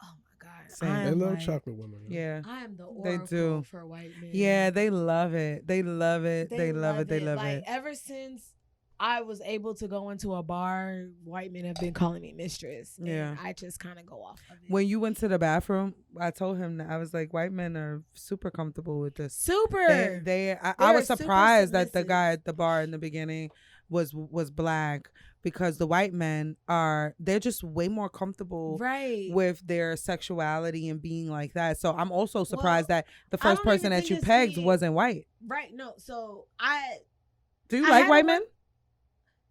oh my God. Same. I They am love like, chocolate women. Yeah. I am the They oracle do. for white men. Yeah, they love it. They love it. They love it. They love like, it. Ever since I was able to go into a bar, white men have been calling me mistress. Yeah. And I just kind of go off of it. When you went to the bathroom, I told him that I was like, white men are super comfortable with this. Super. I They're was super surprised that the submissive. guy at the bar in the beginning was black, because the white men they're just way more comfortable Right. with their sexuality and being like that. So I'm also surprised that the I first don't person even that think you it's pegged being- wasn't white. Right. No. So Do you I like had white a men?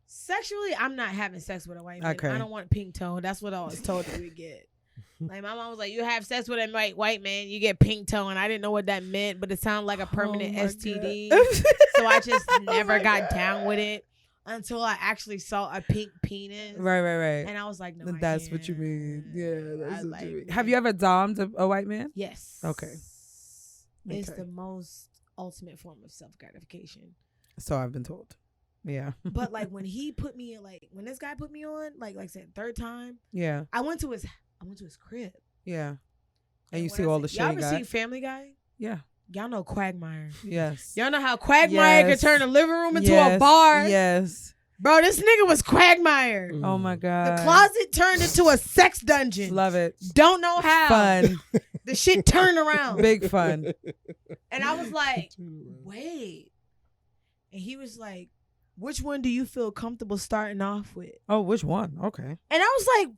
sexually, I'm not having sex with a white man. Okay. I don't want pink toe. That's what I was told that we get. Like, my mom was like, you have sex with a white man, you get pink toe. And I didn't know what that meant, but it sounded like a permanent Oh my STD. God. So I just never my got God. down with it until I actually saw a pink penis. Right. And I was like, no, That's what you mean. can't. Yeah, that's I what you like- mean. Have you ever dommed a white man? Yes. Okay. It's Okay. the most ultimate form of self-gratification. So I've been told. Yeah. But like when this guy put me on, like I said, third time, Yeah. I went to his crib. Yeah. And you when see I all said- the shit Y'all he ever got. seen Family Guy? Yeah. Y'all know Quagmire. Yes. Y'all know how Quagmire Yes. could turn a living room into Yes. a bar? Yes. Bro, this nigga was Quagmire. Oh my God. The closet turned into a sex dungeon. Love it. Don't know how. Fun. The shit turned around. Big fun. And I was like, wait. And he was like, which one do you feel comfortable starting off with? Oh, which one? Okay. And I was like,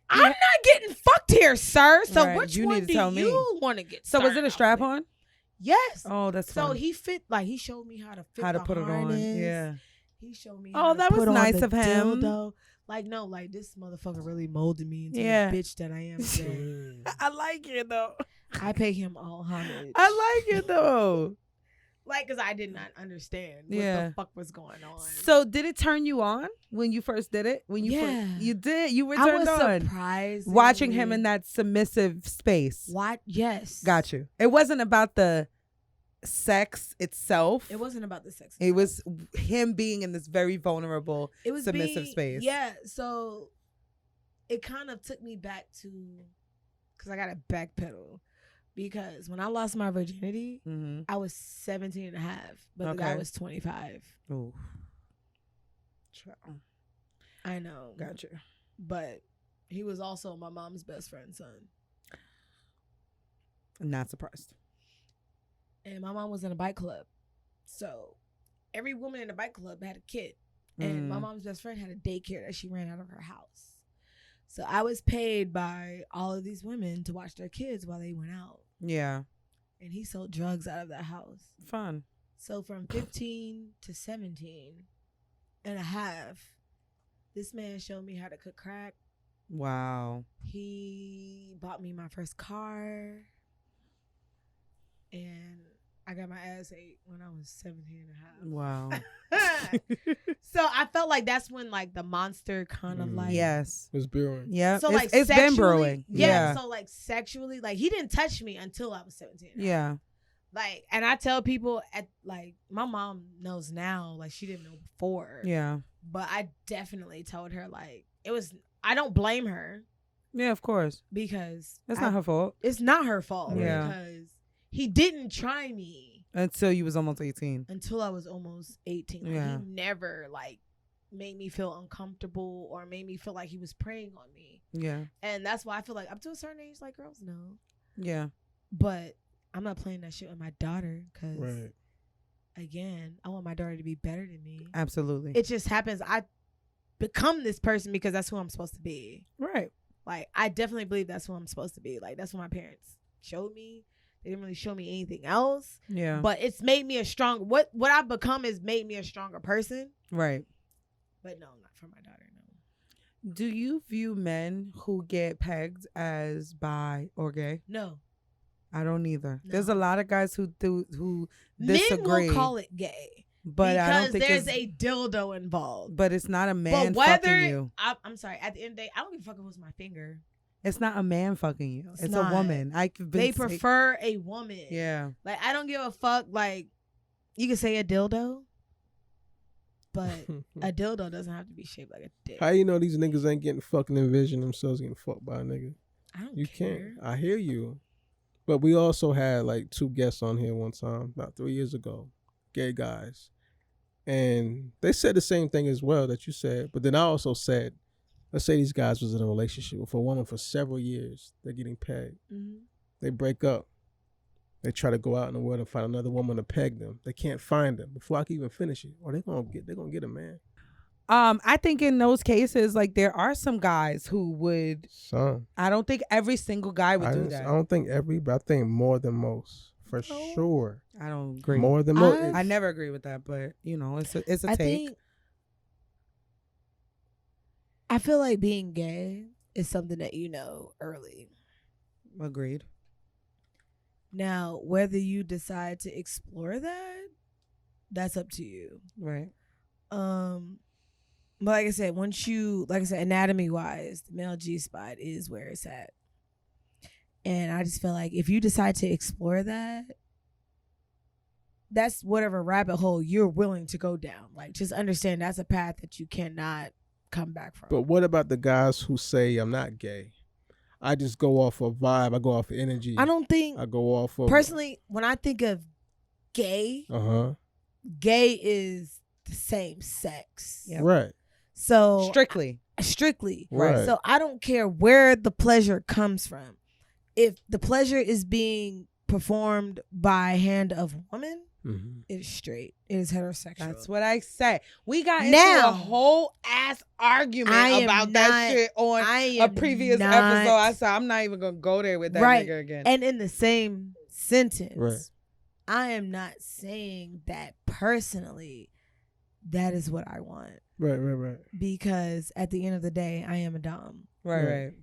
I'm not getting fucked here, sir. So Right. which You one need to do tell me. you want to get So was started it a off strap with? on? Yes. Oh, that's So fun. he showed me how to fit How to the put it on. harness. Yeah. He showed me Oh, how to that was put on nice the of him. dildo. Like, no, like this motherfucker really molded me into Yeah. the bitch that I am today. I like it though. I pay him all homage. I like it though. Like, because I did not understand what Yeah. the fuck was going on. So did it turn you on when you first did it? When you Yeah. you did. You were I turned was on. surprised. Watching him in that submissive space. What? Yes. Got you. It wasn't about the sex itself. It wasn't about the sex. It was him being in this very vulnerable, It was submissive space. Yeah. So it kind of took me back to, because I got to backpedal. Because when I lost my virginity, Mm-hmm. I was 17 and a half, but the guy Okay. was 25. Ooh. I know. Gotcha. But he was also my mom's best friend's son. I'm not surprised. And my mom was in a bike club. So every woman in the bike club had a kid. And my mom's best friend had a daycare that she ran out of her house. So I was paid by all of these women to watch their kids while they went out. Yeah. And he sold drugs out of that house. Fun. So from 15 to 17 and a half, this man showed me how to cook crack. Wow. He bought me my first car. And I got my ass ate when I was 17 and Wow. a half. So I felt like that's when like the monster kind of like. Yes. It's brewing. Yeah. So it's, like it's been sexually- brewing. Yeah. So like sexually, like he didn't touch me until I was 17. Yeah. Like, and I tell people at like my mom knows now, like she didn't know before. Yeah. But I definitely told her like it was. I don't blame her Yeah, of course. because It's not her fault. It's not her fault. Yeah. Because he didn't try me Until you was almost 18. until I was almost 18. Like, Yeah. He never like made me feel uncomfortable or made me feel like he was preying on me. Yeah. And that's why I feel like up to a certain age, like girls know. Yeah. But I'm not playing that shit with my daughter because, Right. again, I want my daughter to be better than me. Absolutely. It just happens. become this person because that's who I'm supposed to be. Right. Like, I definitely believe that's who I'm supposed to be. Like, that's what my parents showed me. They didn't really show me anything else. Yeah. But it's made me a strong. What I've become has made me a stronger person. Right. But no, not for my daughter. No. Do you view men who get pegged as bi or gay? No. I don't either. No. There's a lot of guys who disagree. Men will call it gay, but I don't think there's a dildo involved. But it's not a man but whether, fucking you. I'm sorry. At the end of the day, I don't give a fuck if it was my finger. It's not a man fucking you. It's not. a woman. They prefer a woman. Yeah. Like, I don't give a fuck. Like, you can say a dildo, but a dildo doesn't have to be shaped like a dick. How you know these niggas ain't getting fucking envision themselves getting fucked by a nigga? I don't You care. can't. I hear you. But we also had like 2 guests on here one time, about 3 years ago, gay guys. And they said the same thing as well that you said. But then I also said, let's say these guys was in a relationship with a woman for several years. They're getting pegged. Mm-hmm. They break up. They try to go out in the world and find another woman to peg them. They can't find them before I can even finish it. Or they're gonna get a man. I think in those cases, like, there are some guys who would. Son. I don't think every single guy would do that. I don't think every, but I think more than most. For sure. I don't agree. More than most. I never agree with that, but you know, it's a I take. I feel like being gay is something that you know early. Agreed. Now, whether you decide to explore that, that's up to you. Right. But like I said, anatomy wise, the male G spot is where it's at. And I just feel like if you decide to explore that, that's whatever rabbit hole you're willing to go down. Like, just understand that's a path that you cannot come back from. But what about the guys who say I'm not gay? I just go off of vibe. I go off of energy. I don't think. I go off of. Personally, when I think of gay, gay is the same sex. Yep. Right. So Strictly. Right. So I don't care where the pleasure comes from. If the pleasure is being performed by hand of a woman, it is straight. It is heterosexual. That's what I say. We got into Now, a whole ass argument about that shit on a previous episode. I said I'm not even gonna go there with that nigga again. And in the same sentence, Right. I am not saying that personally. That is what I want. Right. Because at the end of the day, I am a dom. Right.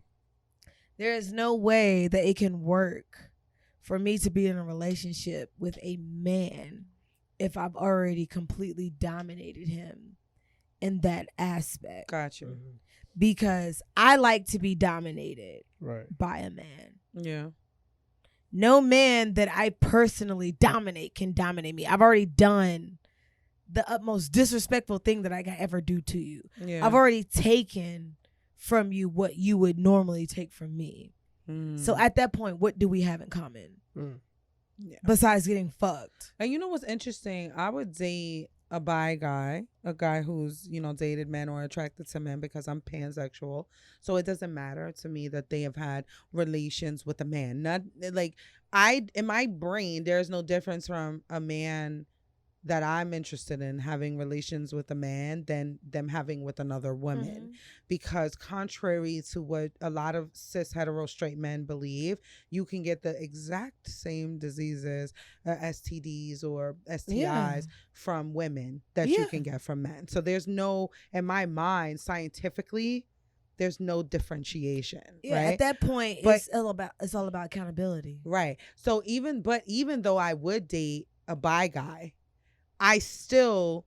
There is no way that it can work for me to be in a relationship with a man if I've already completely dominated him in that aspect. Gotcha. Because I like to be dominated by a man. Yeah. No man that I personally dominate can dominate me. I've already done the utmost disrespectful thing that I could ever do to you. Yeah. I've already taken from you what you would normally take from me. So at that point, what do we have in common? Yeah. Besides getting fucked? And you know what's interesting? I would date a bi guy, a guy who's, you know, dated men or attracted to men because I'm pansexual. So it doesn't matter to me that they have had relations with a man. Not like in my brain, there's no difference from a man that I'm interested in having relations with a man than them having with another woman. Because contrary to what a lot of cis hetero straight men believe, you can get the exact same diseases, STDs or STIs from women that you can get from men. So there's no, in my mind, scientifically, there's no differentiation. Yeah, right? at that point, it's all about accountability. Right. So even though I would date a bi guy, I still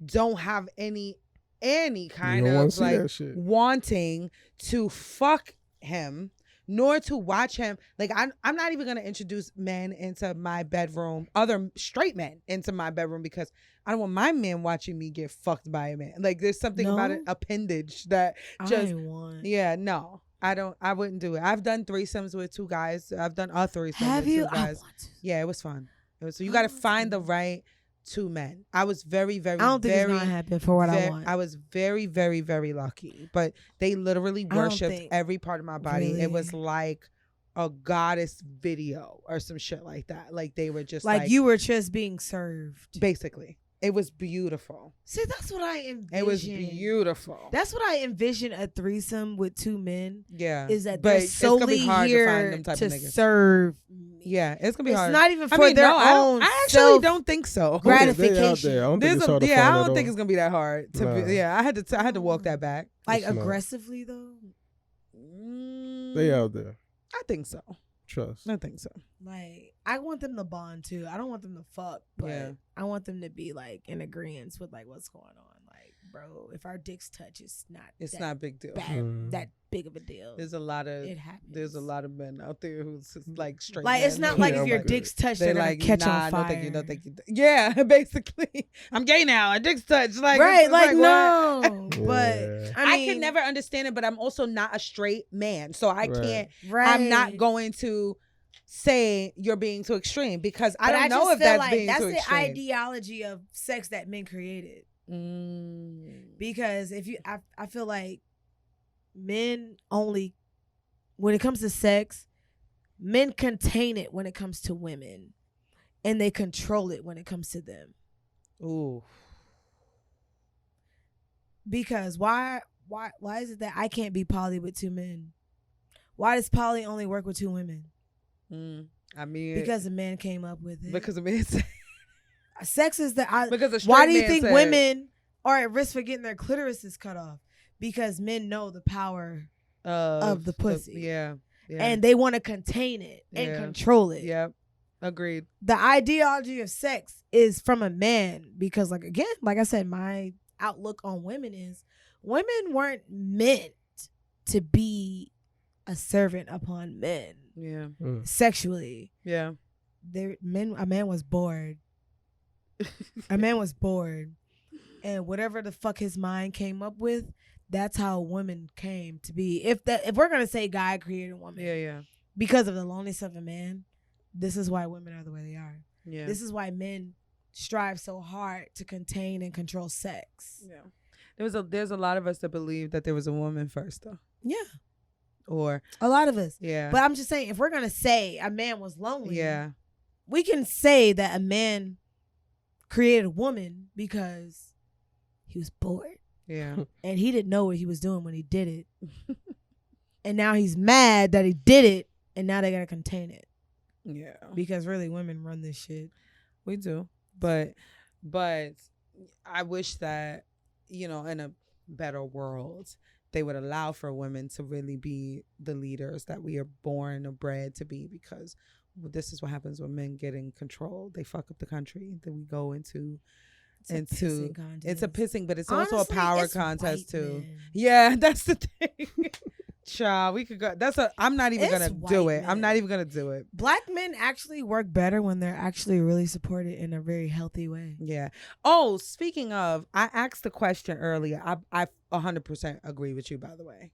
don't have any kind of like wanting to fuck him, nor to watch him. Like I'm not even gonna introduce men into my bedroom, other straight men into my bedroom, because I don't want my man watching me get fucked by a man. Like there's something about an appendage that just no. I wouldn't do it. I've done threesomes with 2 guys. I've done a threesome with 2 guys. I want to. Yeah, it was fun. So you got to find the right 2 men. I was very, very, I don't think very, it's gonna happen for what I want. I was very, very, very lucky. But they literally worshipped every part of my body. Really? It was like a goddess video or some shit like that. Like they were just like you were just being served. Basically. It was beautiful. See, that's what I envision. It was beautiful. That's what I envision a threesome with two men. Yeah. Is that But they're it's gonna be solely hard to find here them type to of niggas. serve me. Yeah, it's gonna be hard. It's not even I for mean, their no, own. I actually don't think so. gratification. They out there. I don't think it's hard to I find don't at think all. it's gonna be that hard. Yeah, I had to walk that back. Like It's not. aggressively though. They out there. I think so. Trust. I think so. Like I want them to bond too. I don't want them to fuck, but Yeah. I want them to be like in agreement with like what's going on. Like, bro, if our dicks touch, it's not a big deal. that big of a deal. There's a lot of It happens. There's a lot of men out there who's just like straight. Like it's men. not like Yeah, if your I'm dicks touch, They're they're like, gonna catch nah, on fire. no thank you, no thank you. Yeah, basically, I'm gay now. A dick's touch, like Right, it's like what? no, but Yeah. I mean, can never understand it, but I'm also not a straight man, so I Right. can't. Right. I'm not going to say you're being too extreme because I But don't know just if feel that's like being that's too the extreme. ideology of sex that men created. Because if you, I feel like men only, when it comes to sex, men contain it when it comes to women, and they control it when it comes to them. Ooh. Because why is it that I can't be poly with two men? Why does poly only work with two women? I mean, Because a man came up with it. because a man said, Sex is the. because a straight Why do you man think said- women are at risk for getting their clitorises cut off? Because men know the power of the pussy. Yeah. and they want to contain it and Yeah. control it. Yeah. Agreed. The ideology of sex is from a man because, like, again, like I said, my outlook on women is women weren't meant to be a servant upon men Yeah. sexually. Yeah. A man was bored. A man was bored. And whatever the fuck his mind came up with, that's how women came to be. If we're gonna say God created a woman, Yeah. because of the loneliness of a man, this is why women are the way they are. Yeah. This is why men strive so hard to contain and control sex. Yeah. There's a lot of us that believe that there was a woman first though. Yeah, Or a lot of us. yeah. But I'm just saying, if we're gonna say a man was lonely, yeah. we can say that a man created a woman because he was bored Yeah. and he didn't know what he was doing when he did it. And now he's mad that he did it, and now they gotta contain it. Yeah. Because really, women run this shit. We do. But I wish that, in a better world, they would allow for women to really be the leaders that we are born or bred to be, because this is what happens when men get in control. They fuck up the country. Then we go into It's a pissing contest. it's a pissing, but it's also a Honestly, power it's contest white too. men. Yeah, that's the thing. Child, we could go. I'm not even It's gonna do white it. I'm men. not even gonna do it. Black men actually work better when they're actually really supported in a very healthy way. Yeah. Oh, speaking of, I asked the question earlier. I 100% agree with you, by the way.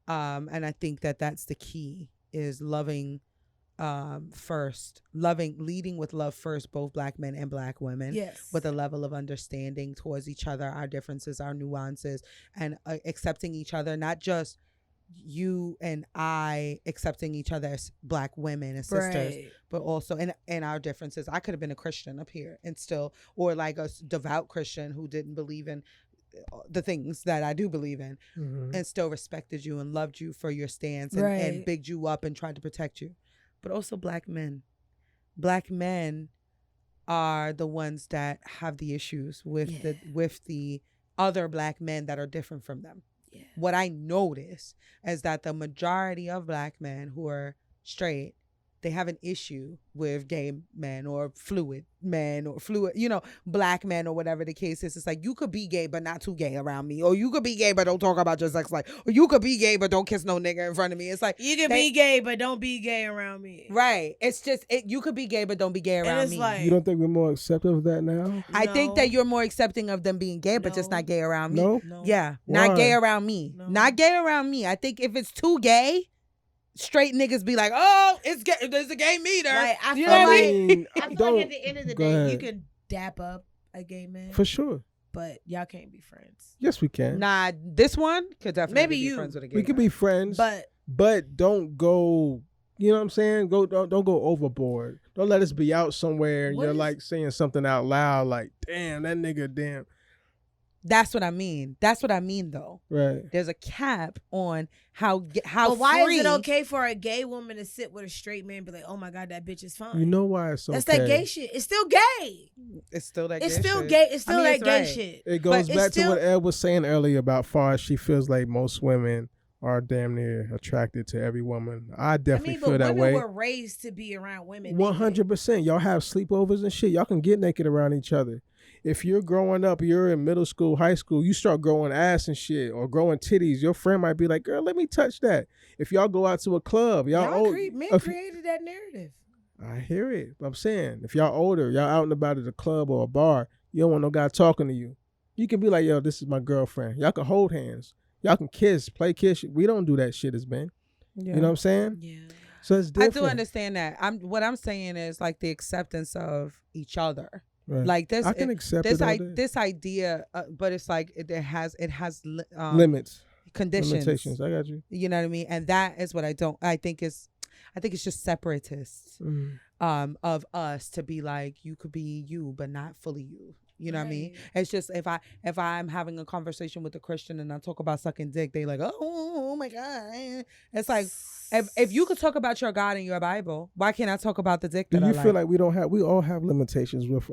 And I think that that's the key, is loving first, leading with love first, both Black men and Black women. Yes. With a level of understanding towards each other, our differences, our nuances, and accepting each other, not just you and I accepting each other as Black women and sisters, Right. but also in our differences. I could have been a Christian up here and still, or like a devout Christian who didn't believe in the things that I do believe in, and still respected you and loved you for your stance and Right. bigged you up and tried to protect you. But also Black men. Black men are the ones that have the issues with the other Black men that are different from them. Yeah. What I notice is that the majority of Black men who are straight, they have an issue with gay men or fluid men or Black men or whatever the case is. It's like, you could be gay but not too gay around me, or you could be gay but don't talk about your sex life, or you could be gay but don't kiss no nigga in front of me. It's like, You can be gay, but don't be gay around me. right. It's just you could be gay but don't be gay And around it's me. like, You don't think we're more accepting of that now? I think No. that you're more accepting of them being gay, but just No. not gay around me. No? No. Yeah, Why? not gay around me. No. Not gay around me. I think if it's too gay, straight niggas be like, oh, it's gay. There's a gay meter. Like, I You feel know what I like, mean? I feel don't- like at the end of the go day, ahead. you can dap up a gay man, For sure. but y'all can't be friends. Yes, we can. Nah, this one could definitely Maybe be you. friends with a gay We could guy. be friends, But but don't go you know what I'm saying? Don't go overboard. Don't let us be out somewhere and What you're is- like saying something out loud like, damn, that nigga, damn. That's what I mean. That's what I mean, though. Right. There's a cap on how But why free. is it okay for a gay woman to sit with a straight man and be like, oh my God, that bitch is fine? You know why it's okay. That's that gay shit. It's still gay. It's still that. It's gay still shit. gay. It's I still mean, that it's gay right. shit. It goes But back it's to still- what Ed was saying earlier about far as she feels like most women are damn near attracted to every woman. I definitely but feel that women way. were raised to be around women. 100%. Y'all have sleepovers and shit. Y'all can get naked around each other. If you're growing up, you're in middle school, high school, you start growing ass and shit or growing titties, your friend might be like, girl, let me touch that. If y'all go out to a club, Men if- created that narrative. I hear it. But I'm saying, if y'all older, y'all out and about at a club or a bar, you don't want no guy talking to you. You can be like, yo, this is my girlfriend. Y'all can hold hands. Y'all can kiss, play kiss. We don't do that shit as men. Yeah. You know what I'm saying? Yeah. So it's different. I do understand that. What I'm saying is like the acceptance of each other. Right. Like this, I can accept this, it all day. this idea, but it's like it has Limits, conditions, limitations. I got you. You know what I mean? And that is what I think it's just separatists of us to be like, you could be you, but not fully you. You know what I mean? It's just if I'm having a conversation with a Christian and I talk about sucking dick, they like, oh my God. It's like if you could talk about your God and your Bible, why can't I talk about the dick that Do I you like? feel like we all have limitations with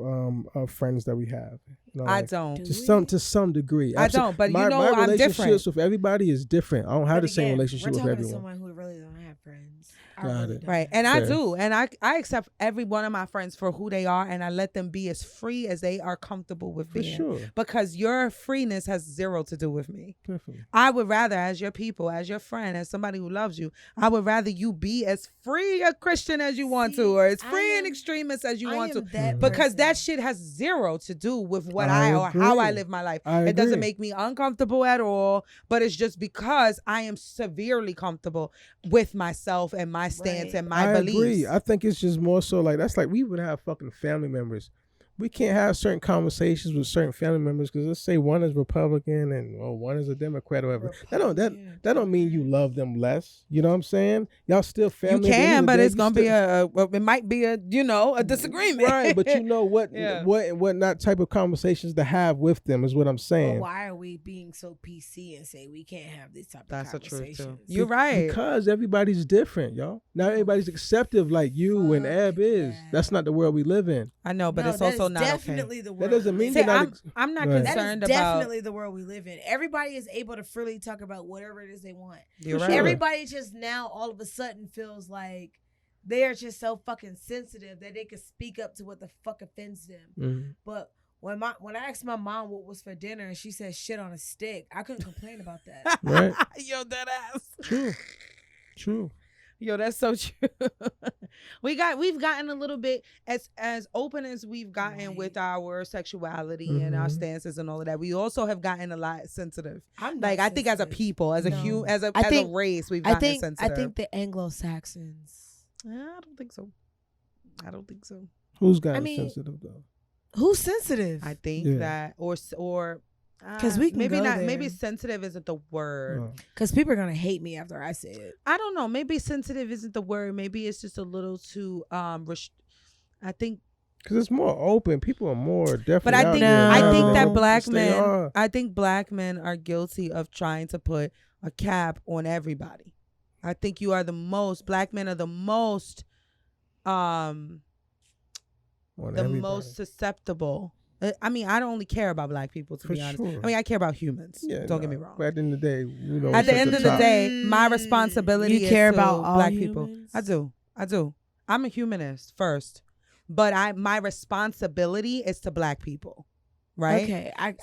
friends that we have? You know, I like, don't. to some degree. I don't, but my I'm different. relationships with everybody is different. I don't have But the same again, relationship with we're everyone. talking to someone who really don't have friends. I Got really it. don't. Right. And I Fair. do. And I accept every one of my friends for who they are, and I let them be as free as they are comfortable with For being. sure. Because your freeness has zero to do with me. Definitely. I would rather, as your people, as your friend, as somebody who loves you, I would rather you be as free a Christian as you want to, or as free an extremist as you want to. Because that shit has zero to do with what or how I live my life. It doesn't make me uncomfortable at all, but it's just because I am severely comfortable with myself and my stance and my beliefs. Agree. I think it's just more so like that's like we would have fucking family members. We can't have certain conversations with certain family members because let's say one is Republican and one is a Democrat or whatever. That don't mean you love them less. You know what I'm saying? Y'all still family. You can, but it's gonna be it might be a disagreement. Right, but you know what what not type of conversations to have with them is what I'm saying. Well, why are we being so PC and say we can't have this type of conversations? That's the truth too. You're right. Because everybody's different, y'all. Not everybody's acceptive like you and Eb is. That's not the world we live in. I know, but it's also not definitely okay. the world. That doesn't mean I'm not Right. concerned that is about. definitely the world we live in. Everybody is able to freely talk about whatever it is they want. You're For right. sure. Everybody just now all of a sudden feels like they're just so fucking sensitive that they can speak up to what the fuck offends them. Mm-hmm. But when I asked my mom what was for dinner and she said shit on a stick, I couldn't complain about that. Right. Yo, that ass. True. Yo, that's so true. We've gotten a little bit as open as we've gotten with our sexuality and our stances and all of that. We also have gotten a lot sensitive. I think as a people, as a race, we've gotten sensitive. I think the Anglo-Saxons. I don't think so. Who's gotten sensitive though? Who's sensitive? I think that or because we can maybe go not there. Maybe sensitive isn't the word. Because people are gonna hate me after I say it. I don't know. Maybe sensitive isn't the word. Maybe it's just a little too I think because it's more open. People are more definitely. But I think that black men are guilty of trying to put a cap on everybody. I think black men are the most most susceptible. I mean, I don't only care about black people, to be honest. Sure. I mean, I care about humans. Don't get me wrong. But at the end of the day, at the end of the day, my responsibility is care to about all black humans? people. I do. I'm a humanist first, but my responsibility is to black people. Right. Okay. I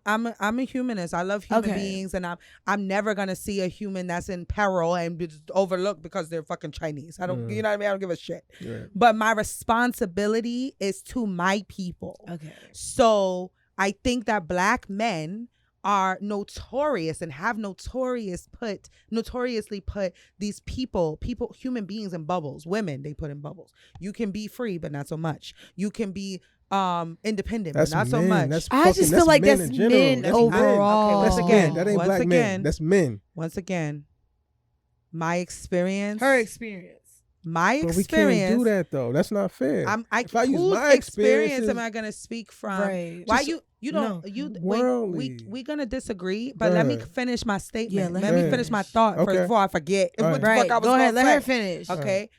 I'm a humanist. I love human beings, and I'm never gonna see a human that's in peril and be overlooked because they're fucking Chinese. I don't, you know what I mean? I don't give a shit. Yeah. But my responsibility is to my people. Okay. So I think that black men are notorious and have notoriously put these human beings in bubbles. Women, they put in bubbles. You can be free, but not so much. You can be independent, but not so much. I just feel like that's men overall. Okay, once again, that ain't black men. That's men. Once again, my experience. Her experience. My But experience. we can't do that though. That's not fair. If I use whose my experience am experiences- I gonna speak from? Right. Why Just- you don't no. you wait, Worldly. we gonna disagree, but Go let me ahead. finish my statement. Yeah, let let me her finish my finish. thought first Okay. before I forget All what the right. fuck I was Go ahead. gonna Let her say. finish. Okay.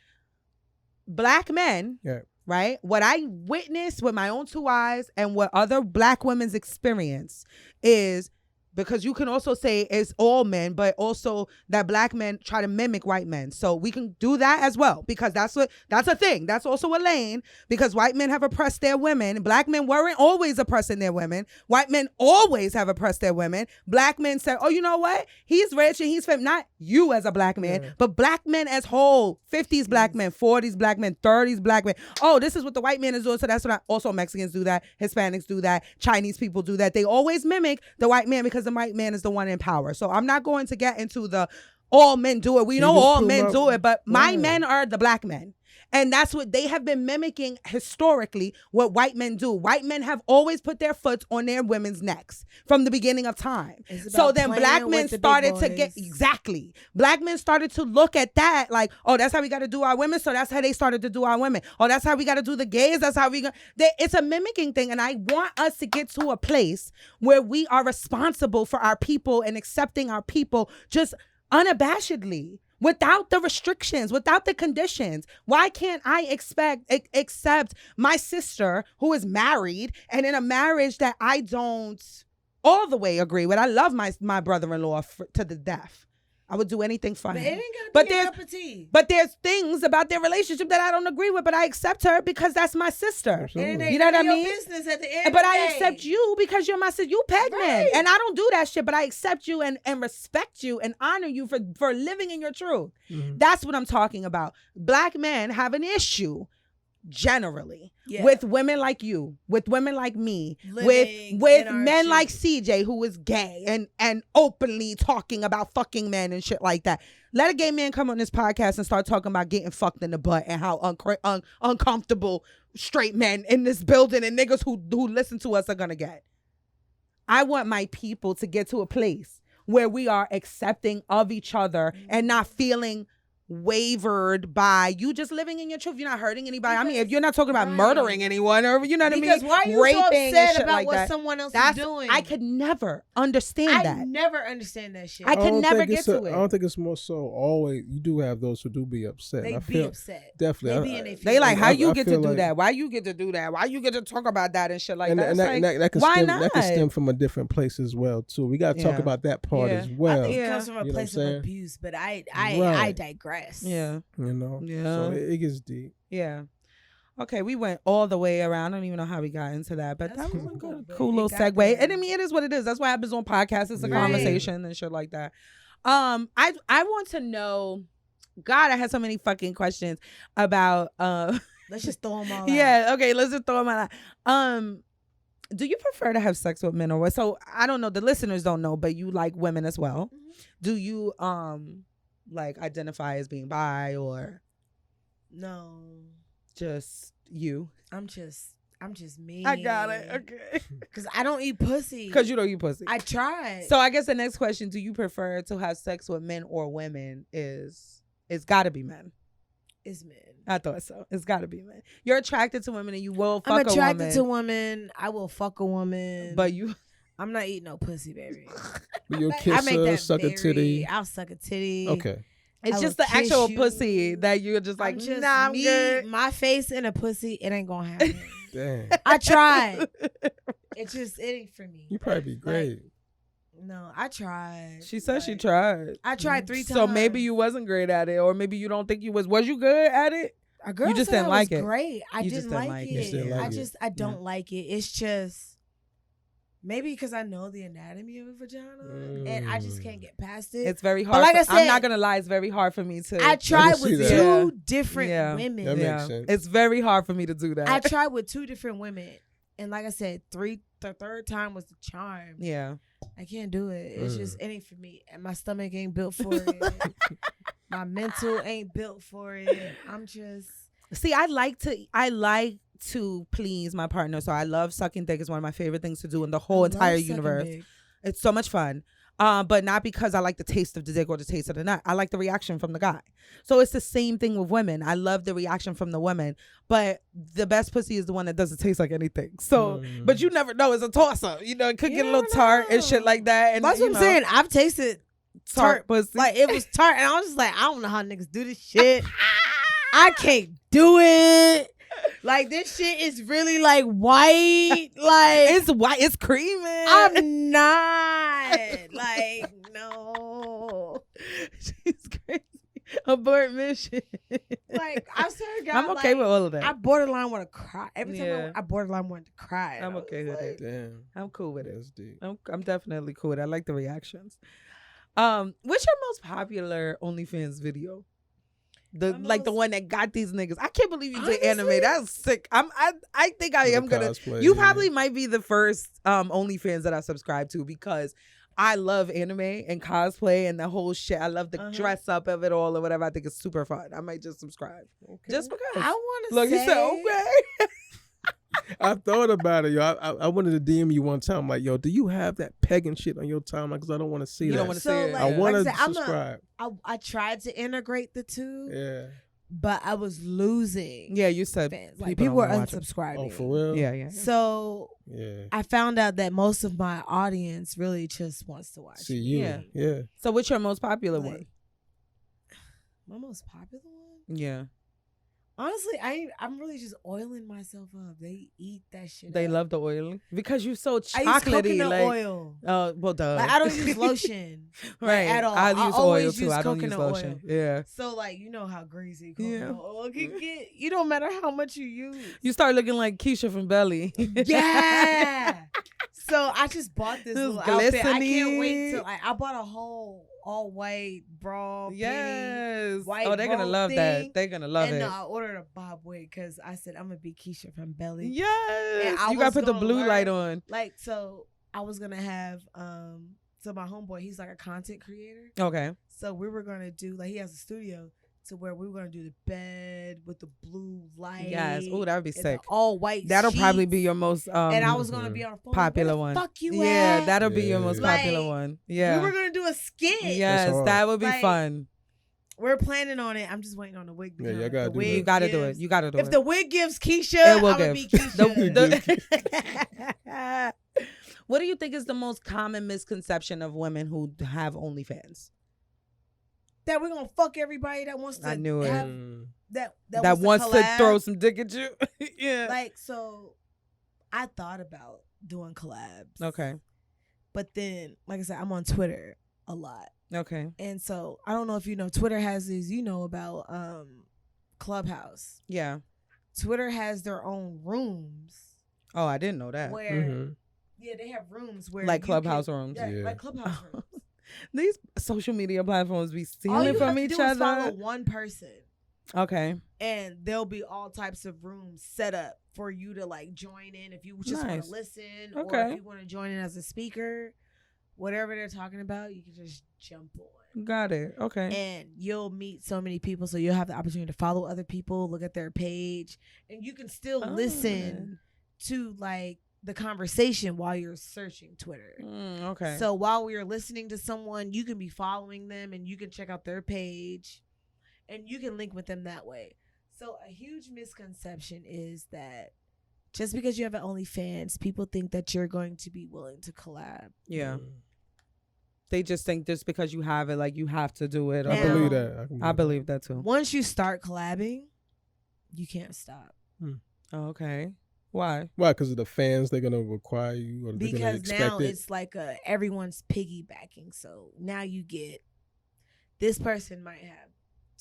Black men, Yeah. right? What I witnessed with my own 2 eyes and what other black women's experience is, because you can also say it's all men, but also that black men try to mimic white men. So we can do that as well, because that's a thing. That's also a lane, because white men have oppressed their women. Black men weren't always oppressing their women. White men always have oppressed their women. Black men say, oh, you know what? He's rich and he's famous. Not you as a black man, Yeah. but black men as whole. 50s black men, 40s black men, 30s black men. Oh, this is what the white man is doing. So that's what also Mexicans do that. Hispanics do that. Chinese people do that. They always mimic the white man because the white man is the one in power. So I'm not going to get into the all men do it. We You know just all prove men up- do it, but my Right. men are the black men. And that's what they have been mimicking historically, what white men do. White men have always put their foot on their women's necks from the beginning of time. It's So about then playing black with men the big started to get, boys. exactly. Black men started to look at that like, oh, that's how we got to do our women. So that's how they started to do our women. Oh, that's how we got to do the gays. That's how we got. It's a mimicking thing. And I want us to get to a place where we are responsible for our people and accepting our people just unabashedly, without the restrictions, without the conditions. Why can't I accept my sister who is married and in a marriage that I don't all the way agree with? I love my brother-in-law to the death. I would do anything for But it him. ain't gonna But be a there's- cup of tea. But there's things about their relationship that I don't agree with, but I accept her because that's my sister. Absolutely. And it ain't You know what I none of mean? your business at the end But of the I day. accept you because you're my sister. You pregnant. Right. And I don't do that shit, but I accept you and respect you and honor you for living in your truth. Mhm. That's what I'm talking about. Black men have an issue generally Yeah. with women like you, with women like me, Living with in our men truth. like CJ who is gay and openly talking about fucking men and shit like that. Let a gay man come on this podcast and start talking about getting fucked in the butt and how uncomfortable straight men in this building and niggas who listen to us are gonna get. I want my people to get to a place where we are accepting of each other and not feeling wavered by you just living in your truth. You're not hurting anybody. I mean, if you're not talking about Right. murdering anyone or you know what Because I mean, why are you so raping and upset shit about like what that. someone else That's is doing? I could never understand I that. never understand that shit. I could don't never think get it's to it. I don't think it's more so always. You do have those who do be upset. They I be feel upset. definitely. They be in their They like, feelings. how you I get to feel do like- that? Why you get to do that? Why you get to talk about that and shit like and, that? and It's that, like, that can why stem, not? that can stem from a different place as well too. We got to talk Yeah. about that part Yeah. as well. I think Yeah. it comes from a You know place what I'm of saying? abuse, but I Right. digress. Yeah. You know, Yeah. so it gets deep. Yeah. Okay, we went all the way around. I don't even know how we got into that, but That's that was a cool, good, but cool it little got segue. there. And I mean, it is what it is. That's what happens on podcasts. It's a Right. conversation and shit like that. I want to know. God, I had so many fucking questions about. Let's just throw them all out. Yeah. Okay. Let's just throw them out. Do you prefer to have sex with men or what? So I don't know. The listeners don't know, but you like women as well. Mhm. Do you like identify as being bi or No, just you? I'm just me. I got it. Okay. Because I don't eat pussy. Because you don't eat pussy. I tried. So I guess the next question: do you prefer to have sex with men or women? It's got to be men. it's men. I thought so. It's got to be men. You're attracted to women and you will fuck I'm attracted a to woman. women. I will fuck a woman. But you, I'm not eating no pussy, baby. You'll I kiss make her, that suck a very- titty. I'll suck a titty. Okay. it's I just will the actual kiss you. pussy that you're just like, I'm just nah, I'm me, good. my face in a pussy. It ain't gonna happen. Damn. I tried. It ain't for me. You probably be great. No, I tried. She said she Like, tried. I tried 3 times. So maybe you wasn't great at it, or maybe you don't think you was. Was you good at it? A girl you just said didn't I like was it. Great. I You didn't just didn't like like it. it. Just didn't like it. I don't like it. It's just maybe because I know the anatomy of a vagina and I just can't get past it. It's very hard. like I I'm said- not gonna lie. It's very hard for me to. I tried see with that. 2 Yeah. different Yeah. women. That makes sense. It's very hard for me to do that. I tried with 2 different women, and like I said, the third time was the charm. yeah. I can't do it. It's just it ain't for me, and my stomach ain't built for it. My mental ain't built for it. I'm just See, I like to please my partner, so I love sucking dick. It's one of my favorite things to do in the whole I love entire sucking universe. dick. It's so much fun. But not because I like the taste of the dick or the taste of the nut. I like the reaction from the guy. So it's the same thing with women. I love the reaction from the women, but the best pussy is the one that doesn't taste like anything. So, but you never know. It's a toss up. You know, it could get a little tart and shit like that. And that's what I'm saying. I've tasted tart pussy. Like it was tart, and I was just like, I don't know how niggas do this shit. I can't do it. Like this shit is really like white. Like it's white. It's creamy. I'm not like no. She's crazy. Abort mission. Like I swear to God, I'm okay with all of that. I borderline want to cry every time. I borderline want to cry. I'm okay with it. Damn, I'm cool with that's it. deep. I'm definitely cool with it. I like the reactions. What's your most popular OnlyFans video? The one that got these niggas. I can't believe you did anime. That's sick. I think I am gonna. You probably might be the first OnlyFans that I subscribe to because I love anime and cosplay and the whole shit. I love the dress up of it all or whatever. I think it's super fun. I might just subscribe just because. I want to look. You said okay. I thought about it, yo. I wanted to DM you one time, like, yo, do you have that pegging shit on your timeline? Because I don't want to see that. You don't want to see it. Like, I want to like subscribe. I tried to integrate the two. Yeah. But I was losing. Yeah, you said fans. Like people were unsubscribing. Oh, for real? Yeah. So I found out that most of my audience really just wants to watch. See you. Yeah. So what's your most popular one? My most popular one? Yeah. Honestly, I'm really just oiling myself up. They eat that shit. They up. love the oil because you're so chocolatey. I use coconut oil. Well, duh. Like, I don't use lotion, right? At all. I use oil too. Use I don't use lotion. Oil. Yeah. So like you know how greasy coconut oil can get. You don't matter how much you use. You start looking like Keisha from Belly. Yeah. So I just bought this little outfit. I can't wait till I bought a whole all white bra. Yes. White they're gonna love that. They're gonna love it. And I ordered a bob wig because I said I'm gonna be Keisha from Belly. Yes. You gotta put the blue light on. Like so, I was gonna have so my homeboy, he's like a content creator. Okay. So we were gonna do like he has a studio to where we were gonna do the bed with the blue light. Yes. Oh, that would be sick. All white. That'll sheets. probably be your most and I was gonna be on a phone. popular like, one. Fuck you. Yeah, at? that'll be your most popular one. Yeah. We were gonna do a skit. Yes, that would be fun. We're planning on it. I'm just waiting on the wig. Yeah, you gotta do it. You gotta do it. You gotta do it. If the wig gives Keisha, it will I'm be Keisha. What do you think is the most common misconception of women who have OnlyFans? That we're gonna fuck everybody that wants to. I knew it. Have, that wants to throw some dick at you. Yeah. Like so, I thought about doing collabs. Okay. But then, like I said, I'm on Twitter a lot. Okay. And so I don't know if you know, Twitter has these. You know about Clubhouse. Yeah. Twitter has their own rooms. Oh, I didn't know that. Where, yeah, they have rooms where like Clubhouse rooms. Yeah, like Clubhouse rooms. These social media platforms be stealing from each other. All you have to do is follow one person. Okay. And there'll be all types of rooms set up for you to like join in if you just want to listen, or if you want to join in as a speaker. Whatever they're talking about, you can just jump on. Got it. Okay. And you'll meet so many people, so you'll have the opportunity to follow other people, look at their page, and you can still listen to like the conversation while you're searching Twitter. Okay. So while we're listening to someone, you can be following them and you can check out their page and you can link with them that way. So a huge misconception is that just because you have an OnlyFans, people think that you're going to be willing to collab. Yeah. They just think just because you have it, like you have to do it. I believe that. I believe that too. Once you start collabing, you can't stop. Okay. Why? Why? Because of the fans, they're gonna require you, or they're gonna expect now it? It's like everyone's piggybacking. So now you get this person might have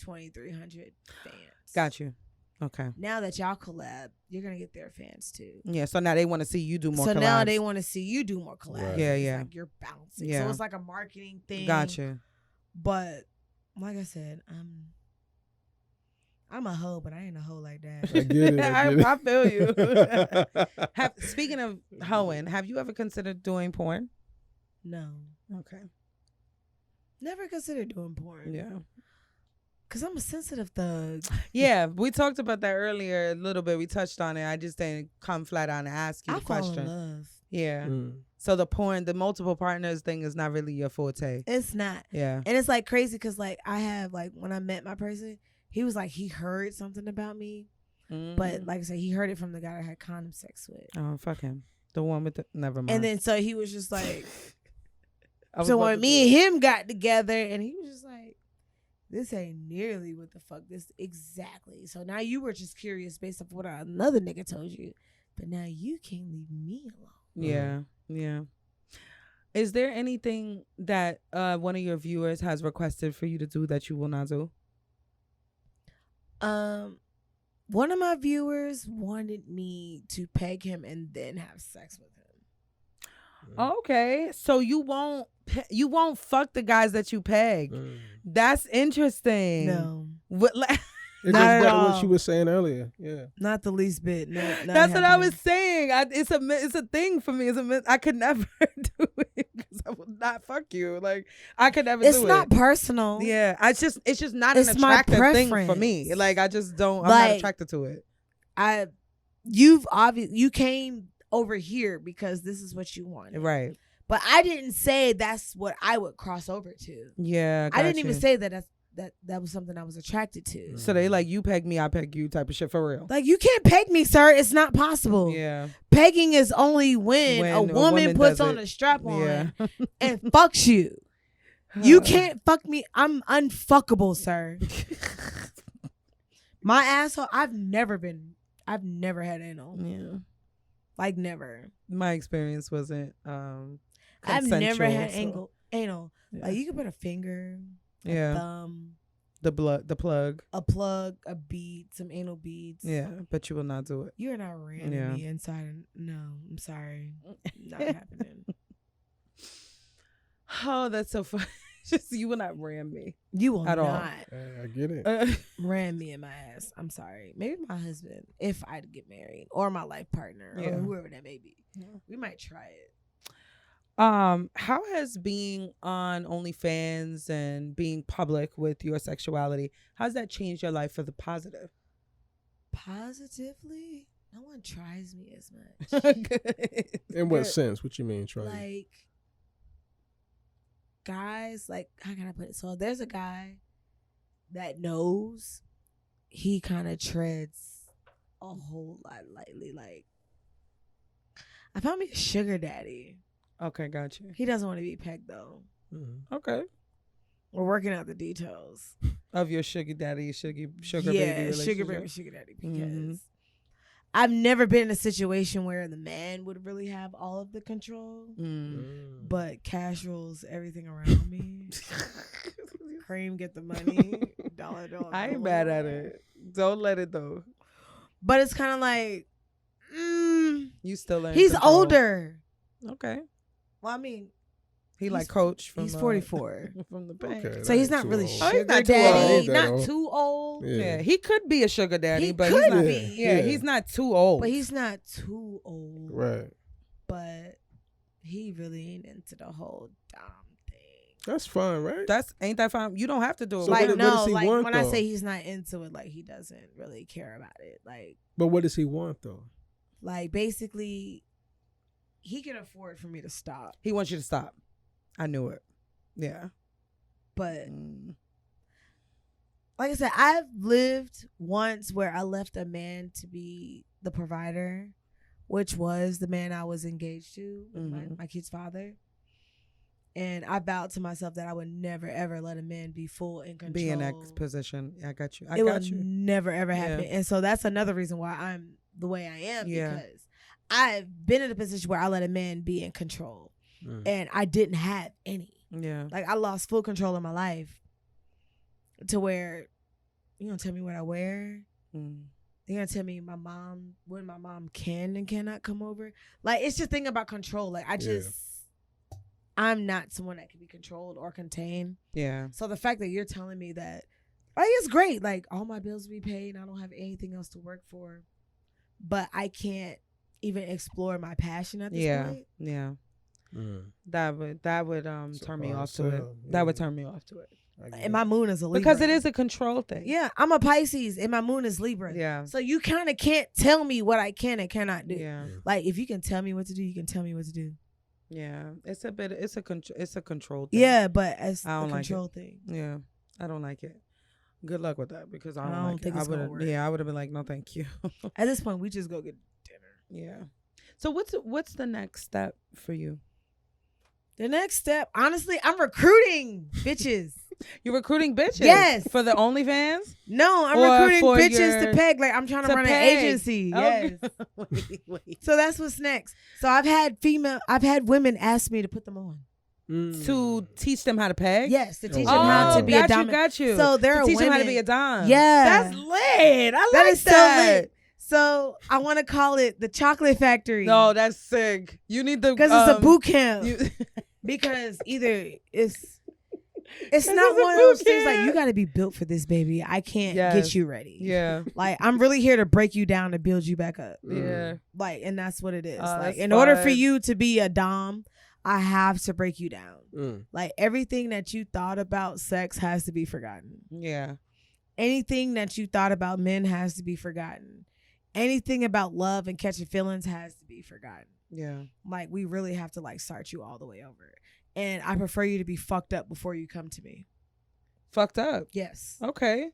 2,300 fans. Got you. Okay. Now that y'all collab, you're gonna get their fans too. Yeah. So now they want to see you do more. So collabs. now they want to see you do more collabs. Right. Yeah, It's yeah. like you're bouncing. Yeah. So it's like a marketing thing. Gotcha. But like I said, I'm a hoe, but I ain't a hoe like that. I get it. I feel you. Speaking of hoeing, have you ever considered doing porn? No. Okay. Never considered doing porn. Yeah. Cause I'm a sensitive thug. Yeah, we talked about that earlier a little bit. We touched on it. I just didn't come flat out and ask you I the fall question. in love. Yeah. Mm. So the multiple partners thing is not really your forte. It's not. Yeah. And it's like crazy because like I have like when I met my person, he was like he heard something about me, but like I said, he heard it from the guy I had condom sex with. Oh, fuck him. The one with the never mind. And then so he was just like, I was so about when to me do and him got together, and he was just like, this ain't nearly what the fuck this exactly. So now you were just curious based off what another nigga told you, but now you can't leave me alone. Yeah, yeah. Is there anything that one of your viewers has requested for you to do that you will not do? One of my viewers wanted me to peg him and then have sex with him. Okay, so you won't fuck the guys that you peg. That's interesting. No, What, It's Not just at what all. you were saying earlier. Yeah. not the least bit. Not that's what I happening. was saying. It's a thing for me. I could never do it because I will not fuck you. Like I could never It's do not it. personal. Yeah, it's just not It's an my attractive thing for me. preference. Like I just don't. I'm Like, not attracted to it. You came over here because this is what you wanted. Right. But I didn't say that's what I would cross over to. Yeah. I didn't got even you. say that was something I was attracted to. So they like you peg me, I peg you type of shit for real. Like you can't peg me, sir. It's not possible. Yeah. Pegging is only when a woman puts does on it. a strap on Yeah. and fucks you. You can't fuck me. I'm unfuckable, sir. My asshole. I've never had anal. Yeah. Like never. My experience wasn't I've never had consensual, anal. Yeah. Like you can put a finger, a Yeah. thumb, The plug. a plug, a bead, some anal beads. Yeah, but you will not do it. You're not ramming Yeah. me inside. No, I'm sorry. Not happening. Oh, that's so funny. Just you will not ram me. You will At all. not I get it. ram me in my ass. I'm sorry. Maybe my husband, if I get married, or my life partner, Yeah. or whoever that may be. Yeah. We might try it. How has being on OnlyFans and being public with your sexuality, how's that changed your life for the positive? Positively, no one tries me as much. In what Good. sense? What you mean, try? Like, guys, like, how can I put it? So there's a guy that knows he kind of treads a whole lot lightly. Like, I found me a sugar daddy. Okay, got you. He doesn't want to be pegged though. Okay. We're working out the details. Of your sugar daddy, sugar baby relationship. sugar baby, sugar daddy. Because Mhm. I've never been in a situation where the man would really have all of the control, but cash rules everything around me. Cream get the money. Dollar. I ain't mad at it. Don't let it though. But it's kind of like, You still in he's control. older. Okay. Well, I mean, He like coach from he's 44. from the bank. Okay. So he's that not ain't really too old. Oh, he's sugar not too old. daddy. Ain't that Not old. too old. Yeah, he could be a sugar daddy, He but could he's not. be. Yeah, he's not too old. But he's not too old. Right. But he really ain't into the whole dom thing. That's fine, right? Ain't that fine? You don't have to do it. So with Like what him. does he like want, when I though? say he's not into it, like he doesn't really care about it. But what does he want though? Like basically, he can afford for me to stop. He wants you to stop. I knew it. Yeah. But like I said, I've lived once where I left a man to be the provider, which was the man I was engaged to, with my kid's father. And I vowed to myself that I would never ever let a man be full in control. Be in that position. I got you. I it got would you. never ever happen. Yeah. And so that's another reason why I'm the way I am, Yeah. because I've been in a position where I let a man be in control, and I didn't have any. Yeah. Like I lost full control of my life to where you gonna tell me what I wear. You're gonna tell me when my mom can and cannot come over. Like it's just thinking about control. Like I'm not someone that can be controlled or contained. Yeah. So the fact that you're telling me that, like, it's great. Like all my bills will be paid and I don't have anything else to work for, but I can't even explore my passion at this point. Yeah. That would turn me off to it. sell, That would yeah. turn me off to it. And my moon is a Libra. Because it is a control thing. Yeah, I'm a Pisces and my moon is Libra. Yeah. So you kind of can't tell me what I can and cannot do. Yeah. Like if you can tell me what to do, you can tell me what to do. Yeah. It's a control thing. Yeah, but as I don't a like it. control thing. Yeah. I don't like it. Good luck with that because I don't, don't like think it. it's gonna work. I would have been like, no, thank you. At this point, we just go get dinner. Yeah. So what's the next step for you? The next step, honestly, I'm recruiting bitches. You're recruiting bitches? Yes. For the OnlyFans? No, I'm Or recruiting for bitches your- to peg. Like I'm trying to to run peg. an agency. Oh, Yes. wait. So that's what's next. So I've had women ask me to put them on. To teach them how to peg? Yes, to teach Oh, them how to be a got dom. you. So there to are teach them how to women- be a dom. Yeah. That's lit. I That like is so that. lit. So I want to call it the Chocolate Factory. No, that's sick. You need the because it's a boot camp. you- Because either it's 'Cause not it's a one of those boot things like camp. you got to be built for this, baby. I can't Yes. get you ready. yeah. Like I'm really here to break you down to build you back up. Yeah. Like, and that's what it is. Oh, like, that's in order for fun. you to be a dom, I have to break you down. Like everything that you thought about sex has to be forgotten. Yeah. Anything that you thought about men has to be forgotten. Anything about love and catching feelings has to be forgotten. Yeah. Like we really have to like start you all the way over. And I prefer you to be fucked up before you come to me. Fucked up. Yes. Okay.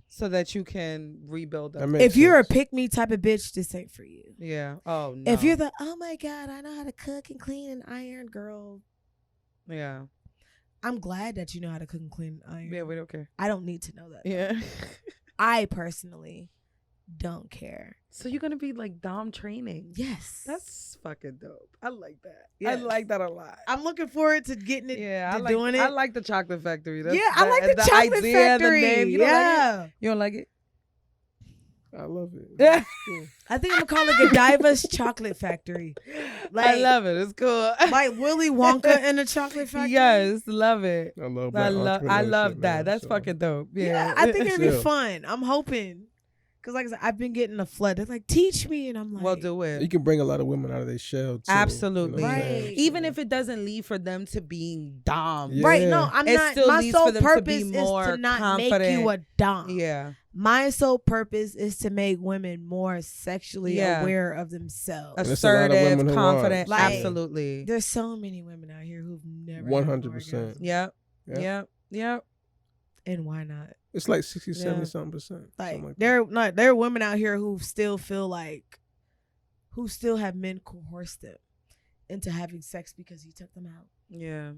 So that you can rebuild them. If you're a pick me type of bitch, this ain't for you. Yeah. Oh no. If you're the oh my god, I know how to cook and clean and iron, girl. Yeah. I'm glad that you know how to cook and clean and iron. Yeah, we don't care. I don't need to know that. Yeah. I personally don't care. So you're gonna be like dom training. Yes. That's fucking dope. I like that. Yes. I like that a lot. I'm looking forward to getting it. Yeah, to I like doing it. I like the chocolate factory. That's, Yeah, I like the chocolate idea, factory. The name. You don't like it? Yeah. You don't like it? I love it. Yeah. I think I'm gonna call it Godiva's Chocolate Factory. I Like, love it. It's cool. like Willy Wonka in the Chocolate Factory. Yes, love it. I love I black love entrepreneurship, that. man, That's so. fucking dope. Yeah, Yeah. I think it'd be Yeah. fun. I'm hoping. Because like I said, I've been getting a flood. They're like, teach me. And I'm like, Well, do it. You can bring a lot of women out of their shell too. Absolutely. You know what I'm saying? Right. Even if it doesn't lead for them to being dom. Yeah. Right, no, I'm It not. still My needs sole for them to purpose be is more to not confident. make you a dom. Yeah. My sole purpose is to make women more sexually Yeah. aware of themselves. There's a lot of Assertive, women who confident. are. Like- Absolutely. There's so many women out here who've never 100%. Yep. Yeah. Yep. Yep. And why not? It's like 60, Yeah. 70 something percent. Like, something like that. there are women out here who still feel like, who still have men coerce them into having sex because he took them out. Yeah.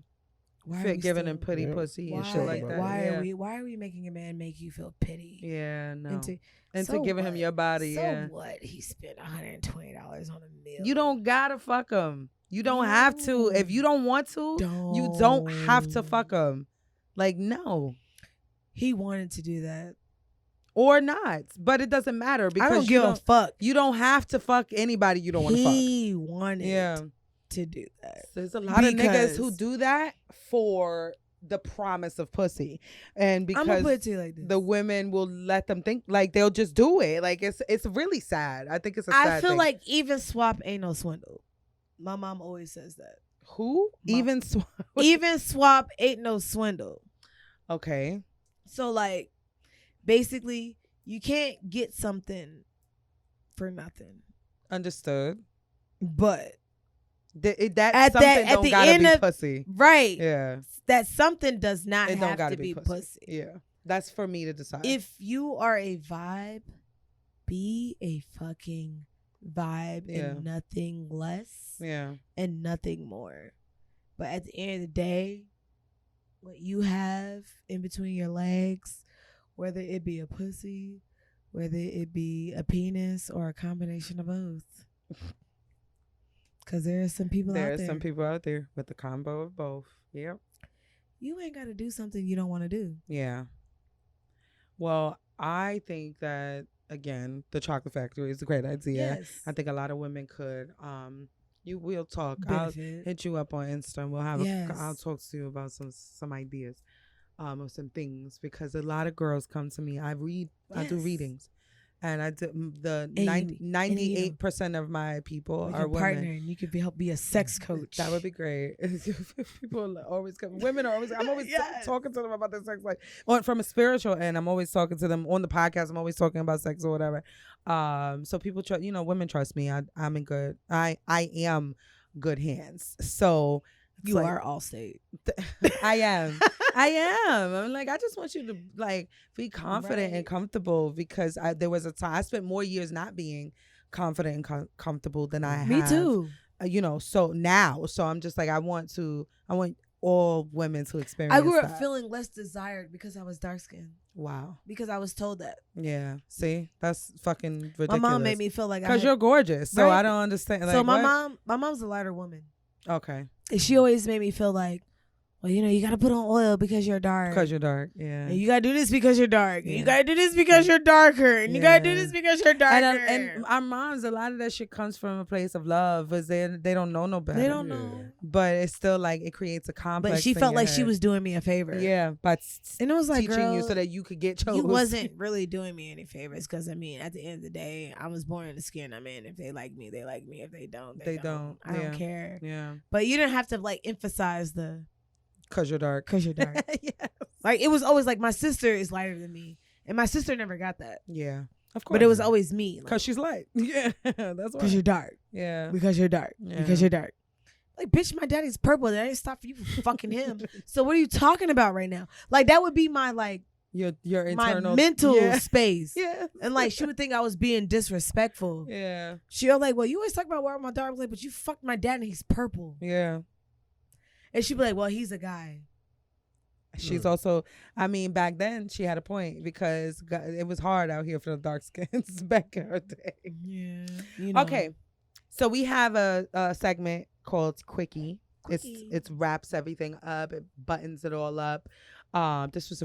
Why Fit giving him still- putty Yeah. pussy Why, and shit like that. why yeah. are we making a man make you feel pity? Yeah, no. Into, And so to giving him what? your body, So yeah. what? He spent $120 on a meal. You don't gotta fuck him. You don't have to. If you don't want to, you don't have to fuck him. Like, no. He wanted to do that. Or not. But it doesn't matter because I don't give a fuck. you don't have to fuck anybody you don't want to fuck. He wanted Yeah. to do that. There's a lot of niggas who Because- do that for the promise of pussy. And I'm gonna because put it to you like this. the women will let them think, like, they'll just do it. Like, it's really sad. I think it's a sad I feel thing. like even swap ain't no swindle. My mom always says that. Who? Even Even swap ain't no swindle. Okay. So like, basically, you can't get something for nothing. Understood. But That At something that- at don't the gotta end be of- pussy. right, Yeah. that something does not It don't have gotta to be pussy. pussy. Yeah. That's for me to decide. If you are a vibe, be a fucking vibe Yeah. and nothing less yeah. and nothing more. But at the end of the day, what you have in between your legs, whether it be a pussy, whether it be a penis, or a combination of both. Because there are some people out There are there. some people out there with the combo of both. Yep. You ain't got to do something you don't want to do. Yeah. Well, I think that, again, the chocolate factory is a great idea. Yes. I think a lot of women could. We'll talk. I'll Benefit. hit you up on Insta and we'll have Yes. I'll talk to you about some ideas, of some things, because a lot of girls come to me. I do Yes. readings, And I did the And 98% of my people Like are a partner, women. and you could help be a sex coach. That would be great. People always come. Women are always. I'm always Yes. talking to them about their sex life. From a spiritual end, I'm always talking to them on the podcast. I'm always talking about sex or whatever. So people trust. Women trust me. I'm in good. I am good hands. So it's You like, are Allstate. I am. I am. I'm like, I just want you to like be confident and Right. comfortable because there was a time I spent more years not being confident and comfortable than I Me have. too. So now, I'm just like, I want all women to experience I grew up that. feeling less desired because I was dark skinned. Wow. Because I was told that. Yeah. See, that's fucking ridiculous. My mom made me feel like because you're gorgeous. So Right. I don't understand. Like, so my what? mom's a lighter woman. Okay. And she always made me feel like, well, you got to put on oil because you're dark. Because you're dark. Yeah. And you got to do this because you're dark. And Yeah. you got to do this because you're darker. And you got to do Yeah. this because you're darker. And our moms, a lot of that shit comes from a place of love, because they don't know no better. they don't know. But it's still like it creates a complex. But she in felt your like she head. was doing me a favor. Yeah, but And it was like, teaching you girl, so that you could get chose. you wasn't really doing me any favors because, at the end of the day, I was born in the skin I'm in. If they like me, they like me. If they don't, They don't. I Yeah. don't care. Yeah, But you didn't have to emphasize the because you're dark. because you're dark. Yeah. Like it was always like my sister is lighter than me, and my sister never got that. Yeah, of course. But it was always me because she's light. Yeah, that's why. because you're dark. Yeah. Because you're dark. Yeah. Because you're dark. Like, bitch, my daddy's purple. That ain't stop for you from fucking him. So what are you talking about right now? Like that would be my your my internal mental Yeah. space. Yeah. And like she would think I was being disrespectful. Yeah. She was like, well, you always talk about where my dark. I was like, but you fucked my dad and he's purple. Yeah. And she'd be like, well, he's a guy. She's also, back then she had a point because it was hard out here for the dark skins back in her day. Yeah. Okay, so we have a segment called Quickie. Quickie. It wraps everything up. It buttons it all up. This was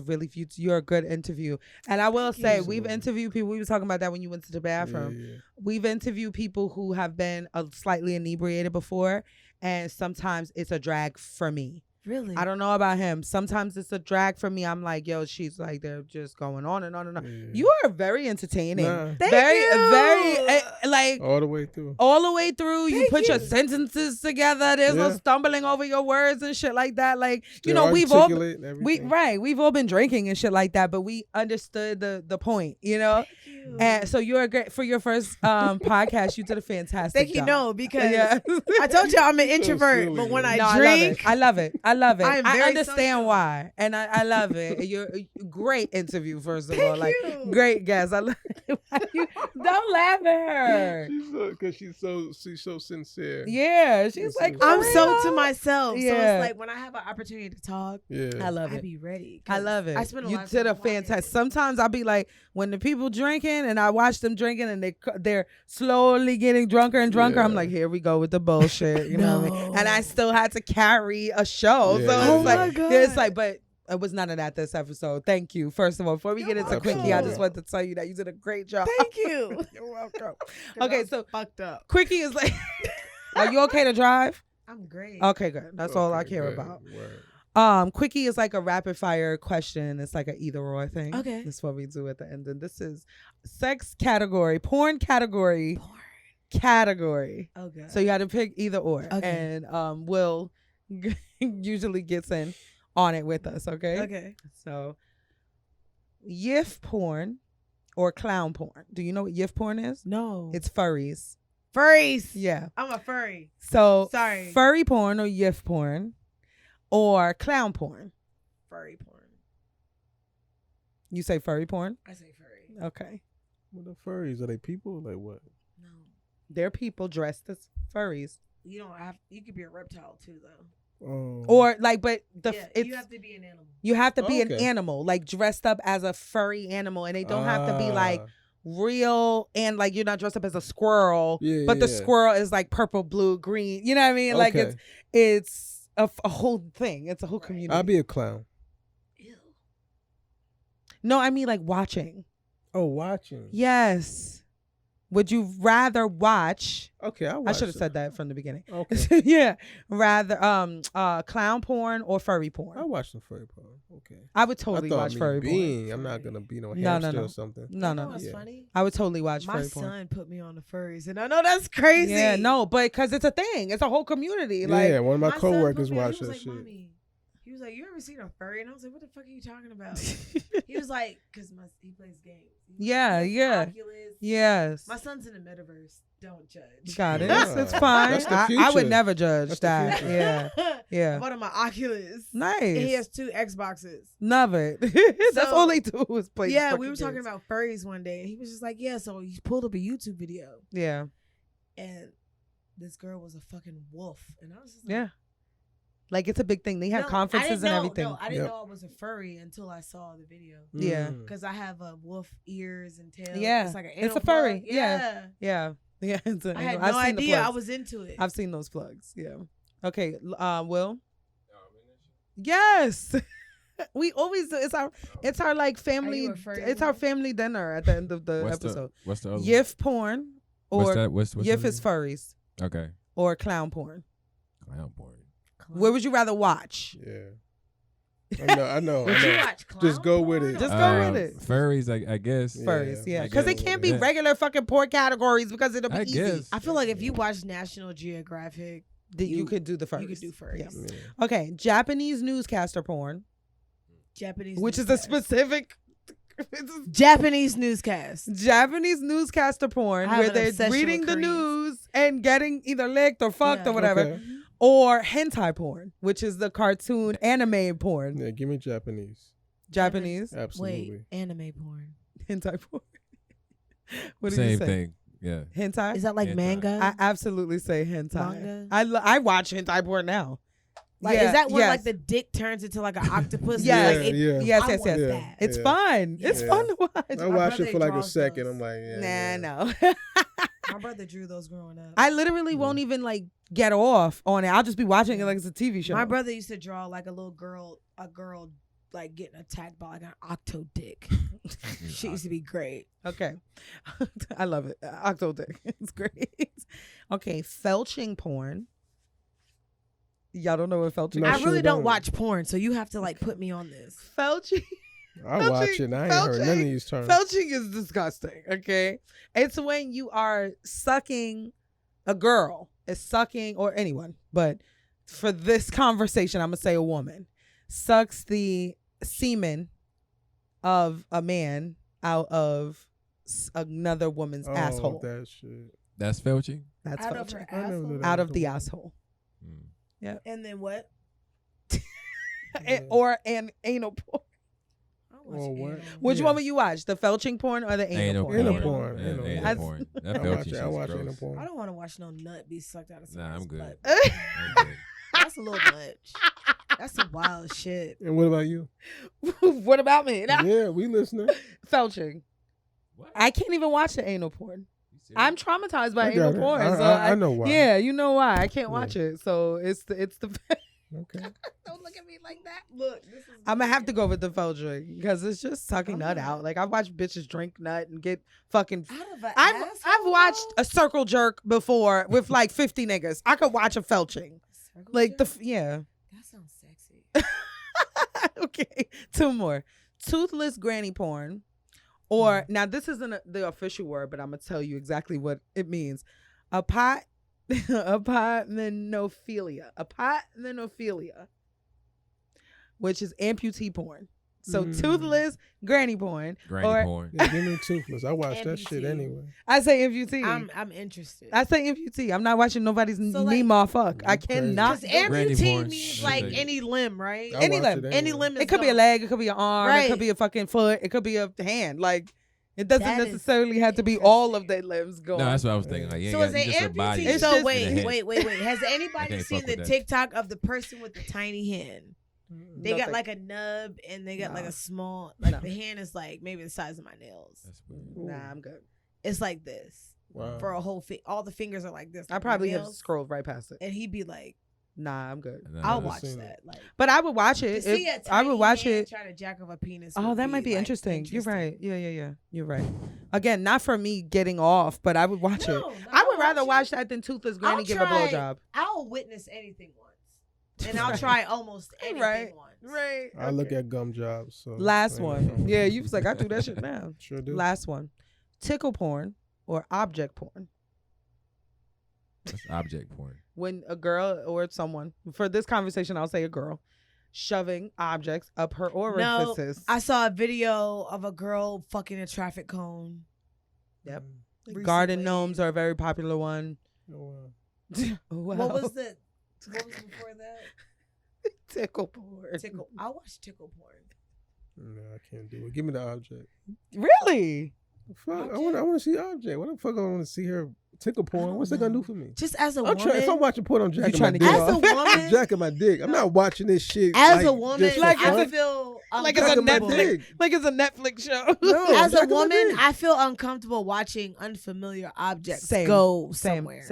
you're a good interview, and I will say we've interviewed people. We were talking about that when you went to the bathroom. Yeah. We've interviewed people who have been slightly inebriated before, and sometimes it's a drag for me. Really? I don't know about him. Sometimes it's a drag for me. I'm like, yo, she's like, they're just going on and on and on. Yeah. You are very entertaining. Nah. Thank very, you. very, like All the way through. all the way through. You Thank put your you. sentences together. There's no Yeah. stumbling over your words and shit like that. Like, They're we've all articulate and everything. we've all been drinking and shit like that, but we understood the point, And so you're great for your first podcast. You did a fantastic Thank you. job. No, because Yeah. I told you I'm an So introvert, silly, but when man. I No, drink, I love it. I love it. I am I very understand social. why, and I love it. You're a great interview, first of all. Like, you. great guest. I love don't laugh at her. Because she's so sincere. Yeah, she's like, For I'm so real? to myself. So Yeah. it's like when I have an opportunity to talk, Yeah. I love I it. be ready. I 'cause love it. I spend a You lot of did a time quiet. fantastic. Sometimes I'll be like, when the people drinking and I watch them drinking and they're slowly getting drunker and drunker. I'm Yeah. like, here we go with the bullshit. You know what I mean? And I No. still had to carry a show. Yeah. So Oh it's my like, God. it's like, but it was none of that this episode. Thank you. First of all, before we get into welcome. Quickie, I just wanted to tell you that you did a great job. Thank you. You're welcome. 'Cause Okay, I'm so fucked up. Quickie is like, are you okay to drive? I'm great. Okay, good. That's all I Okay, care good. about. Word. Quickie is like a rapid fire question. It's like an either or thing. Okay. That's what we do at the end. And this is sex category, porn category, Porn. category. Okay. So you got to pick either or. Okay. And Will usually gets in on it with us. Okay. Okay. So yiff porn or clown porn. Do you know what yiff porn is? No. It's furries. furries. Yeah. I'm a furry. So Sorry. furry porn or yiff porn or clown porn. Furry porn. You say furry porn? I say furry. Okay. What the furries? Are they people? Like what? No. They're people dressed as furries. You don't have. You could be a reptile too, though. Or like, but Yeah, you have to be an animal. you have to be an Okay. animal, like dressed up as a furry animal, and they don't have to be like Ah. real and like you're not dressed up as a squirrel, Yeah, but the yeah. squirrel is like purple, blue, green. You know what I mean? Like Okay. it's a whole thing. It's a whole community. I'll be a clown. Ew. No, I mean like watching. Oh, watching. Yes. Would you rather watch? Okay, I should have said that from the beginning. Okay. Yeah, rather clown porn or furry porn. I watched some furry porn. Okay. I would totally watch furry porn. I'm not gonna be no No, hamster no. or something. No, You know no, no. what's Yeah. funny? I would totally watch My furry porn. son put me on the furries, and I know that's crazy. Yeah, no, but because it's a thing, it's a whole community. Like, Yeah, one of my son put coworkers me on, watched he that was shit. like, Mommy, he was like, you ever seen a furry? And I was like, what the fuck are you talking about? He was like, because he plays games. Yeah, He yeah. has Oculus. yes, My son's in the metaverse. Don't judge. got it. Yeah. It's fine. That's the I would future. never judge That's the that. future. Yeah, I yeah. bought him my Oculus. Nice. And he has 2 Xboxes. Love it. That's So- all they do is play. Yeah, fucking we were talking games. about furries one day, and he was just like, yeah, so he pulled up a YouTube video, Yeah, and this girl was a fucking wolf. And I was just like, yeah. Like it's a big thing. They have No, conferences and everything. No, I didn't Yep. know I was a furry until I saw the video. Yeah. Mm. Because I have wolf ears and tail. Yeah. It's like an It's a anal furry. plug. Yeah. Yeah, yeah. It's I had I've no seen the idea I plugs. was into it. I've seen those plugs. Yeah. Okay. Will. Yes. We always do. It's our like family. you a furry It's our woman? family dinner at the end of the What's episode. What's the other? Yif porn What's or that? What's Yif the is furries Okay. or clown porn. Clown porn. Where would you rather watch? Yeah. I know. Would you watch clown Just go with porn it. or- Just go with it. Furries, I guess. Yeah. Furries, yeah, I because they guess. can't be Yeah. regular fucking porn categories because it'll be I easy. guess. I feel like if you watch National Geographic, That you could do the furries. you could do furries. Yeah. Yeah. Okay, Japanese newscaster porn, Japanese which is a newscast. specific. It's a Japanese newscast. Japanese newscaster porn I have where an they're obsession reading with the Koreans. news and getting either licked or fucked Yeah. or whatever, Okay. or hentai porn, which is the cartoon anime porn. Yeah, give me Japanese. Japanese Absolutely. Wait, anime porn. hentai porn. What did Same you say? thing. Yeah. Hentai. Is that like Hentai. manga? I absolutely say hentai. Manga? I watch hentai porn now. like, Yeah, is that when yes. like the dick turns into like an octopus? Yes. Like, it- Yeah. Yes, I yes, want yes. Yeah. that. It's Yeah. fun. It's Yeah. fun to watch. I My watched brother it for like a draws second. those. I'm like, yeah. Nah, yeah. no. My brother drew those growing up. I literally won't even like get off on it. I'll just be watching it like it's a TV show. My brother used to draw like a girl like getting attacked by like an octo dick. She used to be great. Okay. I love it. Octo dick. It's great. Okay, felching porn. Y'all don't know what felching No, I is? sure really don't don't. watch porn, so you have to like put me on this. Felching. I watch it and I ain't heard none of these terms. Felching is disgusting, okay? It's when you are sucking a girl. It's sucking or anyone, but for this conversation, I'm going to say a woman sucks the semen of a man out of another woman's Oh, asshole. that shit. That's felching. That's Out of felching. her I never knew asshole. that. Out of the asshole. Mm. And then what? Yeah. Or an anal porn. I watch Or what? anal. Which Yeah. one will you watch? The felching porn or the anal porn? Anal Anal porn. Yeah, Anal anal porn. porn. That I felching watch it. I shit's watch gross. anal porn. I don't want to watch no nut be sucked out of Nah, I'm somebody's good. butt. I'm good. That's a little much. That's some wild shit. And what about you? What about me? Yeah, we listening. Felching. What? I can't even watch the anal porn. You serious? I'm traumatized by I anal got it. porn. So I know why. Yeah, you know why. I can't watch it. So it's the Okay. Don't look at me like that. Look, this is. I'm gonna have to go with the felching because it's just sucking I'm nut not- out. Like I've watched bitches drink nut and get fucking Out of an I've asshole, watched a circle jerk before with like 50 niggas. I could watch a felching. Circle Like jerk? yeah. That sounds sexy. Okay, 2 more. Toothless granny porn. Or now this isn't the official word, but I'm gonna tell you exactly what it means. Apatmenophilia, which is amputee porn. So toothless granny porn. Granny or porn. Yeah, give me Toothless. I watch that shit Amputee. anyway. I say amputee. I'm interested. I say amputee. I'm not watching nobody's So, like- Nemo fuck. I Crazy. cannot. Because Granny amputee porn. means Shit. like any limb, right? I Any watch limb. it Any anyway. limb is It could be a gone. leg. It could be an arm. It Right. could be a fucking foot. It could be a hand. Like it doesn't That is necessarily have to be all of interesting. their limbs going. No, that's what I was thinking. Like, you ain't So got is it just a body. amputee? It's So just- wait. Has anybody can't seen fuck the with that. TikTok of the person with the tiny hand? They got Nothing. like a nub and they got like No. a small, like No. the hand is like maybe the size of my nails. That's weird. Nah, I'm good. It's like this Wow. for a whole all the fingers are like this. I like my probably have nails. scrolled right past it. And he'd be like, Nah, I'm good. Nah, I'll never watch seen that. Like But I would watch to it. see a I would tiny watch hand it. try to jack off a penis. Oh, would that might be like, interesting. You're right. interesting. Yeah. You're right. Again, not for me getting off, but I would watch it. No, I would I'll rather watch it. that than Toothless Granny I'll give a try- blowjob. I'll witness anything once, and I'll try almost anything Right. once. Right. I look at gum jobs. So Last ain't one. nothing. Yeah, you was like, I do that shit now. Sure do. Last one. Tickle porn or object porn. That's object porn. When a girl or someone, for this conversation, I'll say a girl, shoving objects up her orifices. I saw a video of a girl fucking a traffic cone. Yep. recently. Garden gnomes are a very popular one. Oh, Wow. What was before that? tickle porn? Tickle. I watched tickle porn. no, I can't do it. Give me the object. Really? Fuck, I want to see object. What the fuck I want to see her tickle porn? don't What's that gonna know. do for me? Just as a I'm woman. trying. If I'm watching porn, I'm jacking my trying to dick. get as a woman. I'm jacking my dick. I'm not watching this shit. As like, a woman, just for like fun. I feel Like it's a Jacking my uncomfortable. dick. Like it's a Netflix show. No, As a jacking my woman, dick. I feel uncomfortable watching unfamiliar objects Same. go Same, somewhere.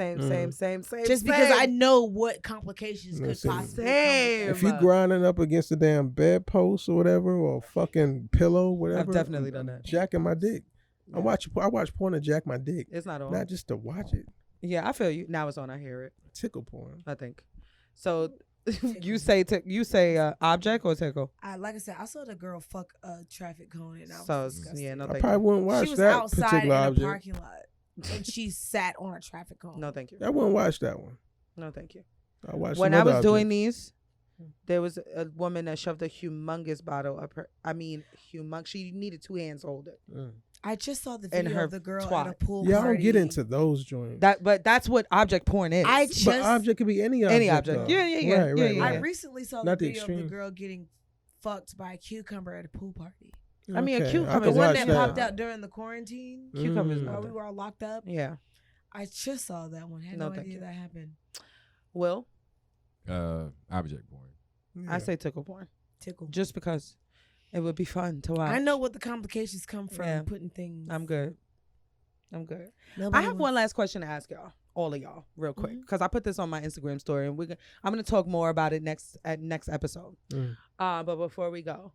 same. Just because I know what complications could Listen. possibly Same. come If you with that. grinding up against the damn bedpost or whatever, or fucking pillow, whatever, definitely done that. Jacking my dick. I watch porn to jack my dick, It's not on. not just to watch it. Yeah, I feel you. Now it's on. I hear it. Tickle porn. I think. So you say object or tickle? Like I said, I saw the girl fuck a traffic cone, and I was So disgusted. yeah, no I thank probably you. wouldn't watch She was that outside in particular a object. parking lot, and she sat on a traffic cone. No thank you. I wouldn't watch that one. No thank you. I watched When some I was other doing objects. these, there was a woman that shoved a humongous bottle up her. I mean, humongous. She needed 2 hands to hold it. I just saw the And video her of the girl twat. at a pool Yeah, I party. don't get into those joints. But that's what object porn is. I But just object could be any object. Any object. though. Yeah. Right. I recently saw the Not the video of the extreme. girl getting fucked by a cucumber at a pool party. I mean, a Okay, cucumber I is could The one watch that that. popped out during the quarantine Cucumbers. Mm. while we were all locked up. Yeah. I just saw that one. Had No, no, thank idea you. that happened. Will Object porn. Yeah. I say tickle porn Tickle. just because it would be fun to watch. I know what the complications come from Yeah. putting things. I'm good. I Nobody have one last question to ask y'all, all of y'all, real quick, Mhm. because I put this on my Instagram story, and I'm gonna talk more about it next episode. Mm. But before we go,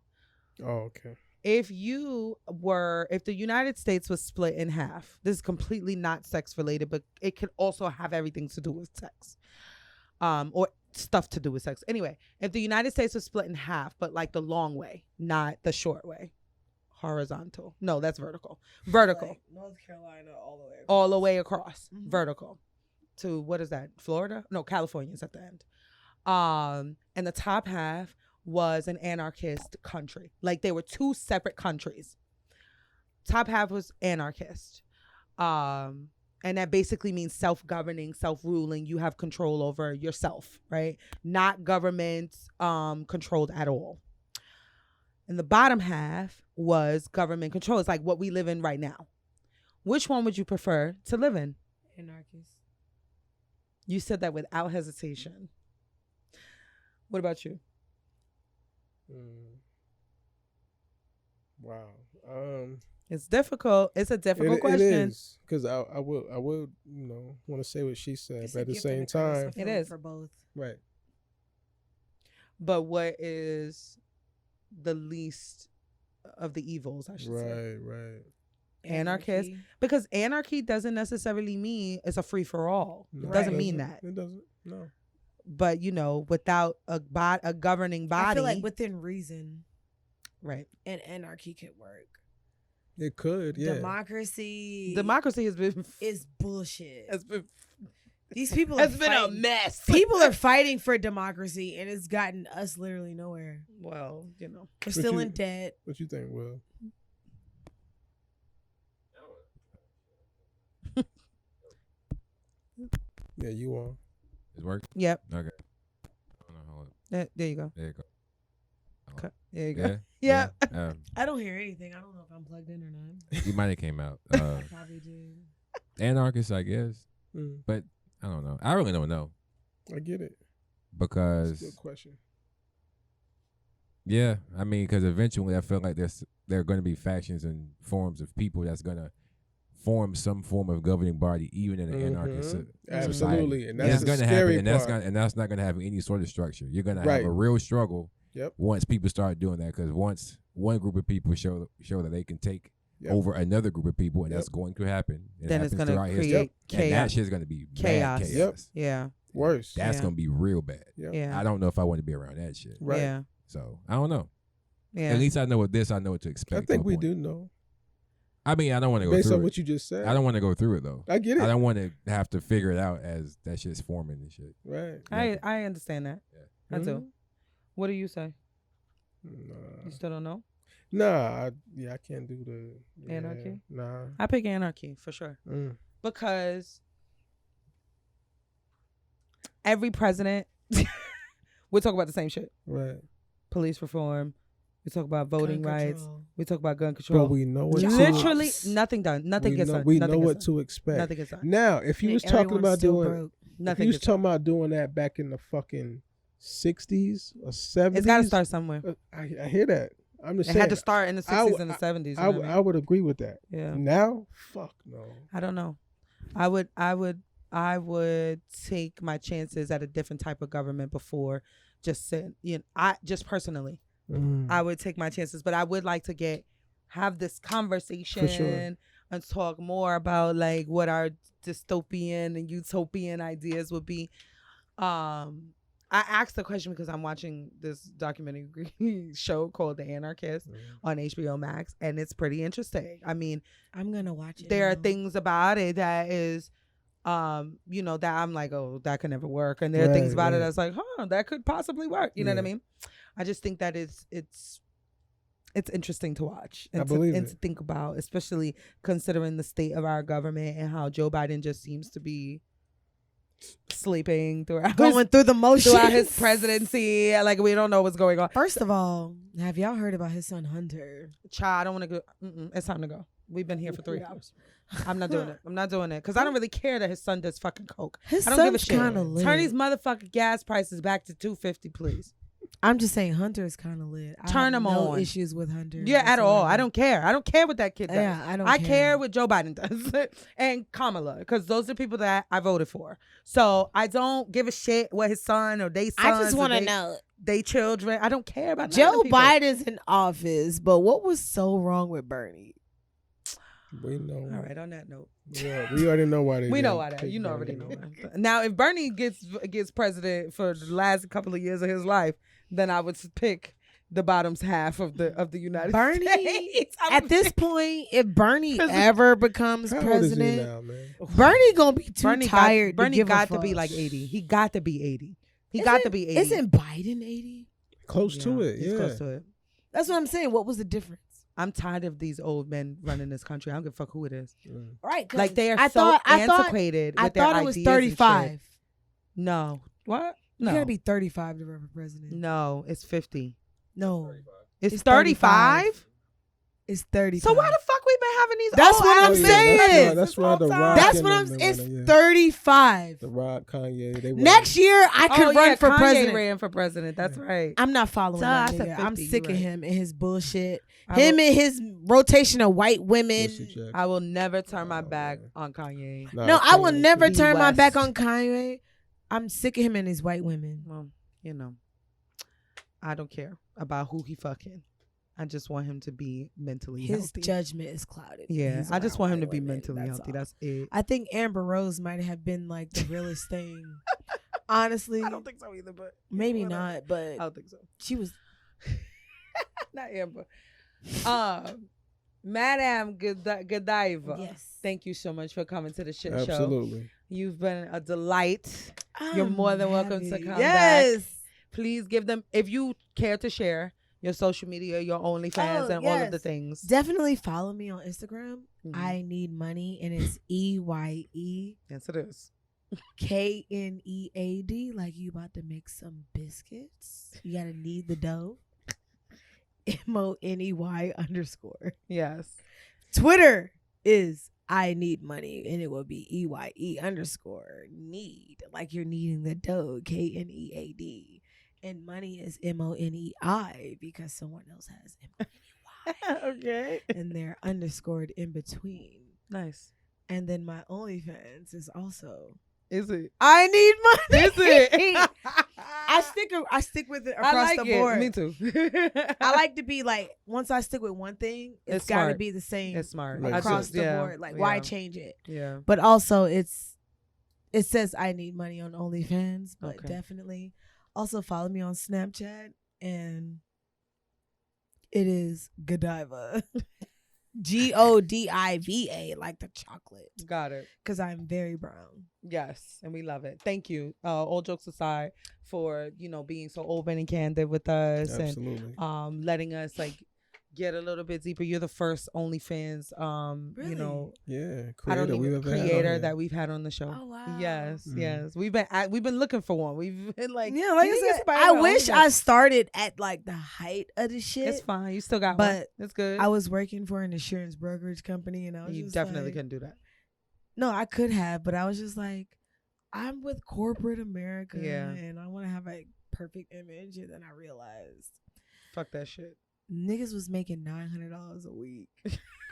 Oh, okay. if the United States was split in half, this is completely not sex related, but it could also have everything to do with sex, or stuff to do with sex. Anyway, if the United States was split in half, but like the long way, not the short way, horizontal. No, that's vertical. Vertical. Like North Carolina all the way. All the way across, Mhm. vertical, to what is that? Florida? No, California's at the end. And the top half was an anarchist country. Like they were 2 separate countries. Top half was anarchist. And that basically means self-governing, self-ruling. You have control over yourself, right? Not government controlled at all. And the bottom half was government control. It's like what we live in right now. Which one would you prefer to live in? Anarchist. You said that without hesitation. What about you? Wow. It's difficult. It's a difficult question. It is because I would want to say what she said, It's but a at the gift and same a curse. I time, feel It like is. for both. right? But what is the least of the evils, I should say? Right. Anarchist. Anarchy. Because anarchy doesn't necessarily mean it's a free for all. No, It doesn't Right. mean that. It doesn't. No. But without a governing body, I feel like within reason, right? an anarchy could work. It could. Yeah. Democracy. Democracy has been is bullshit. has been These people has are been a fighting. mess. People are fighting for democracy, and it's gotten us literally nowhere. Well, We're But still you- in debt. What you think, Will? Yeah, you are. It's working? Yep. Okay. Hold on, hold on. There you go. There you go. Okay. There you go. Yeah. Yeah. I don't hear anything. I don't know if I'm plugged in or not. You might have came out. I probably did. Anarchist, I guess. Mm, But I don't know. I really don't know. I get it. That's Because, a good question. yeah, I mean, because eventually I feel like there are going to be factions and forms of people that's going to form some form of governing body, even in an anarchist society. Absolutely, and And that's it's the going to scary happen, part. and that's not going to have any sort of structure. You're going to Right. have a real struggle Yep. once people start doing that, because once one group of people show that they can take Yep. over another group of people, and Yep. that's going to happen. It Then it's happens gonna throughout create history, chaos. and that shit's going to be Chaos. bad chaos. Yep. Yeah. Worse. That's Yeah. going to be real bad. Yep. Yeah. I don't know if I want to be around that shit. Right. Yeah. So I don't know. Yeah. At least I know I know what to I expect. think to a we point. do know I mean, I don't want to go based through on it. what you just said. I don't want to go through it though. I get it. I don't want to have to figure it out as that shit's forming and shit. Right. I understand that. I do. Mhm. What do you say? Nah. You still don't know? Nah. I can't do the Anarchy? Nah. I pick anarchy for sure. Mm. Because every president, we talk about the same shit. Right. Police reform. We talk about voting Gun rights. control. We talk about gun control. But we know what Literally to, nothing done. Nothing we gets know, done. we Nothing know gets what done. to expect. Nothing gets done. Now, if you And was talking everyone's about still doing, broke. if Nothing you was gets talking done. about doing that back in the fucking 60s or 70s, It's got to start somewhere. I hear that. I'm just It saying. had to start in the 60s and the 70s. You know what I mean? I would agree with that. Yeah. Now, fuck no. I don't know. I would take my chances at a different type of government before just saying, I just personally, I would take my chances, but I would like to have this conversation and talk more about like what our dystopian and utopian ideas would be. I asked the question because I'm watching this documentary show called The Anarchist on HBO Max, and it's pretty interesting. I mean, I'm gonna watch it. there are now. things about it that is, that I'm like, oh, that could never work, and there are things about it that's like, that could possibly work. You know what I mean? I just think that it's interesting to watch and, to think about, especially considering the state of our government and how Joe Biden just seems to be sleeping going through the motions throughout his presidency. Like, we don't know what's going on. First of all, have y'all heard about his son Hunter? Child, I don't want to go. It's time to go. We've been here for 3 hours. I'm not doing it. I'm not doing it because I don't really care that his son does fucking coke. His I don't give a son's shit. kind of lit. Turn these motherfucking gas prices back to $2.50, please. I'm just saying Hunter is kind of lit. I Turn have him no on. issues with Hunter. Yeah, at all. whatsoever. I don't care. I don't care what that kid does. Yeah, I don't. I care what Joe Biden does and Kamala, because those are people that I voted for. So I don't give a shit what his son or they sons. I just want to know. They children. I don't care about Joe people. Biden's in office, but what was so wrong with Bernie? We know. All right. On that note, Yeah, we already know why they. we didn't know why that. pick You Bernie. already know why. Now, if Bernie gets president for the last couple of years of his life, then I would pick the bottom's half of the United Bernie, States. at this point, if Bernie ever becomes How old is he president, now, man? Bernie gonna be too tired. Bernie to give got a to be fuck. like 80. He got to be 80. He got to be 80. Isn't Biden 80? Close to it. He's Yeah. close to it. That's what I'm saying. What was the difference? I'm tired of these old men running this country. I don't give a fuck who it is. Right. Like, they are I so thought, antiquated I with their thought it was ideas and 35. shit. No. What? No. You gotta be 35 to run for president. No, it's 50. No, It's It's 35? it's 35. So why the fuck we been having these That's old what I'm ass men saying. presidents That's this why whole The time? Rock That's and what them I'm. they It's wanna, yeah. 35. The Rock, Kanye, they Next year, I could run for Kanye president. ran for president. That's right. I'm not following So that I said nigga. I'm 50, sick you of right. him and his bullshit. I Him will- and his rotation of white women. Jesse Jackson. I will never turn my Oh, back man. on Kanye. Nah, No, I will Kanye, never Be turn my West. back on Kanye. I'm sick of him and his white women. Well, I don't care about who he fucking. I just want him to be mentally His healthy. judgment is clouded. Yeah, He's I just around want him to white be women, mentally that's healthy. all. That's it. I think Amber Rose might have been like the realest thing. Honestly, I don't think so either, but maybe whatever. not, but I don't think so. she was. Not Amber. Madame Godiva. Yes. Thank you so much for coming to the shit show. Absolutely. You've been a delight. You're I'm more than welcome to happy. come Yes. back. Please give them, if you care to share, your social media, your OnlyFans, and all of the yes. things. Definitely follow me on Instagram. Mhm. I need money, and it's EYEKNEAD. Yes, it is. Like you about to make some biscuits. You gotta knead the dough. MONEY_. Yes. Twitter is I need money, and it will be EYE_need. Like you're kneading the dough. KNEAD. And money is MONEI because someone else has MONEY. Okay. And they're underscored in between. Nice. And then my OnlyFans is also Is it? I need money. Is it? I stick with it I across like the board. Me too. I like to be like, once I stick with one thing, It's it's got to smart. be the same It's smart. Makes across sense. the board. Like, why change it? Yeah. But also, it says I need money on OnlyFans, but Okay. definitely also follow me on Snapchat, and it is Godiva. Godiva, like the chocolate, Got it. because I'm very brown. Yes, and we love it. Thank you. All jokes aside, for being so open and candid with us, Absolutely. and letting us like get a little bit deeper. You're the first OnlyFans, Really? Yeah, I don't we've even ever had on creator here. that we've had on the show. Oh, wow. Yes, Mhm. yes. We've been looking for one. We've been like, Yeah, like "You I need to get said, somebody I on wish OnlyFans." I started at like the height of the shit. It's fine. You still got But one. It's good. I was working for an insurance brokerage company, and I was You just definitely like, couldn't do that. No, I could have, but I was just like, I'm with corporate America, Yeah. and I want to have a perfect image. And then I realized Fuck that shit. niggas was making $900 a week.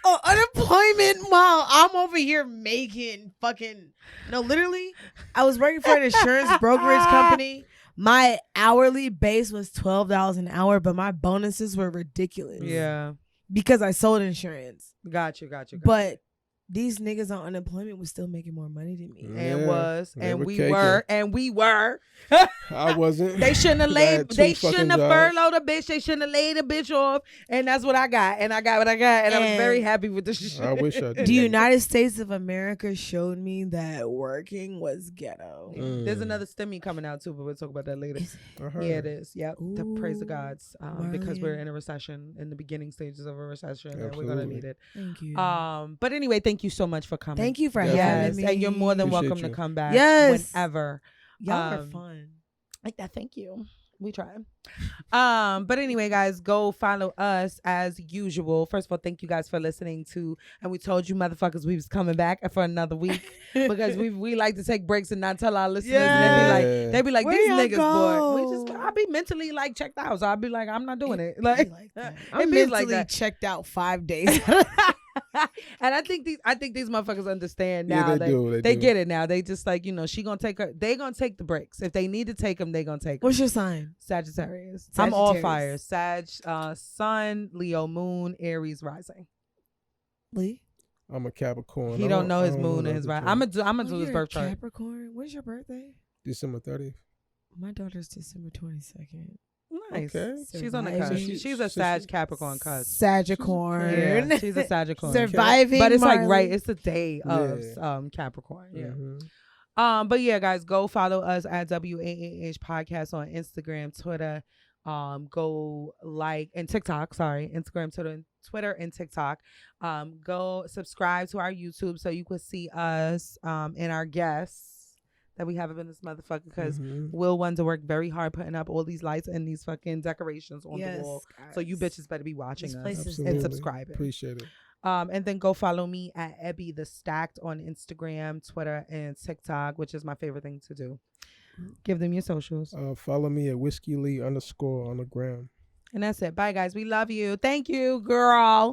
Oh, unemployment, mom. I'm over here making literally. I was working for an insurance brokerage company. My hourly base was $12 an hour, but my bonuses were ridiculous. Yeah. Because I sold insurance. Got you. But these niggas on unemployment was still making more money than me. And Yeah, was they and were we caking. were and we were. I wasn't. They shouldn't have I had laid. two They fucking shouldn't have jobs. furloughed a bitch. They shouldn't have laid a bitch off. And that's what I got. And I got what I got. And I was very And happy with this shit. I wish I did. The United States of America showed me that working was ghetto. There's another stimmy coming out too, but we'll talk about that later. I heard. Yeah, it is. Yep. Praise the Ooh, gods. Because we're Marlon. in a recession, in the beginning stages of a recession, and we're gonna Absolutely. need it. Thank you. But anyway, thank you so much for coming. Thank you for Definitely. having Yes, me. and you're more than Appreciate welcome to you. come back. Yes. Whenever. Y'all are um, fun. Like that. Thank you. We try. But anyway, guys, go follow us as usual. First of all, thank you guys for listening to, and we told you motherfuckers we was coming back for another week because we like to take breaks and not tell our listeners. Yeah. And they be like Where these y'all niggas, boy. go? I'll be mentally like checked out. So I'll be like, I'm not doing it. Be Like, like that. it I'm be mentally like that. checked out 5 days. And I think these motherfuckers understand Yeah, now. they do. They do. get it now. They just like, she gonna take her. They gonna take the breaks if they need to take them. They gonna take them. What's your sign? Sagittarius. I'm all fire. Sagittarius. Sun, Leo, Moon, Aries, rising. Lee? I'm a Capricorn. He I don't know his I moon know and his the rising. chart. I'm gonna do his you're birth a chart. Capricorn. When's your birthday? December 30th. My daughter's December 22nd. Nice. Okay. She's on the cusp. Surviving. She's a Sag Capricorn cusp. Sagicorn. Yeah, she's a Sagicorn. Surviving. But it's like Marley. right. It's the day of Yeah. Capricorn. Yeah. Mhm. But yeah, guys, go follow us at WAAH Podcast on Instagram, Twitter. Go like and TikTok. Sorry, Instagram, Twitter, and TikTok. Go subscribe to our YouTube so you can see us and our guests that we have up in this motherfucker. Because Mhm. Will wants to work very hard putting up all these lights and these fucking decorations on Yes, the wall. guys. So you bitches better be watching This us place is Absolutely. and subscribing. Appreciate it. And then go follow me at Ebby the Stacked on Instagram, Twitter, and TikTok, which is my favorite thing to do. Give them your socials. Follow me at Whiskey Lee _ on the gram. And that's it. Bye, guys. We love you. Thank you, girl.